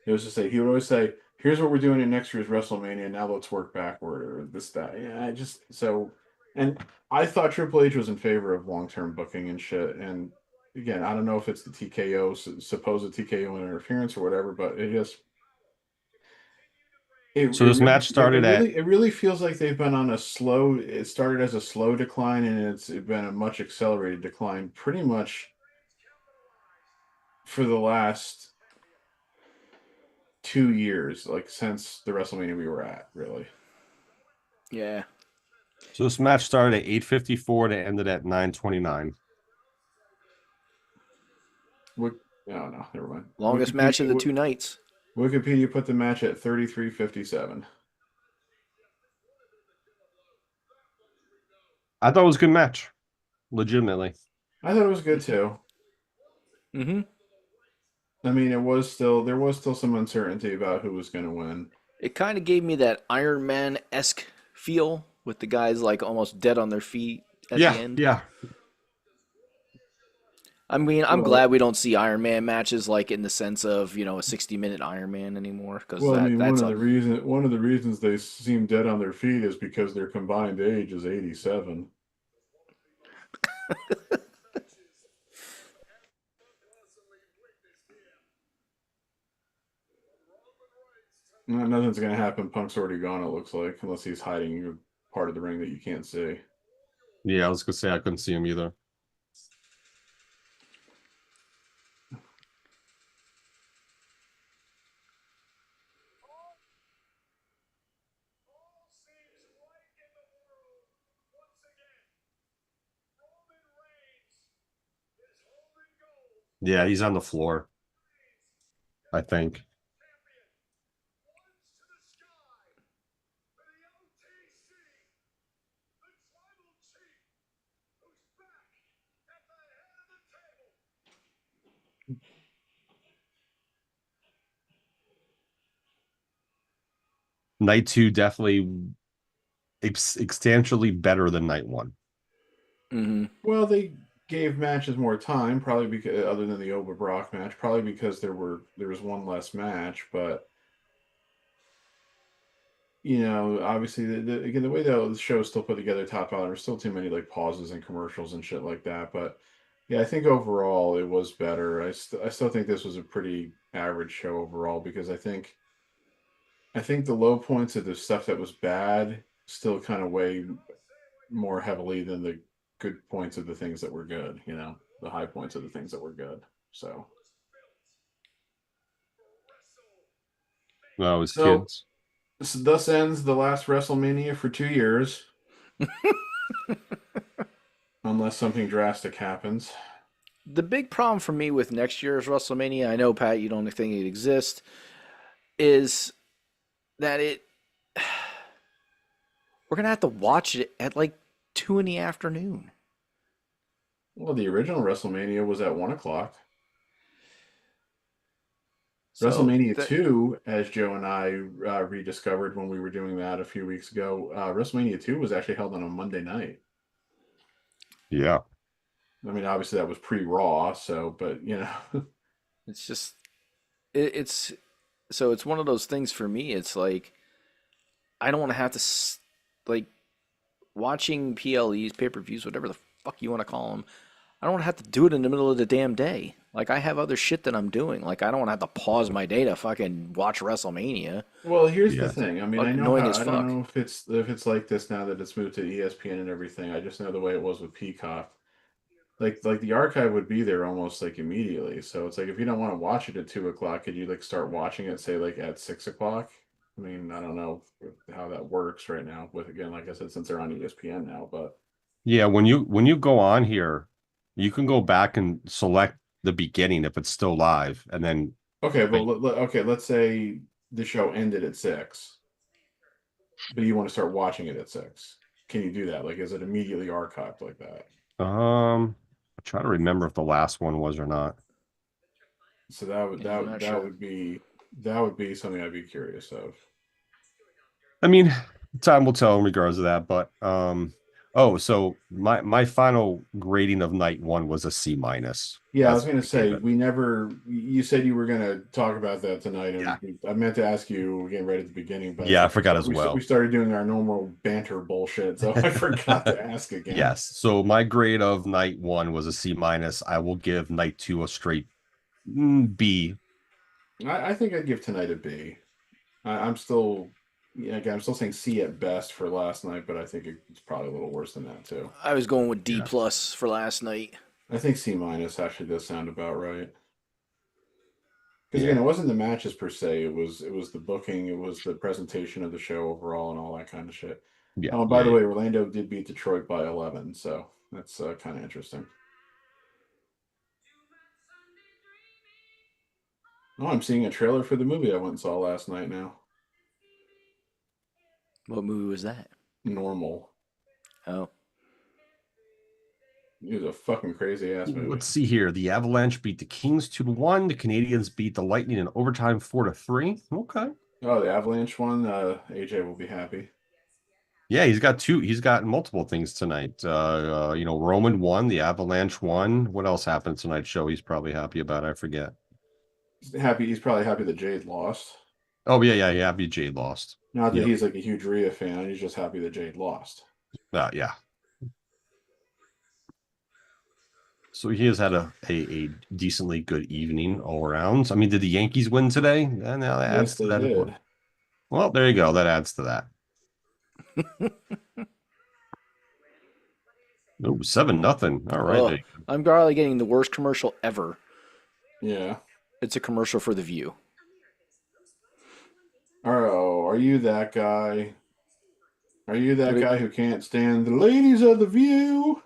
was just say he would always say, here's what we're doing in next year's WrestleMania, now let's work backward, or this, that. Yeah, and I thought Triple H was in favor of long-term booking and shit, and again, I don't know if it's the TKO, supposed TKO interference or whatever, but So this match started it really feels like they've been on it started as a slow decline, and it's been a much accelerated decline pretty much for the last 2 years, like since the WrestleMania we were at, really. Yeah. So this match started at 8:54 and ended at 9:29. No, never mind. Longest match of the 2 nights. Wikipedia put the match at 33:57. I thought it was a good match. Legitimately. I thought it was good too. Mm-hmm. I mean, there was still some uncertainty about who was going to win. It kind of gave me that Iron Man-esque feel with the guys like almost dead on their feet at the end. Yeah. I mean, I'm glad we don't see Iron Man matches like in the sense of, a 60-minute Iron Man anymore. Because one of the reasons they seem dead on their feet is because their combined age is 87. Nothing's going to happen. Punk's already gone, it looks like, unless he's hiding part of the ring that you can't see. Yeah, I was gonna say I couldn't see him either. Yeah, he's on the floor, I think. Night 2 definitely substantially better than night 1. Mm-hmm. Well, they gave matches more time, probably because other than the Oba Brock match, probably because there was one less match, but obviously again the way the show is still put together, top out, there's still too many like pauses and commercials and shit like that. But yeah, I think overall it was better. I still think this was a pretty average show overall because I think the low points of the stuff that was bad still kind of weigh more heavily than the good points of the things that were good. The high points of the things that were good. So When I was so, kids. thus ends the last WrestleMania for 2 years, unless something drastic happens. The big problem for me with next year's WrestleMania, I know Pat, you don't think it exists, is that we're gonna have to watch it at like 2 in the afternoon. Well, the original WrestleMania was at 1 o'clock. So WrestleMania that, 2, as Joe and I rediscovered when we were doing that a few weeks ago, WrestleMania 2 was actually held on a Monday night. Yeah. I mean, obviously that was pre-Raw, but it's just it's so it's one of those things for me. It's like I don't want to have to like watching PLEs, pay-per-views, whatever the fuck you want to call them. I don't want to have to do it in the middle of the damn day. Like I have other shit that I'm doing. Like I don't want to have to pause my day to fucking watch WrestleMania. Well, here's the Yeah. thing. I mean, Annoying as I don't fuck. know if it's like this now that it's moved to ESPN and everything. I just know the way it was with Peacock. Like the archive would be there almost like immediately. So it's like if you don't want to watch it at 2 o'clock, could you like start watching it say like at 6 o'clock? I mean, I don't know how that works right now. With again, like I said, since they're on ESPN now, but Yeah, when you go on here, you can go back and select the beginning if it's still live, and then okay, like, okay, let's say the show ended at 6, but you want to start watching it at 6. Can you do that? Like, is it immediately archived like that? I'm trying to remember if the last one was or not. So that would Yeah, I'm not sure. that would be something I'd be curious of. I mean, time will tell in regards to that, but so my final grading of night one was a C minus. Yeah, I was That's going to what I gave say it. we never. You said you were going to talk about that tonight, and Yeah. I meant to ask you again right at the beginning, but Yeah, I forgot as we well. started doing our normal banter bullshit, so I forgot to ask again. Yes. So my grade of night one was a C minus. I will give night two a straight B. I think I'd give tonight a B. I'm still, yeah, again, I'm still saying C at best for last night, but I think it's probably a little worse than that too. I was going with D Yeah. plus for last night. I think C minus actually does sound about right. Because Yeah. again, it wasn't the matches per se; it was the booking, it was the presentation of the show overall, and all that kind of shit. Yeah. Oh, and by the yeah. way, Orlando did beat Detroit by 11, so that's kind of interesting. Oh, I'm seeing a trailer for the movie I went and saw last night now. What movie was that? Normal. Oh, It was a fucking crazy ass movie. Let's see here. The Avalanche beat the Kings 2-1. The Canadians beat the Lightning in overtime 4-3. Okay. Oh, the Avalanche one. AJ will be happy. Yeah, he's got multiple things tonight. Roman won, the Avalanche won. What else happened tonight's show? He's probably happy about. I forget. He's probably happy that Jade lost. Oh yeah, happy Jade lost. Not that Yep. he's like a huge Rhea fan. He's just happy that Jade lost. Yeah. So he has had a decently good evening all around. I mean, did the Yankees win today? And now that adds Yes, to they that. did. Well, there you go. That adds to that. Oh, 7-0. All right. Oh, there you go. I'm probably getting the worst commercial ever. Yeah. It's a commercial for The View. Oh, are you that guy? Are you that Wait. guy who can't stand the ladies of the View?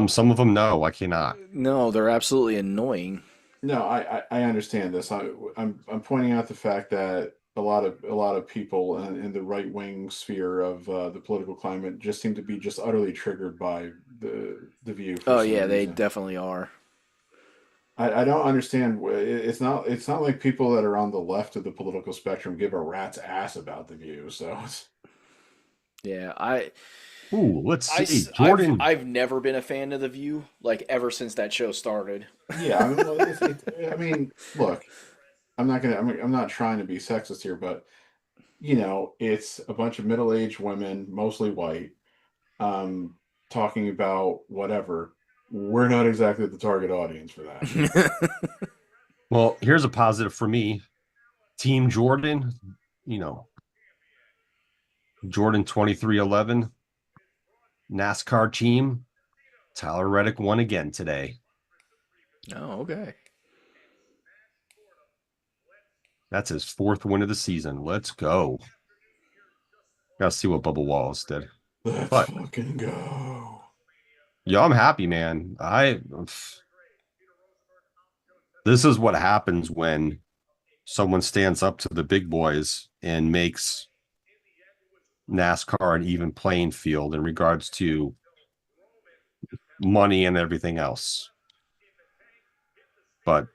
Some of them, no, I cannot. No, they're absolutely annoying. No, I understand this. I'm pointing out the fact that a lot of people in the right wing sphere of the political climate just seem to be just utterly triggered by the View. For Oh some yeah, they reason. definitely are. I don't understand. It's not like people that are on the left of the political spectrum give a rat's ass about the View. So Yeah, Ooh, let's see. Jordan. I've never been a fan of The View, like ever since that show started. yeah, I mean, well, I mean, look, I'm not trying to be sexist here, but it's a bunch of middle-aged women, mostly white, talking about whatever. We're not exactly the target audience for that. Well, here's a positive for me. Team Jordan, Jordan 2311, NASCAR team. Tyler Reddick won again today. Oh, okay. That's his 4th win of the season. Let's go. Gotta see what Bubba Wallace did. Let's But- fucking go. Yeah, I'm happy, man. This is what happens when someone stands up to the big boys and makes NASCAR an even playing field in regards to money and everything else. But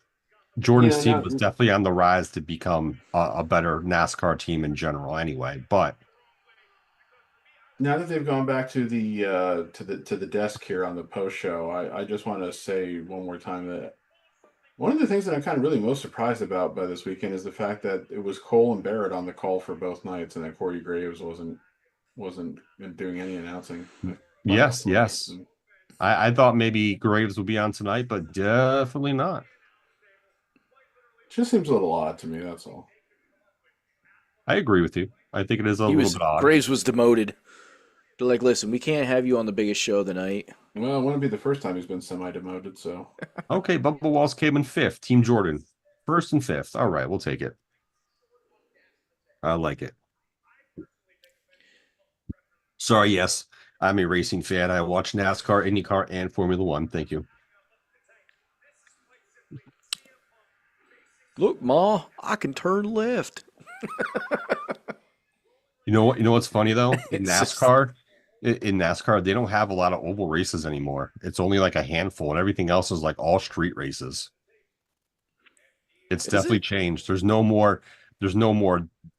Jordan's Yeah, team no- was definitely on the rise to become a better NASCAR team in general anyway. But Now that they've gone back to the desk here on the post show, I just want to say one more time that one of the things that I'm kind of really most surprised about by this weekend is the fact that it was Cole and Barrett on the call for both nights, and that Corey Graves wasn't doing any announcing. yes. I thought maybe Graves would be on tonight, but definitely not. Just seems a little odd to me. That's all. I agree with you. I think it is a little bit odd. Graves was demoted. They're like, listen, we can't have you on the biggest show of the night. Well, it wouldn't be the first time he's been semi-demoted, so Okay, Bubba Wallace came in 5th. Team Jordan, 1st and 5th. All right, we'll take it. I like it. Sorry, yes, I'm a racing fan. I watch NASCAR, IndyCar, and Formula One. Thank you. Look, Ma, I can turn left. You know what? You know what's funny though? In It's just- NASCAR, in NASCAR, they don't have a lot of oval races anymore. It's only like a handful, and everything else is like all street races. It's Is definitely it? changed. There's no more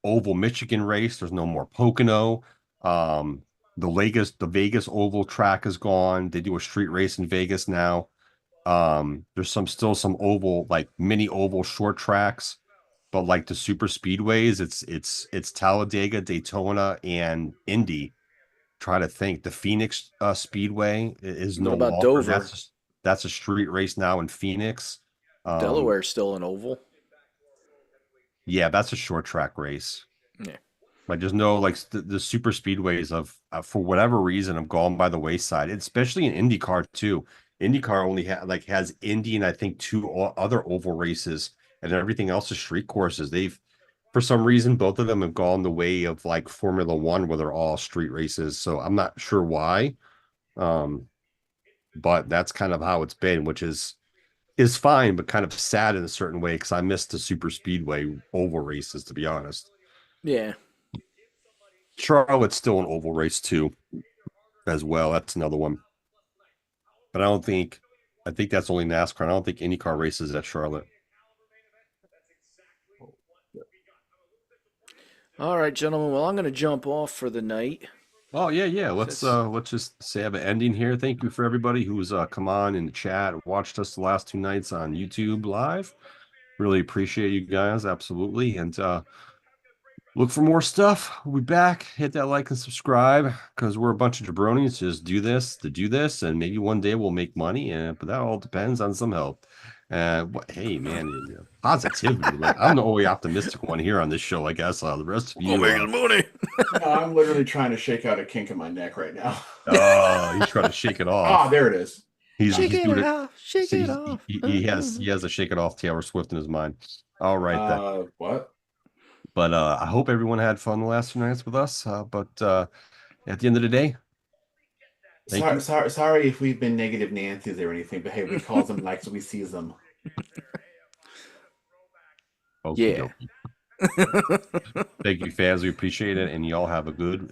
oval Michigan race. There's no more Pocono. The Vegas oval track is gone. They do a street race in Vegas now. There's still some oval, like mini oval short tracks, but like the super speedways, it's Talladega, Daytona, and Indy. Try to think. The Phoenix Speedway is What no about longer. Dover? That's a street race now in Phoenix. Delaware's still an oval. Yeah, that's a short track race. Yeah. Like there's no like the super speedways of for whatever reason have gone by the wayside, especially in IndyCar too. IndyCar only has Indy and I think 2 other oval races, and everything else is street courses. For some reason, both of them have gone the way of like Formula One, where they're all street races. So I'm not sure why, but that's kind of how it's been, which is fine, but kind of sad in a certain way because I missed the super speedway oval races, to be honest. Yeah. Charlotte's still an oval race too, as well. That's another one. But I think that's only NASCAR. I don't think IndyCar races at Charlotte. All right, gentlemen. Well, I'm going to jump off for the night. Oh yeah. Let's just say have an ending here. Thank you for everybody who's come on in the chat, watched us the last 2 nights on YouTube live. Really appreciate you guys, absolutely. And look for more stuff. We'll be back. Hit that like and subscribe because we're a bunch of jabronis. Just do this, and maybe one day we'll make money. But that all depends on some help. Hey man, positivity. Like, I'm the only optimistic one here on this show. I guess the rest of you. making money. No, I'm literally trying to shake out a kink in my neck right now. He's trying to shake it Ah, off. there it is. He's Shake doing it it. off. Shake See, it off. he has a shake it off Taylor Swift in his mind. All right then. What? But I hope everyone had fun the last 2 nights with us. But at the end of the day, thank you. Sorry if we've been negative Nancy's or anything, but hey, we call them like we see them. Okey Yeah. dokey. Thank you, fans. We appreciate it, and y'all have a good